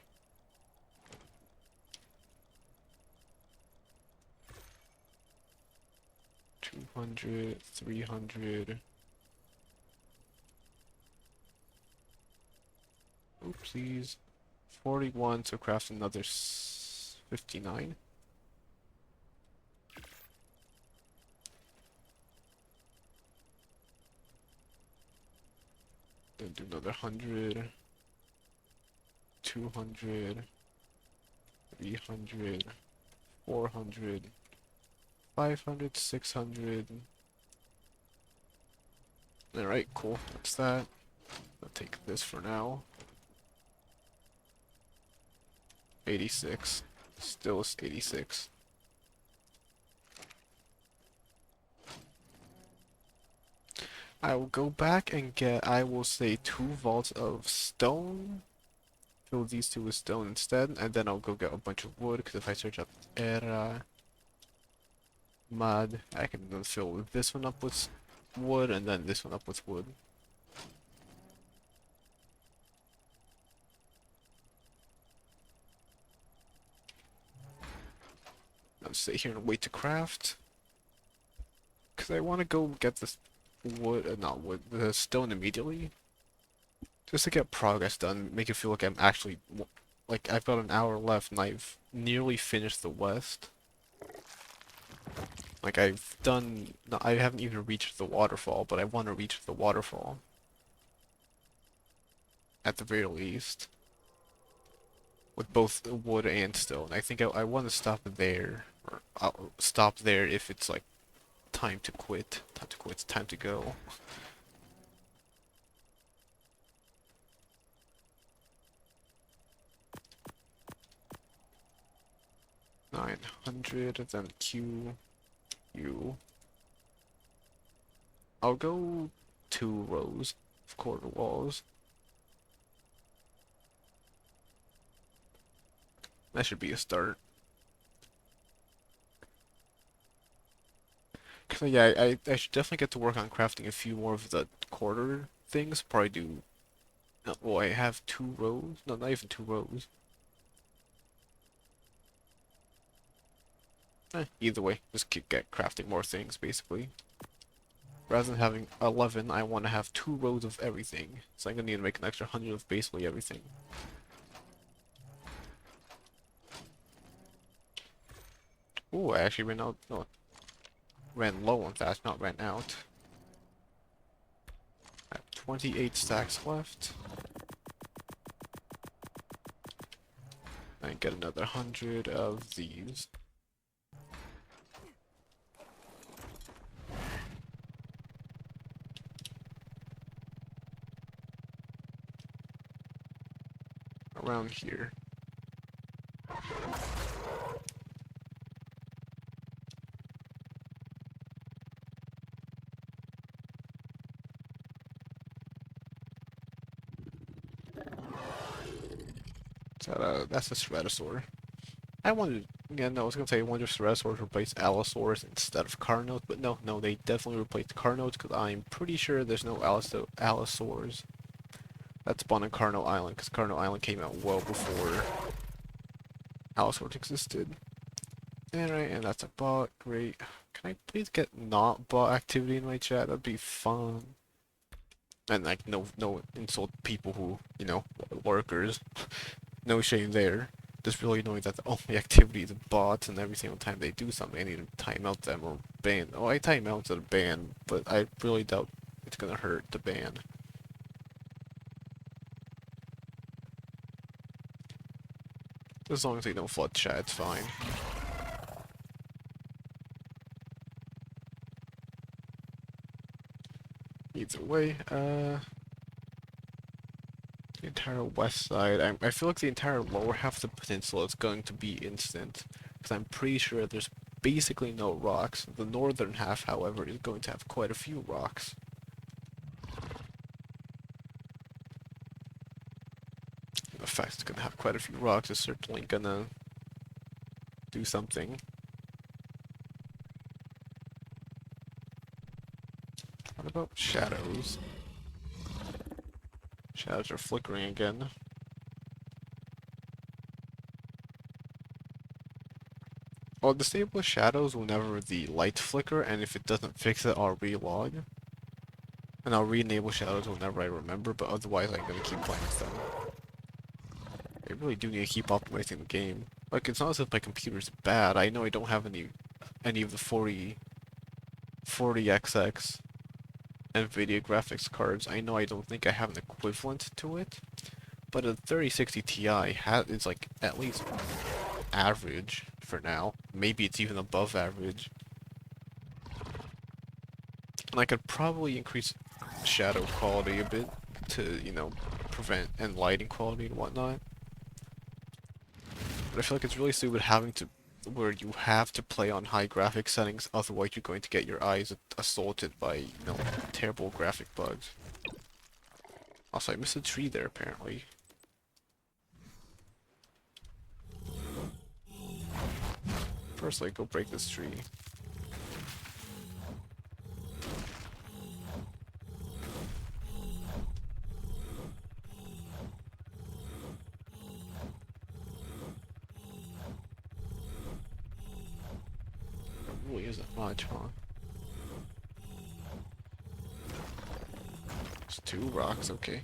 $200, 300. Oopsies. 41 to craft another 59. Then do another 100, 200, 300, 400, 500, 600. Alright, cool. That's that. I'll take this for now. 86. Still 86. I will go back and get, I will say, 2 vaults of stone. Fill these 2 with stone instead, and then I'll go get a bunch of wood, because if I search up era mud, I can then fill this one up with wood, and then this one up with wood. I'll stay here and wait to craft. Because I want to go get this wood, not wood, the stone immediately. Just to get progress done, make it feel like I'm actually, like I've got an hour left and I've nearly finished the west. Like I've done, I haven't even reached the waterfall, but I want to reach the waterfall. At the very least. With both wood and stone. I think I want to stop there, or I'll stop there if it's like time to quit. Time to quit, time to go. 900, then Q, U. I'll go 2 rows of quarter walls. That should be a start. Cause yeah, I should definitely get to work on crafting a few more of the quarter things. Probably do. Well, I have 2 rows. No, not even 2 rows. Either way, just get crafting more things basically. Rather than having 11, I want to have 2 rows of everything. So I'm gonna need to make an extra 100 of basically everything. Ooh, I actually ran out. No, ran low on that, not ran out. I have 28 stacks left. I get another 100 of these. around here. That's a Ceratosaur. I wondered, yeah, no, I was gonna say I wonder if Ceratosaurs replaced Allosaurs instead of Carnos, but no, they definitely replaced Carnos because I'm pretty sure there's no Allosaurs that spawned on Carno Island because Carno Island came out well before Allosaurs existed. Alright, and that's a bot. Great. Can I please get not bot activity in my chat? That'd be fun. And like no insult people who, you know, workers. No shame there. Just really knowing that the only activity is bots and every single time they do something I need to time out them or ban. Oh, I time out to the ban, but I really doubt it's gonna hurt the ban. As long as they don't flood chat, it's fine. Either way, the entire west side, I feel like the entire lower half of the peninsula is going to be instant, because I'm pretty sure there's basically no rocks. The northern half, however, is going to have quite a few rocks. The fact it's going to have quite a few rocks is certainly going to do something. What about shadows? Shadows are flickering again. I'll disable shadows whenever the lights flicker, and if it doesn't fix it, I'll relog. And I'll re-enable shadows whenever I remember, but otherwise I'm gonna keep playing with them. I really do need to keep optimizing the game. Like, it's not as if my computer's bad. I know I don't have any of the 40XX NVIDIA graphics cards. I know I don't think I have an equivalent to it, but a 3060 Ti is like at least average for now. Maybe it's even above average. And I could probably increase shadow quality a bit to, you know, prevent and lighting quality and whatnot. But I feel like it's really stupid having to where you have to play on high graphic settings, otherwise you're going to get your eyes assaulted by, you know, terrible graphic bugs. Also, I missed a tree there apparently. First, like, go break this tree. There really isn't much, huh? It's 2 rocks, okay.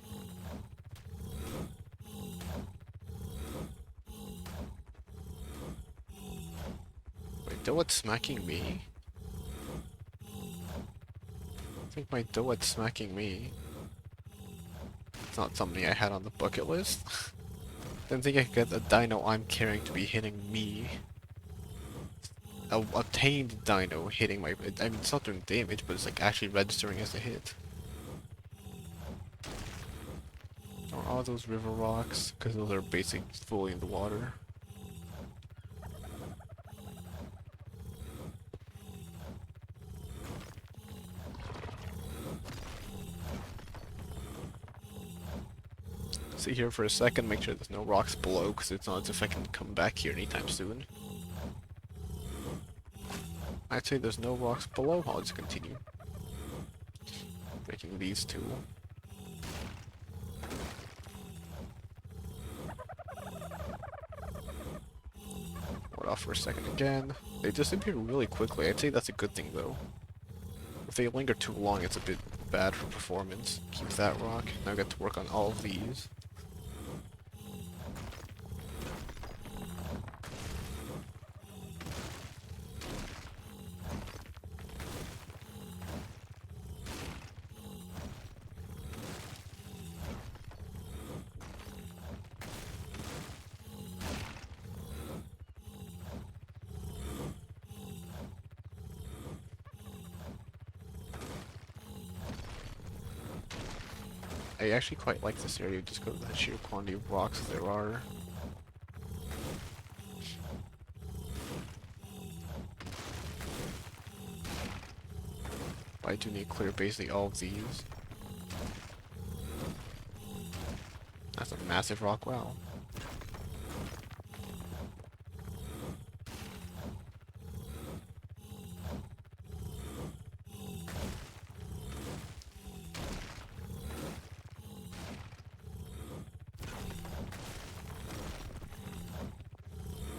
Wait, Doet's smacking me? I think my Doet's smacking me. It's not something I had on the bucket list. Didn't think I could get a dino I'm carrying to be hitting me. A tamed dino hitting my... I mean, it's not doing damage, but it's like actually registering as a hit. Are all those river rocks? Because those are basically fully in the water. Sit here for a second, make sure there's no rocks below, because it's not as if I can come back here anytime soon. I'd say there's no rocks below, I'll just continue. Breaking these 2. Hold off for a second again. They disappear really quickly, I'd say that's a good thing though. If they linger too long, it's a bit bad for performance. Keep that rock, now I get to work on all of these. I actually quite like this area just because of the sheer quantity of rocks there are. But I do need to clear basically all of these. That's a massive rock, wow.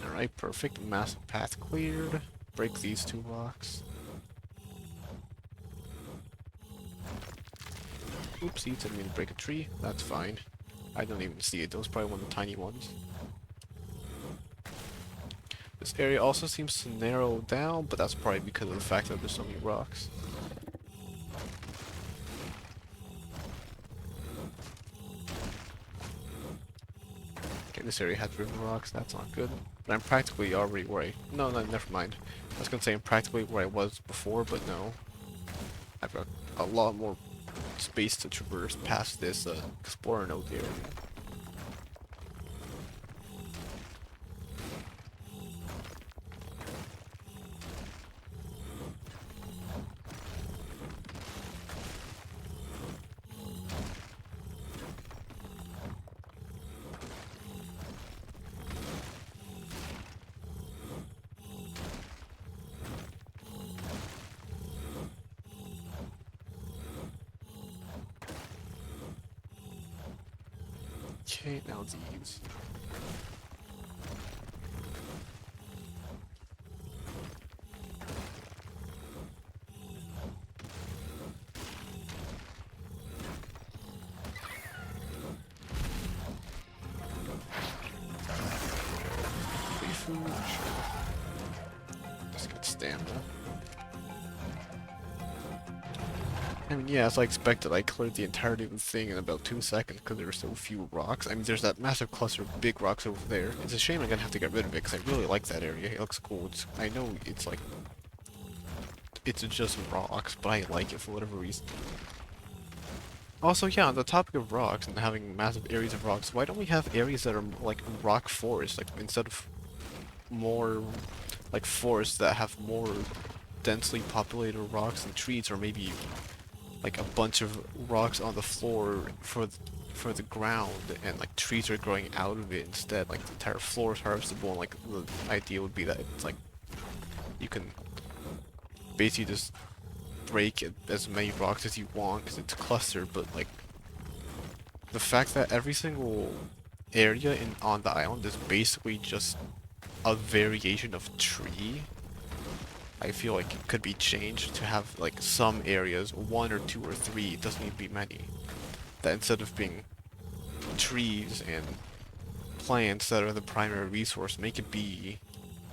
Alright, perfect. Massive path cleared. Break these two rocks. Oopsie, didn't mean to break a tree. That's fine. I don't even see it. Those are probably one of the tiny ones. This area also seems to narrow down, but that's probably because of the fact that there's so many rocks. Okay, this area has river rocks. That's not good. But I'm practically already where I... No, never mind. I was gonna say I'm practically where I was before, but no. I've got a lot more space to traverse past this explorer node area. Okay, now these. Free food, sure. Just get stamina. I mean, yeah, as I expected, I cleared the entirety of the thing in about 2 seconds because there were so few rocks. I mean, there's that massive cluster of big rocks over there. It's a shame I'm gonna have to get rid of it because I really like that area. It looks cool. I know it's like... It's just rocks, but I like it for whatever reason. Also, yeah, on the topic of rocks and having massive areas of rocks, why don't we have areas that are like rock forests, like instead of more like forests that have more densely populated rocks and trees, or maybe like a bunch of rocks on the floor for the ground, and like trees are growing out of it instead. Like the entire floor is harvestable, and like the idea would be that it's like you can basically just break as many rocks as you want because it's clustered, but like the fact that every single area on the island is basically just a variation of tree, I feel like it could be changed to have like some areas, 1 or 2 or 3, it doesn't need to be many, that instead of being trees and plants that are the primary resource, make it be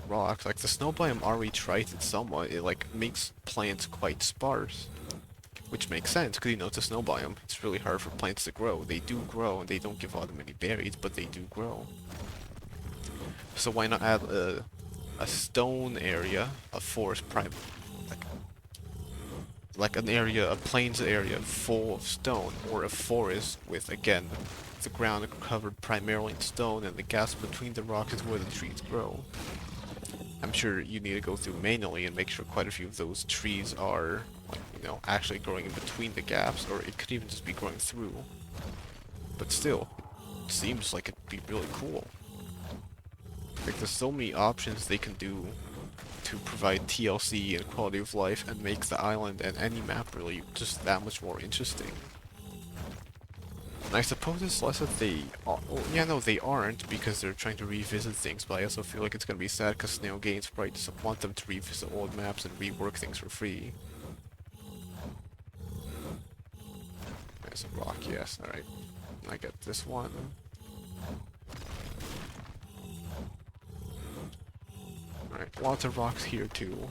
rocks. Like the snow biome already tries it somewhat. It like makes plants quite sparse, which makes sense because you know it's a snow biome. It's really hard for plants to grow. They do grow and they don't give out many berries, but they do grow. So why not add a stone area, a forest like an area, a plains area full of stone, or a forest with, again, the ground covered primarily in stone and the gaps between the rocks is where the trees grow. I'm sure you need to go through manually and make sure quite a few of those trees are, like, you know, actually growing in between the gaps, or it could even just be growing through. But still, it seems like it'd be really cool. Like, there's so many options they can do to provide TLC and quality of life and make the island and any map really just that much more interesting. And I suppose it's less that they are, well, yeah, no, they aren't because they're trying to revisit things, but I also feel like it's gonna be sad because Snail Games probably just want them to revisit old maps and rework things for free. There's a rock, yes, alright. I get this one. Alright, lots of rocks here too.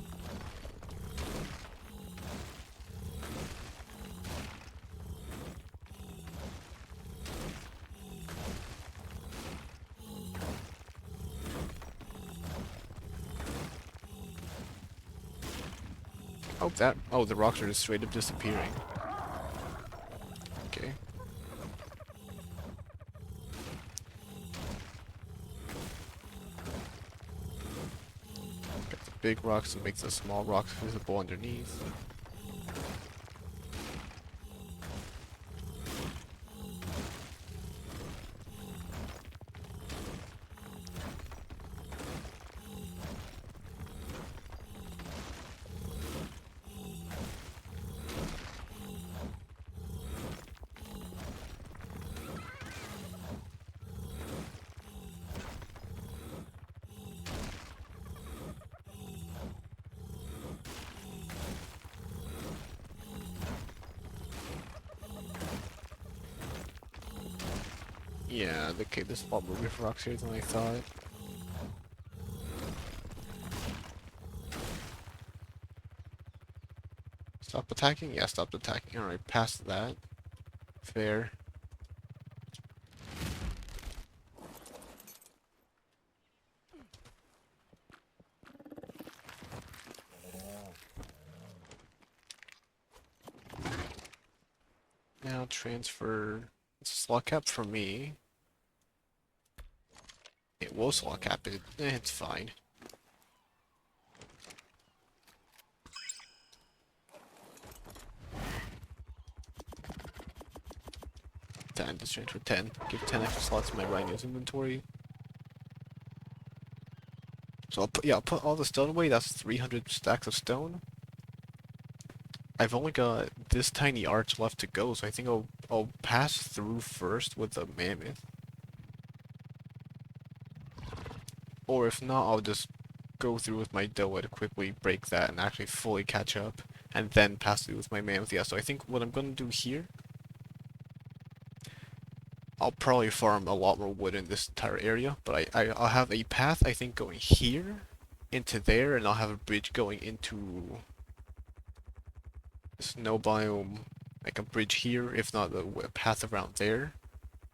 Oh, the rocks are just straight up disappearing. Okay. big rocks and make the small rocks visible underneath. Yeah, okay, there's a lot more river rocks here than I thought. Stop attacking? Yeah, stop attacking. Alright, past that. Fair. Now transfer. It's a slot cap for me. It will slot cap it. It's fine. Just transfer 10. Give 10 extra slots in my rhino's inventory. So I'll put all the stone away. That's 300 stacks of stone. I've only got this tiny arch left to go, so I think I'll pass through first with the mammoth. Or if not, I'll just go through with my doa to quickly break that and actually fully catch up, and then pass through with my mammoth. Yeah, so I think what I'm gonna do here, I'll probably farm a lot more wood in this entire area, but I'll have a path, I think, going here into there, and I'll have a bridge going into snow biome, like a bridge here, if not the path around there,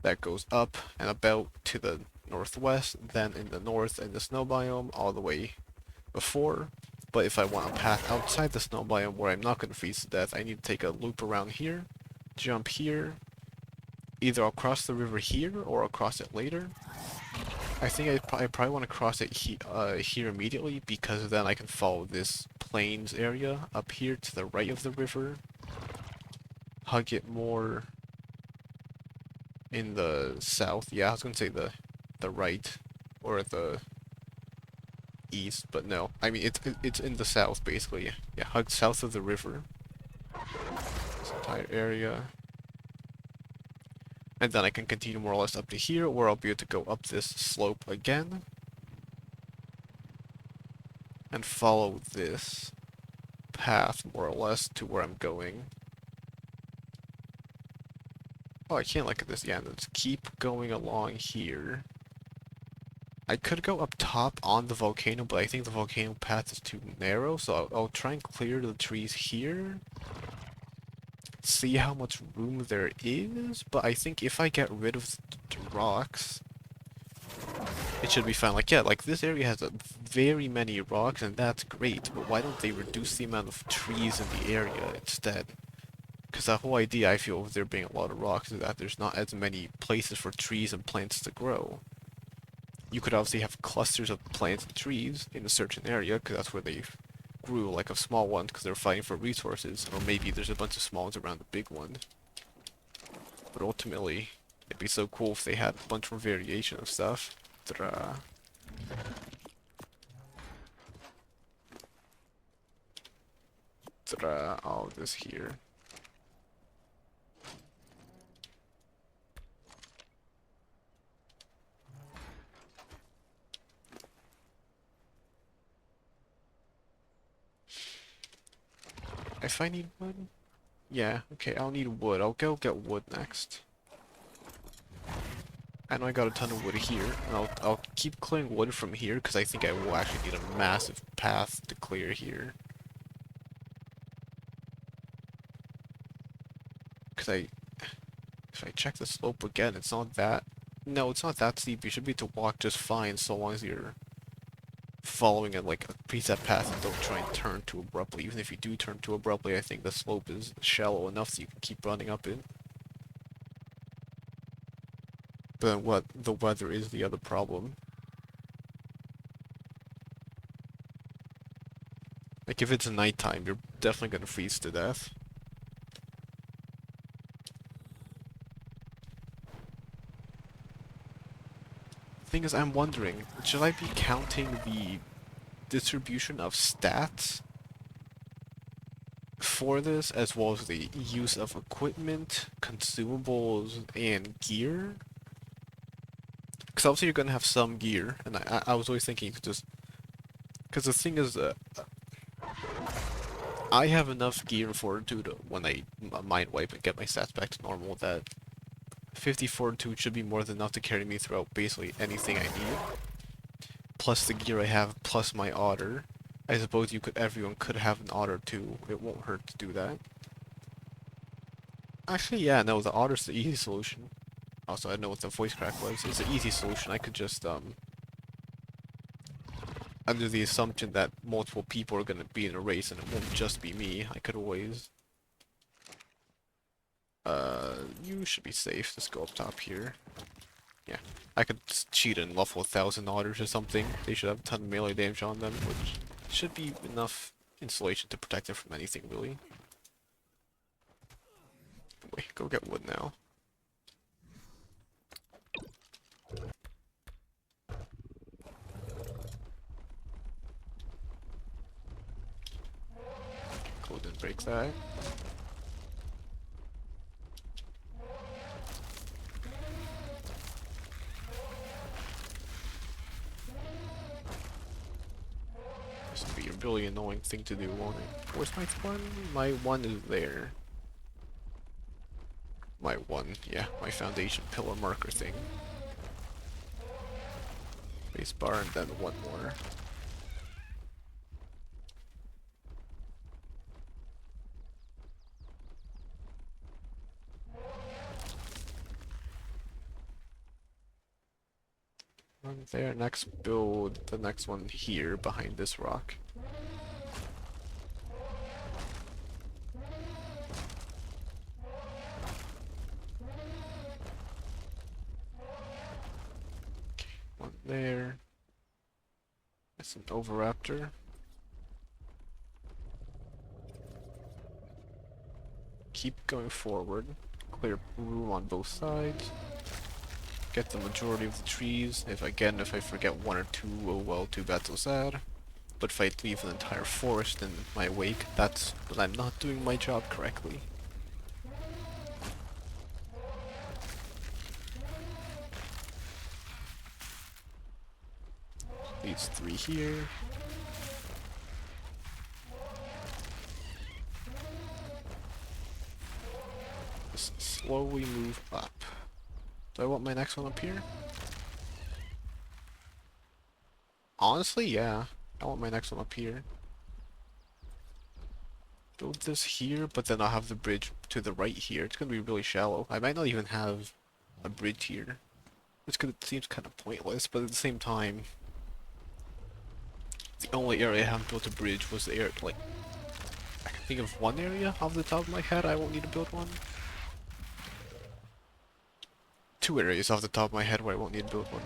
that goes up and about to the northwest, then in the north in the snow biome all the way before. But if I want a path outside the snow biome where I'm not going to freeze to death, I need to take a loop around here, jump here, either I'll cross the river here or I'll cross it later. I think I probably want to cross it here immediately, because then I can follow this plains area up here to the right of the river, hug it more in the south. Yeah, I was going to say the right or the east, but no. I mean, it's in the south, basically. Yeah, hug south of the river. This entire area. And then I can continue more or less up to here, where I'll be able to go up this slope again. And follow this path, more or less, to where I'm going. Oh, I can't look at this. Yeah, let's keep going along here. I could go up top on the volcano, but I think the volcano path is too narrow, so I'll try and clear the trees here. See how much room there is, but I think if I get rid of the rocks, it should be fine. Like, yeah, like this area has very many rocks, and that's great, but why don't they reduce the amount of trees in the area instead? Because the whole idea, I feel, of there being a lot of rocks is that there's not as many places for trees and plants to grow. You could obviously have clusters of plants and trees in a certain area, because that's where they grew, like a small one, because they're fighting for resources, or maybe there's a bunch of small ones around the big one. But ultimately, it'd be so cool if they had a bunch more variation of stuff. Ta-da. Ta-da, all of this here. If I need wood? Yeah, okay, I'll need wood. I'll go get wood next. I know I got a ton of wood here, and I'll keep clearing wood from here, because I think I will actually need a massive path to clear here. Because if I check the slope again, it's not that... No, it's not that steep. You should be able to walk just fine, so long as you're following it like a preset path and don't try and turn too abruptly. Even if you do turn too abruptly, I think the slope is shallow enough so you can keep running up it. But then what, the weather is the other problem. Like if it's nighttime, you're definitely gonna freeze to death. Thing is, I'm wondering, should I be counting the distribution of stats for this, as well as the use of equipment, consumables, and gear? Because obviously you're gonna have some gear, and I was always thinking to just... Because the thing is, I have enough gear for to when I mind wipe and get my stats back to normal, that 50 fortitude should be more than enough to carry me throughout basically anything I need. Plus the gear I have, plus my otter. I suppose everyone could have an otter too. It won't hurt to do that. Actually, yeah, no, the otter's the easy solution. Also, I know what the voice crack was. It's an easy solution. I could just, under the assumption that multiple people are gonna be in a race and it won't just be me, I could always... you should be safe. Just go up top here. Yeah. I could cheat and level 1,000 otters or something. They should have a ton of melee damage on them, which should be enough insulation to protect them from anything, really. Wait, go get wood now. Go ahead and break that. This would be a really annoying thing to do, won't it? Where's my one? My one is there. My one, yeah, my foundation pillar marker thing. Base bar and then one more. One there, next build the next one here behind this rock. One there. That's an overraptor. Keep going forward. Clear room on both sides. Get the majority of the trees. If I forget one or two, oh well, too bad, so sad. But if I leave an entire forest in my wake, that's when I'm not doing my job correctly. These three here. Just slowly move up. Do I want my next one up here? Honestly, yeah. I want my next one up here. Build this here, but then I'll have the bridge to the right here. It's gonna be really shallow. I might not even have a bridge here. It seems kind of pointless, but at the same time, the only area I haven't built a bridge was the area, like, I can think of one area off the top of my head I won't need to build one. Two areas off the top of my head where I won't need to build one.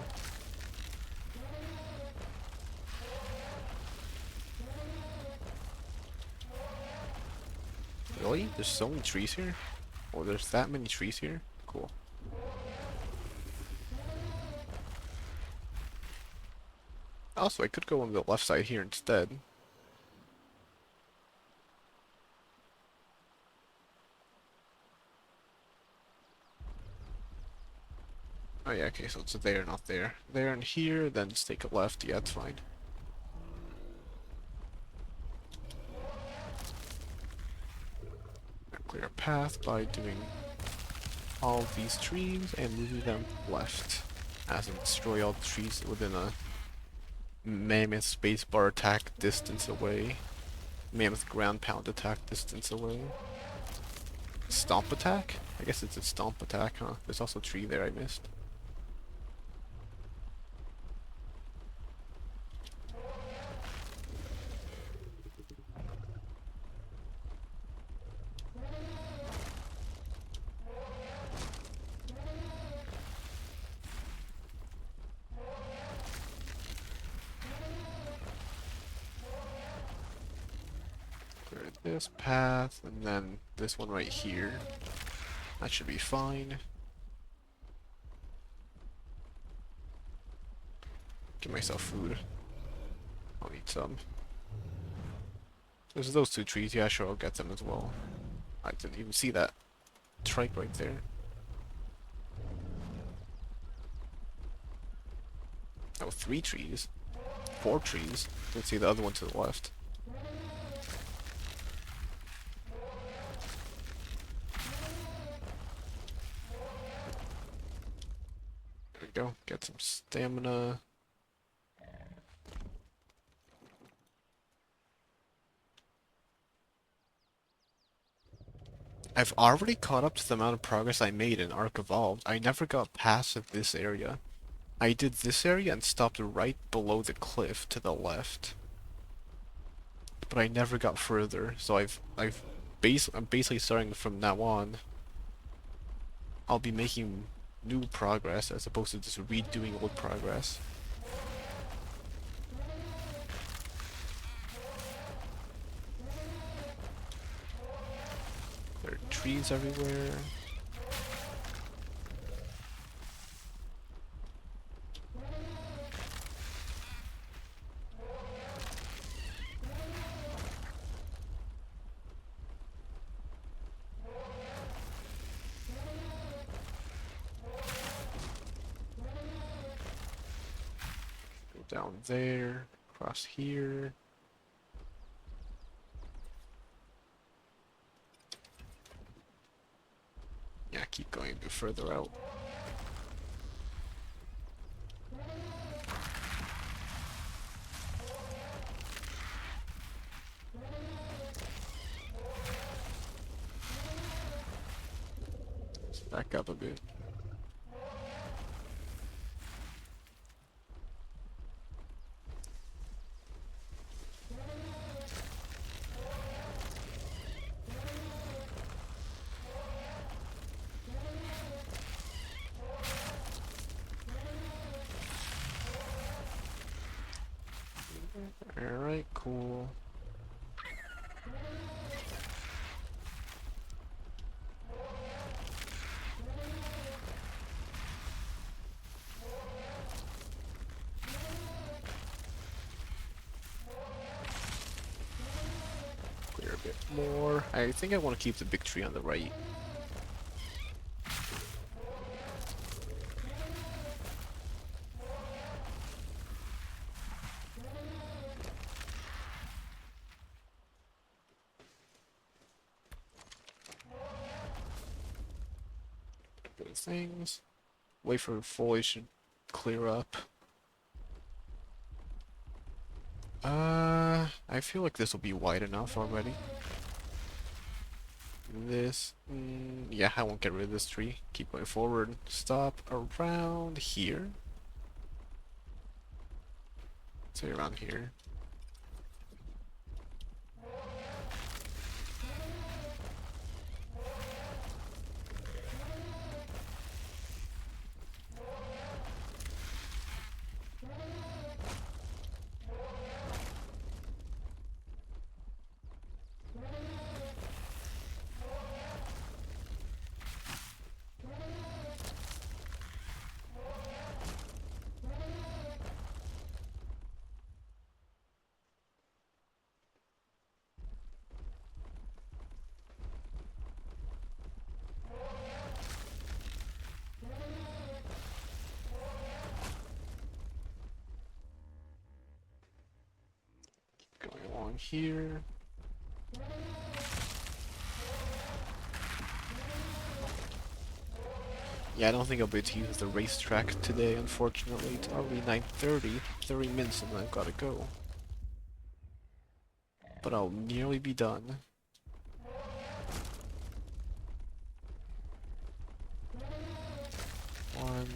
Really? There's so many trees here? Oh, there's that many trees here? Cool. Also, I could go on the left side here instead. Oh yeah, okay, so it's there, not there. There and here, then just take a left. Yeah, it's fine. Clear a path by doing all of these trees and moving them left. As in destroy all the trees within a mammoth spacebar attack distance away. Mammoth ground pound attack distance away. Stomp attack? I guess it's a stomp attack, huh? There's also a tree there I missed. this path, and then this one right here. That should be fine. Give myself food. I'll eat some. There's those two trees. Yeah, sure, I'll get them as well. I didn't even see that trike right there. Oh, 3 trees. 4 trees. Let's see the other one to the left. There we go. Get some stamina. I've already caught up to the amount of progress I made in Ark Evolved. I never got past this area. I did this area and stopped right below the cliff to the left. But I never got further, so I'm basically starting from now on. I'll be making new progress as opposed to just redoing old progress. There are trees everywhere. Down there, across here. Yeah, keep going a bit further out. Let's back up a bit. Alright, cool. Clear a bit more. I think I want to keep the big tree on the right. Good things. Wait for foliage to clear up. I feel like this will be wide enough already. This, yeah, I won't get rid of this tree. Keep going forward. Stop around here. Say around here. Going along here. Yeah, I don't think I'll be able to use the racetrack today, unfortunately. It's already 9:30, 30 minutes and I've gotta go. But I'll nearly be done. One.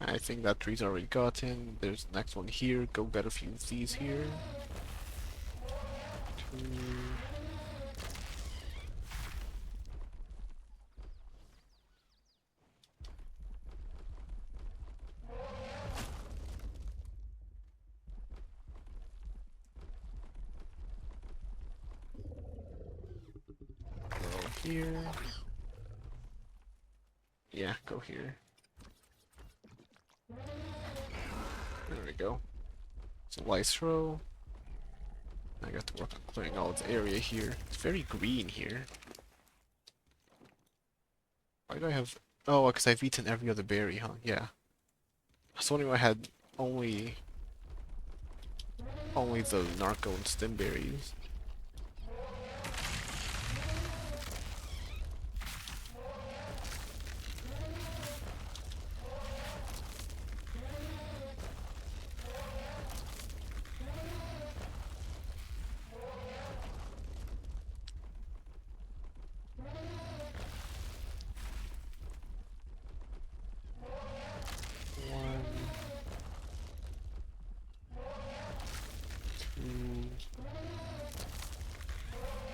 I think that tree's already gotten. There's the next one here. Go get a few of these here. 2. here. Yeah, go here. There we go. It's a light throw. I got to work on clearing all the area here. It's very green here. Why do I have... Oh, because I've eaten every other berry, huh? Yeah. I was wondering why I had only the narco and stem berries.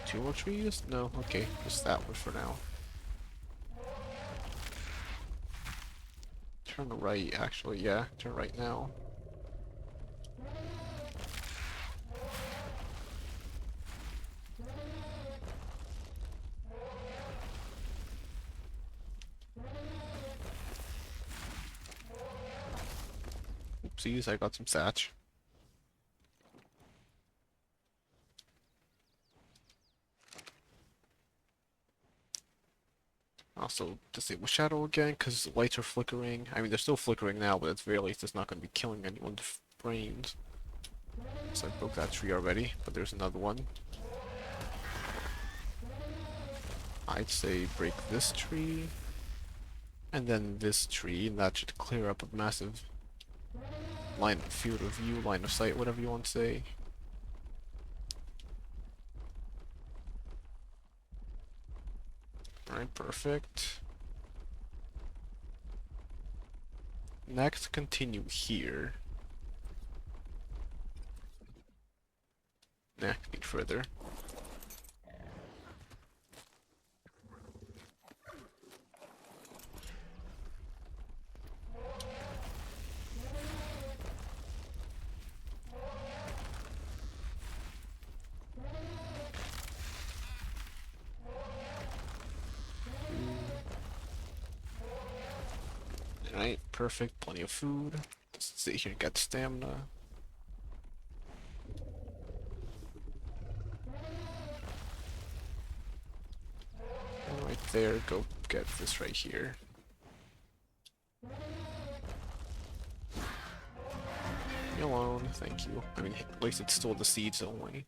Two more trees? No, okay, just that one for now. Turn right, actually, yeah, turn right now. Oopsies, I got some thatch. Also, disable shadow again, because the lights are flickering. I mean, they're still flickering now, but at the very least, it's not going to be killing anyone's brains. So I broke that tree already, but there's another one. I'd say break this tree, and then this tree, and that should clear up a massive field of view, line of sight, whatever you want to say. Alright, perfect. Next, continue here. Nah, need further. Alright, perfect, plenty of food. Let's sit here and get stamina. And right there, go get this right here. Leave me alone, thank you. I mean, at least it's still the seeds only.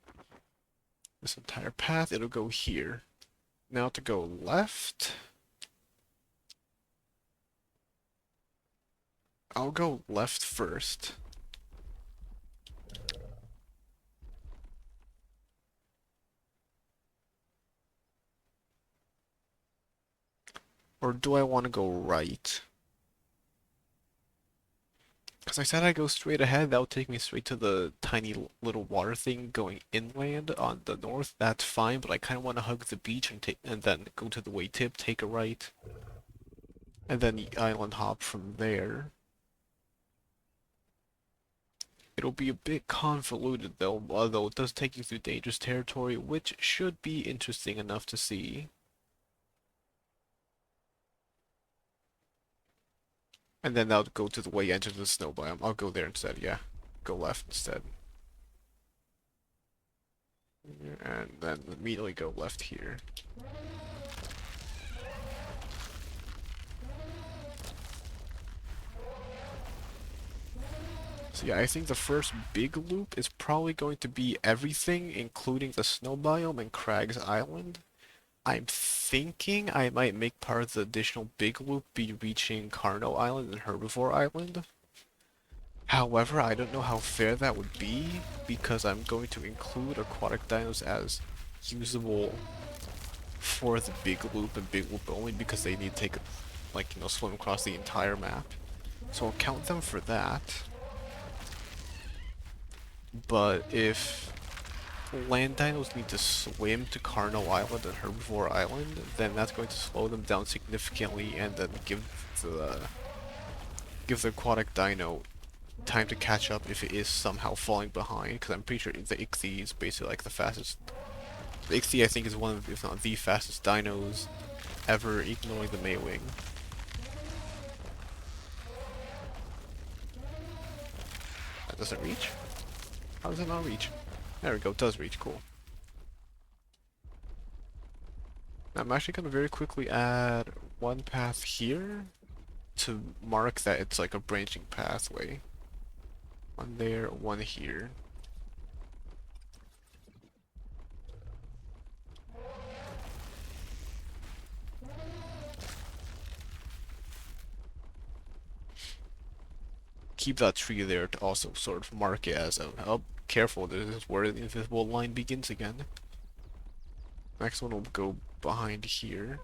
This entire path, it'll go here. Now to go left. I'll go left first. Or do I want to go right? Because I said I'd go straight ahead, that would take me straight to the tiny little water thing going inland on the north. That's fine, but I kind of want to hug the beach and then go to the way tip, take a right, and then the island hop from there. It'll be a bit convoluted though, although it does take you through dangerous territory, which should be interesting enough to see. And then that'll go to the way you enter the snow biome. I'll go there instead, yeah. Go left instead. And then immediately go left here. So yeah, I think the first big loop is probably going to be everything, including the snow biome and Crags Island. I'm thinking I might make part of the additional big loop be reaching Carno Island and Herbivore Island. However, I don't know how fair that would be, because I'm going to include aquatic dinos as usable for the big loop and big loop only, because they need to take, like, you know, swim across the entire map. So I'll count them for that. But if land dinos need to swim to Carno Island and Herbivore Island, then that's going to slow them down significantly, and then give the aquatic dino time to catch up if it is somehow falling behind, because I'm pretty sure the Ixie is basically like the fastest XT I think is one of, if not the fastest dinos ever, ignoring the Maywing. That doesn't reach? How does it not reach? There we go, it does reach, cool. I'm actually gonna very quickly add one path here to mark that it's like a branching pathway. One there, one here. Keep that tree there to also sort of mark it as a, oh, careful, this is where the invisible line begins again. Next one will go behind here.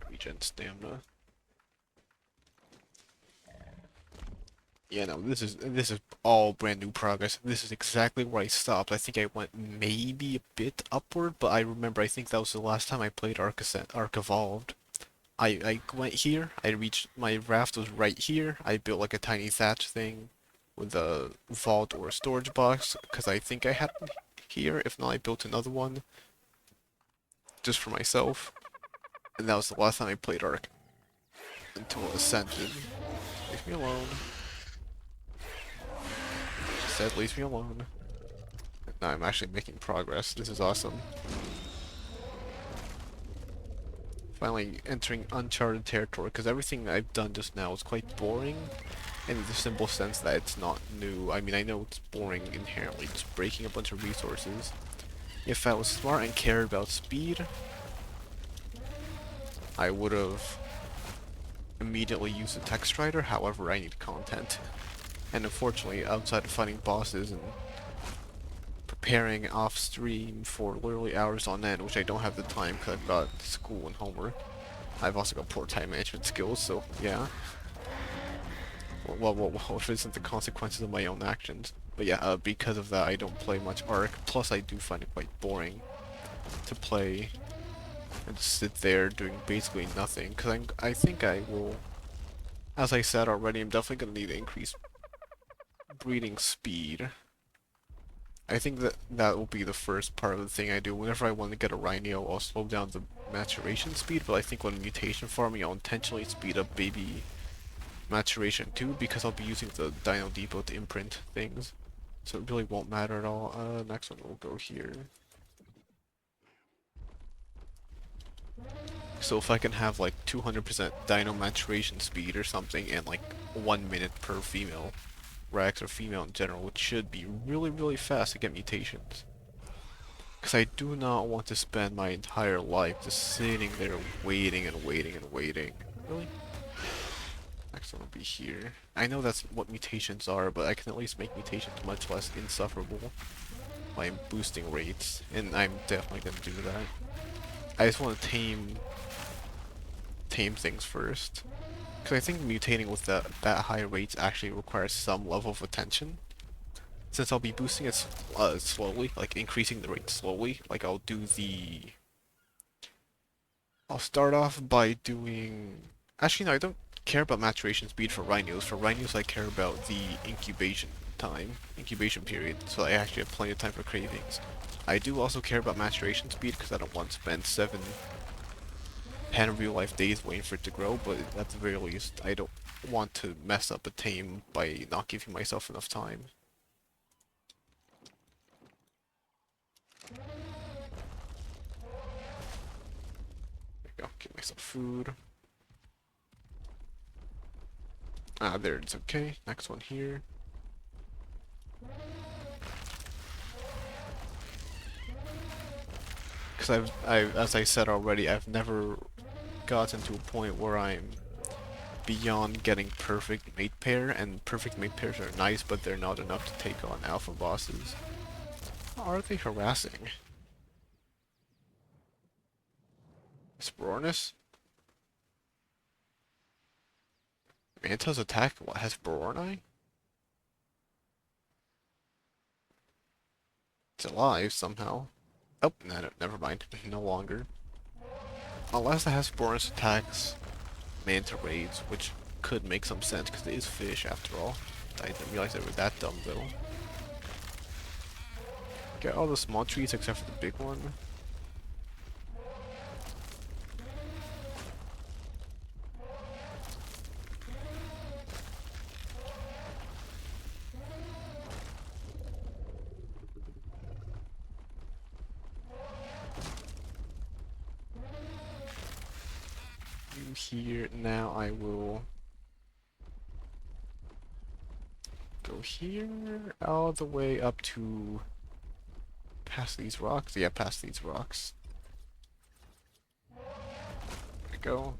Regen stamina. Yeah, no, this is all brand new progress. This is exactly where I stopped. I think I went maybe a bit upward, but I remember I think that was the last time I played Arc Evolved. I went here, I reached, my raft was right here, I built like a tiny thatch thing with a vault or a storage box, because I think I had it here, if not I built another one, just for myself, and that was the last time I played Arc, until Ascended. Leave me alone. She said leave me alone. Now I'm actually making progress, this is awesome. Finally entering uncharted territory, because everything I've done just now is quite boring, in the simple sense that it's not new. I mean, I know it's boring inherently, just breaking a bunch of resources. If I was smart and cared about speed, I would have immediately used a text writer, however I need content. And unfortunately, outside of fighting bosses and preparing off stream for literally hours on end, which I don't have the time because I've got school and homework. I've also got poor time management skills, so yeah. Well, what isn't the consequences of my own actions? But yeah, because of that, I don't play much Arc. Plus, I do find it quite boring to play and just sit there doing basically nothing. Because I think I will, as I said already, I'm definitely going to need to increase breeding speed. I think that will be the first part of the thing I do. Whenever I want to get a Rhino, I'll slow down the maturation speed, but I think when mutation farming, I'll intentionally speed up baby maturation too, because I'll be using the Dino Depot to imprint things. So it really won't matter at all. Next one will go here. So if I can have like 200% dino maturation speed or something, and like 1 minute per female Rex or female in general, which should be really fast to get mutations. Because I do not want to spend my entire life just sitting there waiting and waiting and waiting. Really? Next one will be here. I know that's what mutations are, but I can at least make mutations much less insufferable by boosting rates, and I'm definitely gonna do that. I just want to tame things first. Because I think mutating with that high rates actually requires some level of attention. Since I'll be boosting it slowly, like increasing the rate slowly, like I'll start off by doing... Actually no, I don't care about maturation speed for rhinos. For rhinos I care about the incubation period, so I actually have plenty of time for cravings. I do also care about maturation speed because I don't want to spend 10 real life days waiting for it to grow, but at the very least, I don't want to mess up a tame by not giving myself enough time. There we go, give myself food. Ah, there it's okay. Next one here. Because as I said already, I've never gotten to a point where I'm beyond getting perfect mate pair, and perfect mate pairs are nice, but they're not enough to take on alpha bosses. Are they harassing? Sporonus? Manta's attack what has Bororni? It's alive somehow. Oh, no, never mind. No longer. Unless it has Sporonus attacks Manta raids, which could make some sense because it is fish after all. I didn't realize they were that dumb though. Get all the small trees except for the big one. You here now. I will go here all the way up to past these rocks. Yeah, past these rocks. There we go.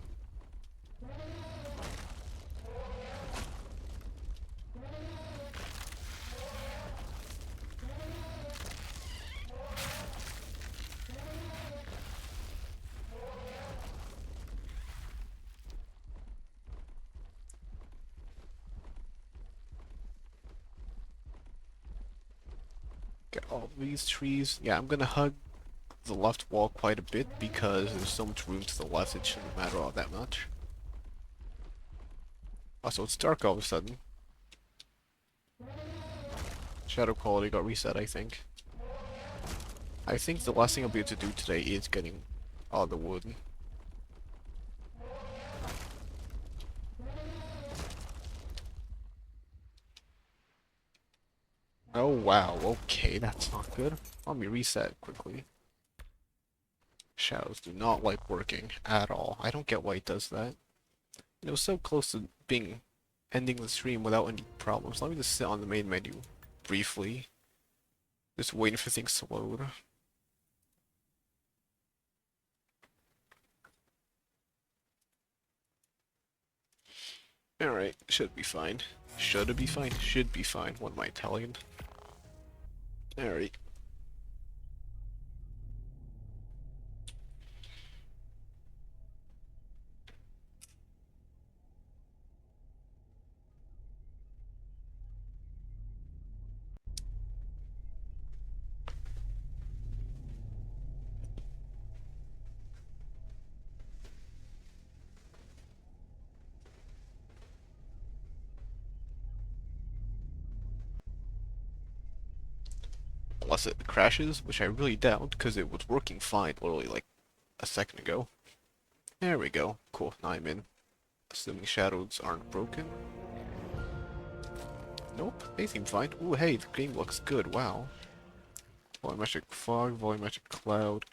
Get all these trees. Yeah, I'm gonna hug the left wall quite a bit because there's so much room to the left it shouldn't matter all that much. Also, it's dark all of a sudden. Shadow quality got reset, I think. I think the last thing I'll be able to do today is getting all the wood. Oh wow, okay, that's not good. Let me reset quickly. Shadows do not like working at all. I don't get why it does that. It was so close to being ending the stream without any problems. Let me just sit on the main menu briefly. Just waiting for things to load. Alright, should be fine. Should it be fine? Should be fine. What am I, Italian? Alright. Unless it crashes, which I really doubt, because it was working fine literally like a second ago. There we go. Cool, now I'm in. Assuming shadows aren't broken. Nope, they seem fine. Ooh, hey, the game looks good, wow. Volumetric fog, volumetric cloud.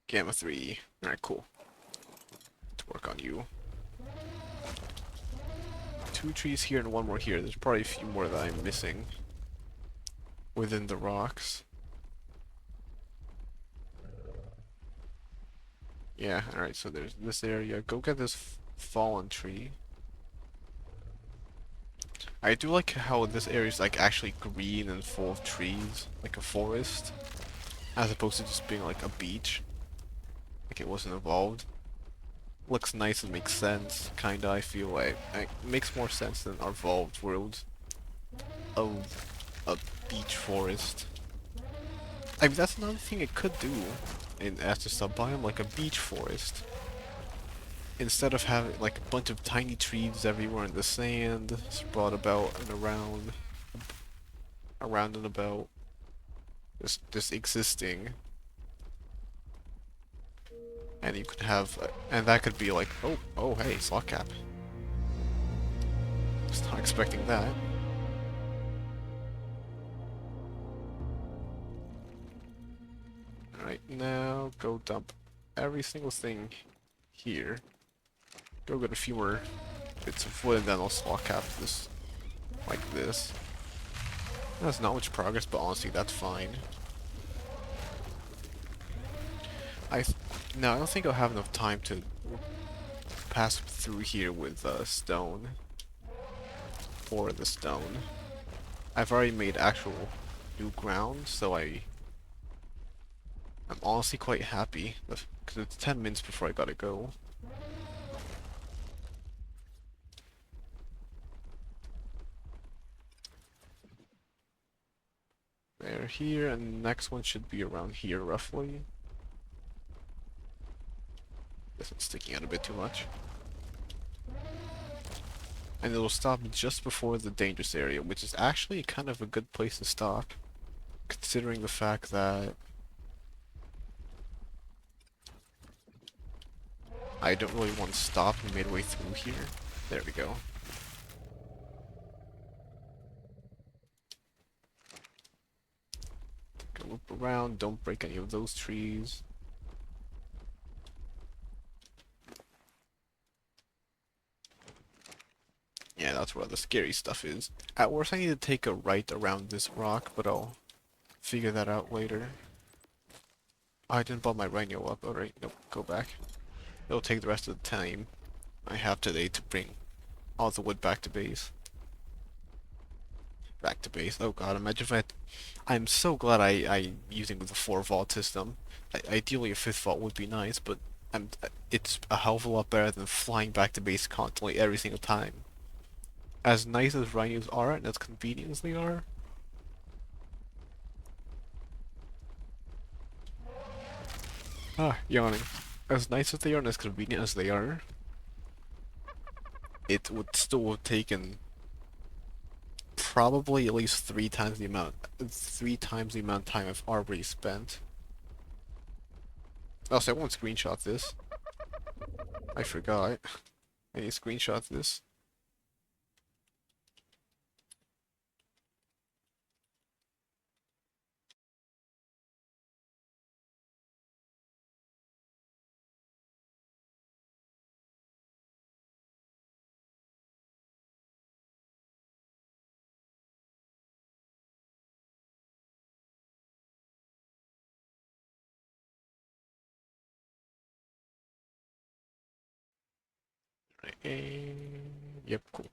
Gamma 3. Alright, cool. Let's work on you. 2 trees here and 1 more here. There's probably a few more that I'm missing within the rocks. Yeah, alright, so there's this area. Go get this fallen tree. I do like how this area is like actually green and full of trees, like a forest, as opposed to just being like a beach. Like it wasn't evolved. Looks nice and makes sense, kinda, I feel like. It makes more sense than our evolved world of a beach forest. I mean, that's another thing it could do in as a sub-biome, like a beach forest. Instead of having like a bunch of tiny trees everywhere in the sand, spread about and around and about, just existing. And you could have, and that could be like, oh, hey, slot cap. Was not expecting that. Alright, now go dump every single thing here. Go get a few more bits of wood, and then I'll slot cap this like this. That's not much progress, but honestly, that's fine. No, I don't think I'll have enough time to pass through here with stone. Or the stone. I've already made actual new ground, so I'm honestly quite happy. Because it's 10 minutes before I gotta go. They're here, and the next one should be around here, roughly. This one's sticking out a bit too much. And it'll stop just before the dangerous area, which is actually kind of a good place to stop, considering the fact that I don't really want to stop midway through here. There we go. Take a loop around, don't break any of those trees. Yeah, that's where the scary stuff is. At worst, I need to take a right around this rock, but I'll figure that out later. Oh, I didn't bump my rhino up. Alright, nope, go back. It'll take the rest of the time I have today to bring all the wood back to base. Back to base. Oh god, imagine if I'm so glad I'm using the 4 vault system. Ideally a 5th vault would be nice, but it's a hell of a lot better than flying back to base constantly every single time. As nice as rhinos are and as convenient as they are, yawning. As nice as they are and as convenient as they are, it would still have taken probably at least 3 times the amount of time I've already spent. Oh, so I won't screenshot this. I forgot. I need to screenshot this. Yep, cool.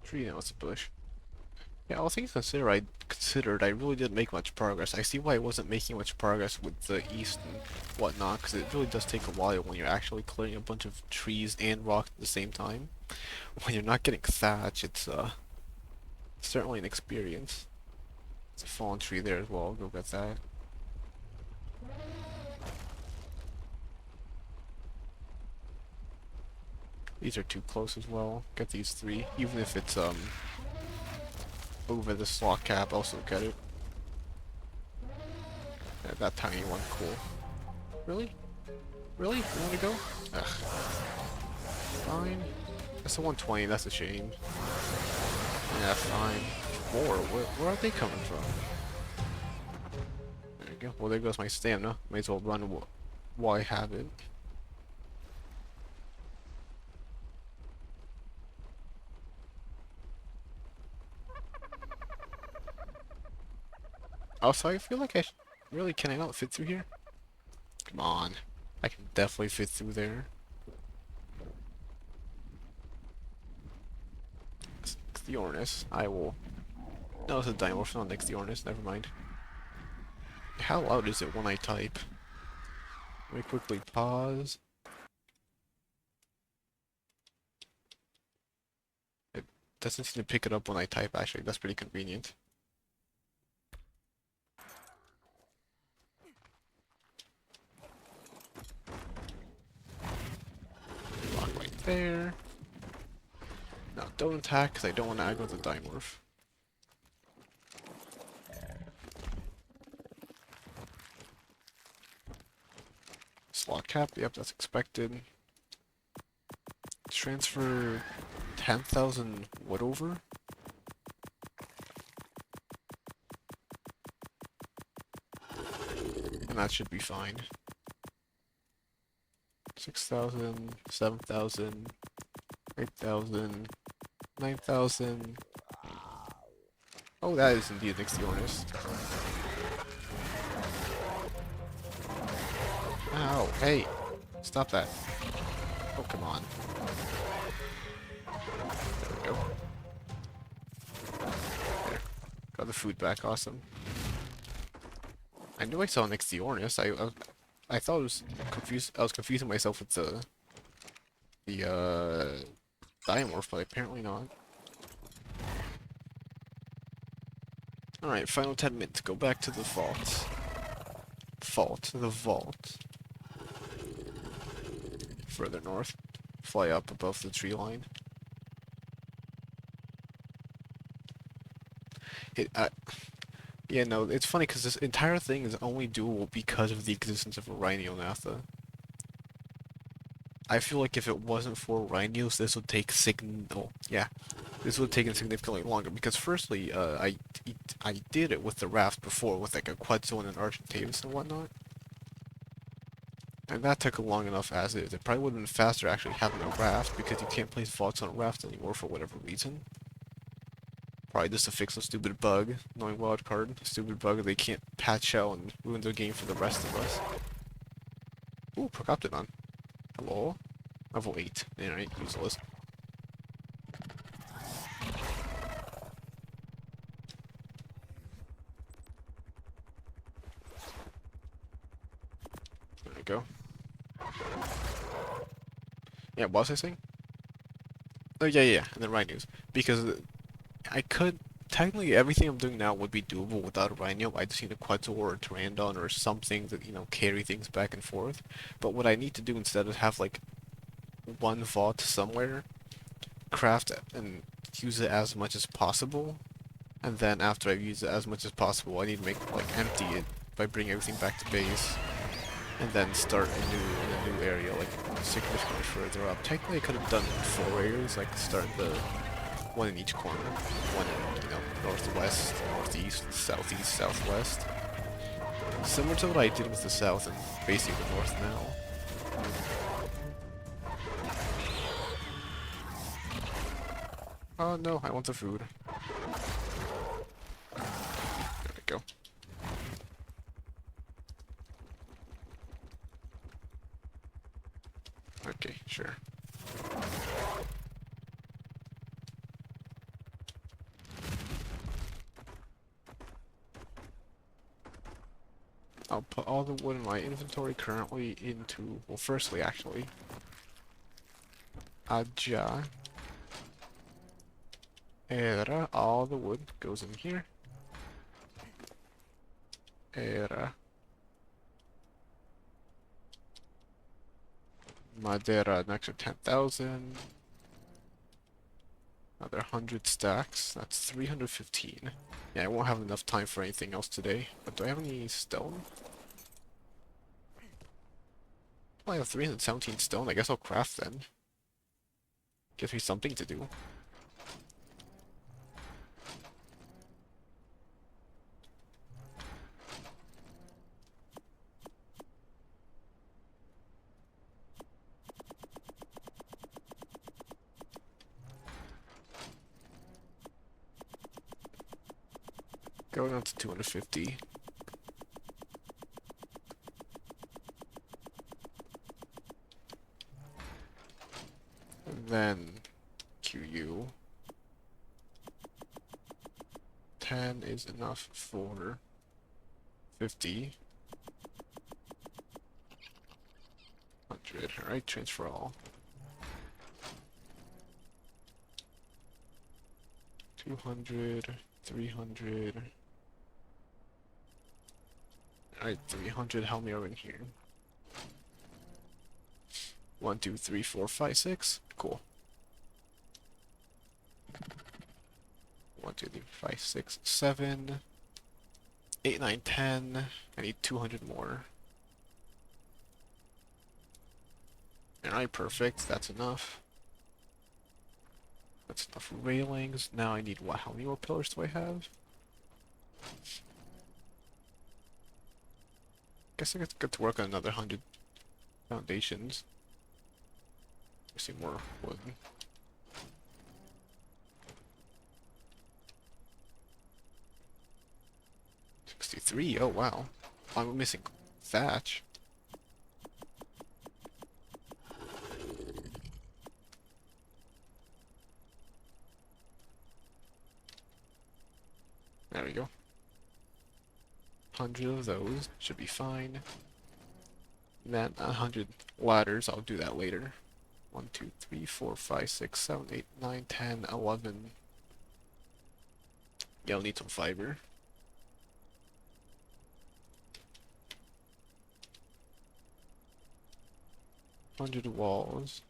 Tree, now it's a bush. Yeah, all things considered, I really didn't make much progress. I see why I wasn't making much progress with the east and whatnot, because it really does take a while when you're actually clearing a bunch of trees and rocks at the same time. When you're not getting thatch, it's certainly an experience. It's a fallen tree there as well, I'll go get that. These are too close as well. Get these 3, even if it's over the slot cap, also get it. Yeah, that tiny one, cool. Really? Really? You wanna go? Ugh. Fine. That's a 120, that's a shame. Yeah, fine. More, where are they coming from? There we go. Well, there goes my stamina. May as well run while I have it. Also, I feel like really, can I not fit through here? Come on. I can definitely fit through there. The Ornis. I will. No, it's a dimorph, not next the Ornis, never mind. How loud is it when I type? Let me quickly pause. It doesn't seem to pick it up when I type, actually. That's pretty convenient. Lock right there. Now, don't attack, because I don't want to aggro the dimorph. Slot cap, yep, that's expected. Transfer 10,000 wood over? And that should be fine. 6,000, 7,000, 8,000, 9,000. Oh, that is indeed Nixionist. Ow, hey! Stop that. Oh, come on. There we go. There. Got the food back, awesome. I knew I saw Nixionist. I thought it was confused. I was confusing myself with the Dimorph, but apparently not. Alright, final 10 minutes. Go back to the vault. The vault. Further north. Fly up above the tree line. Yeah, no, it's funny because this entire thing is only doable because of the existence of a Rhino Natha. I feel like if it wasn't for Rhinos, this would take this would have taken significantly longer because firstly, I did it with the raft before with like a Quetzal and an Argentavis and whatnot. And that took long enough as is. It probably would have been faster actually having a raft because you can't place vaults on a raft anymore for whatever reason. Probably just to fix a stupid bug, knowing Wildcard, a stupid bug they can't patch out and ruin their game for the rest of us. Ooh, Procoptodon. Hello? Level 8. Alright, useless. There we go. Yeah, what was I saying? Oh, yeah, and then Rhinos. Because technically everything I'm doing now would be doable without a Rhino. I just need a Quetzal or a Pterandon or something that, carry things back and forth. But what I need to do instead is have, like, one vault somewhere, craft it and use it as much as possible, and then after I've used it as much as possible, I need to empty it by bringing everything back to base, and then start in a new area, like significantly further up. Technically, I could have done 4 areas, like start the one in each corner, one in northwest, northeast, southeast, southwest. Similar to what I did with the south and basically the north now. Oh no, I want the food. There we go. Okay, sure. I'll put all the wood in my inventory currently into, well, firstly, actually, Aja. Era, all the wood goes in here. Era. Madera, an extra 10,000. Another 100 stacks. That's 315. Yeah, I won't have enough time for anything else today. But do I have any stone? I have 317 stone. I guess I'll craft then. Gives me something to do. Going on to 250. And then QU. 10 is enough for 50. 100. Alright, transfer all. 200, 300. Alright, 300, help me over in here. 1, 2, 3, 4, 5, 6. Cool. 1, 2, 3, 5, 6, 7, 8, 9, 10. I need 200 more. Alright, perfect. That's enough. That's enough railings. Now I need what? How many more pillars do I have? Guess I get to work on another 100 foundations. missing more wood. $63. Oh wow. I'm missing thatch. There we go. 100 of those should be fine. And then 100 ladders, I'll do that later. 1, 2, 3, 4, 5, 6, 7, 8, 9, 10, 11. Yeah, I'll need some fiber. Hundred walls.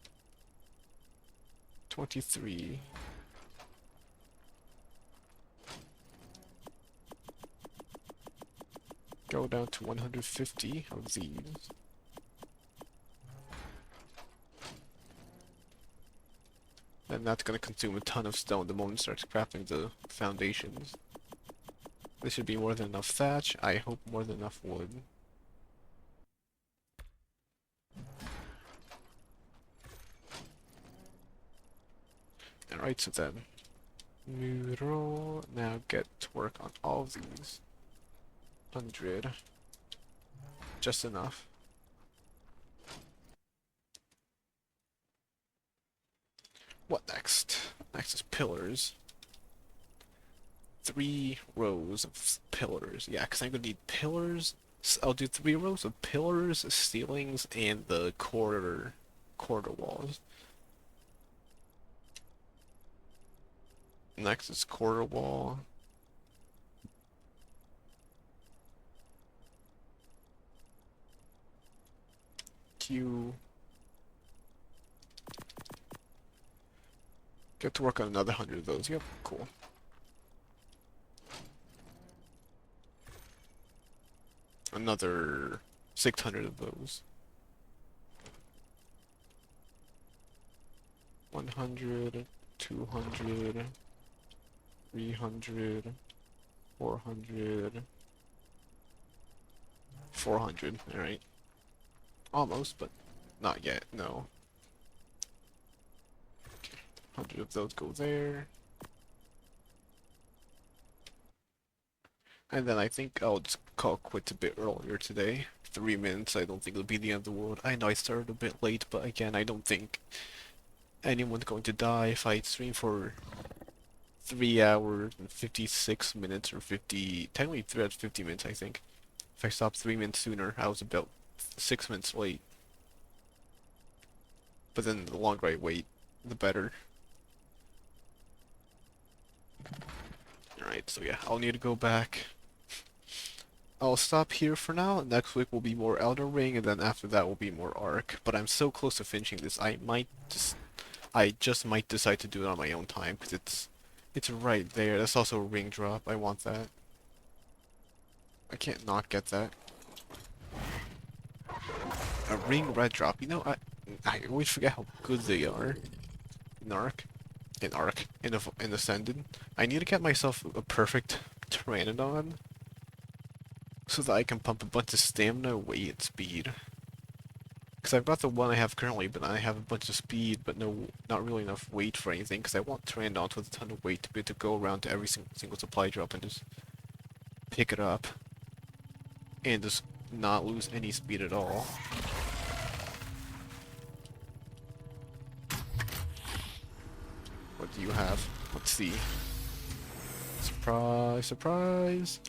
23. Go down to 150 of these. Then that's gonna consume a ton of stone the moment it starts crafting the foundations. This should be more than enough thatch. I hope more than enough wood. Alright, so then now get to work on all of these. 100. Just enough. What next? Next is pillars. 3 rows of pillars. Yeah, because I'm gonna need pillars. I'll do 3 rows of pillars, ceilings, and the corridor walls. Next is corridor wall. Q. Get to work on another 100 of those. Yep, cool. Another 600 of those. 100, 200, 300, 400, 400. Alright. Almost, but not yet, no. Okay. 100 of those go there. And then I think I'll just call quits a bit earlier today. 3 minutes, I don't think it'll be the end of the world. I know I started a bit late, but again, I don't think anyone's going to die if I stream for 3 hours and 56 minutes or 50, technically 3 hours 50 minutes I think. If I stopped 3 minutes sooner, I was about 6 minutes late. But then the longer I wait, the better. Alright, so yeah, I'll need to go back. I'll stop here for now. Next week will be more Elden Ring, and then after that will be more Ark. But I'm so close to finishing this, I just might decide to do it on my own time, because it's right there. That's also a ring drop. I want that. I can't not get that. A ring red drop. You know, I always forget how good they are in Ark. In Ascended. I need to get myself a perfect Pteranodon so that I can pump a bunch of stamina, weight, and speed. Because I've got the one I have currently, but I have a bunch of speed, but not really enough weight for anything, because I want Pteranodons with a ton of weight to be able to go around to every single supply drop and just pick it up. And just not lose any speed at all. What do you have? Let's see. Surprise, surprise!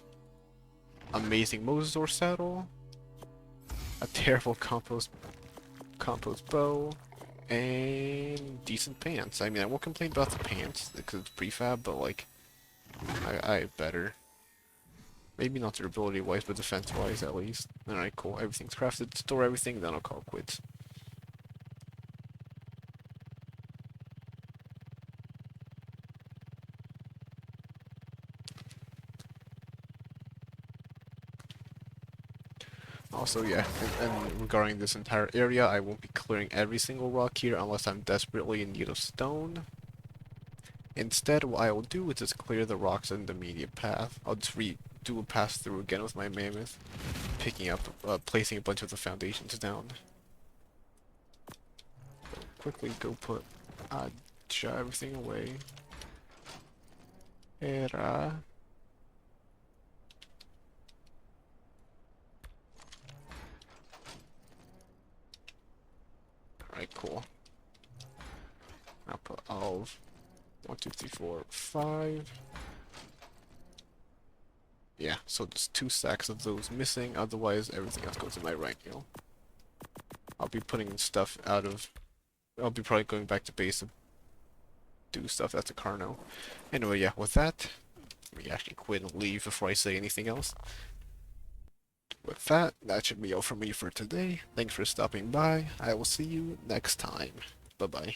Amazing Mosasaur saddle. A terrible compost bow. And decent pants. I mean, I won't complain about the pants because it's prefab, but like, I have better. Maybe not durability wise, but defense wise at least. Alright, cool. Everything's crafted. Store everything, then I'll call quits. Also, yeah, and regarding this entire area, I won't be clearing every single rock here unless I'm desperately in need of stone. Instead, what I will do is just clear the rocks in the immediate path. I'll just do a pass through again with my mammoth, placing a bunch of the foundations down. quickly go put everything away. Era. Alright, cool. I'll put all of 1, 2, 3, 4, 5. Yeah, so there's 2 stacks of those missing, otherwise everything else goes in my right, you know. I'll be putting stuff out of... I'll be probably going back to base to do stuff that's a Carno. Anyway, yeah, with that, let me actually quit and leave before I say anything else. With that, that should be all from me for today. Thanks for stopping by. I will see you next time. Bye-bye.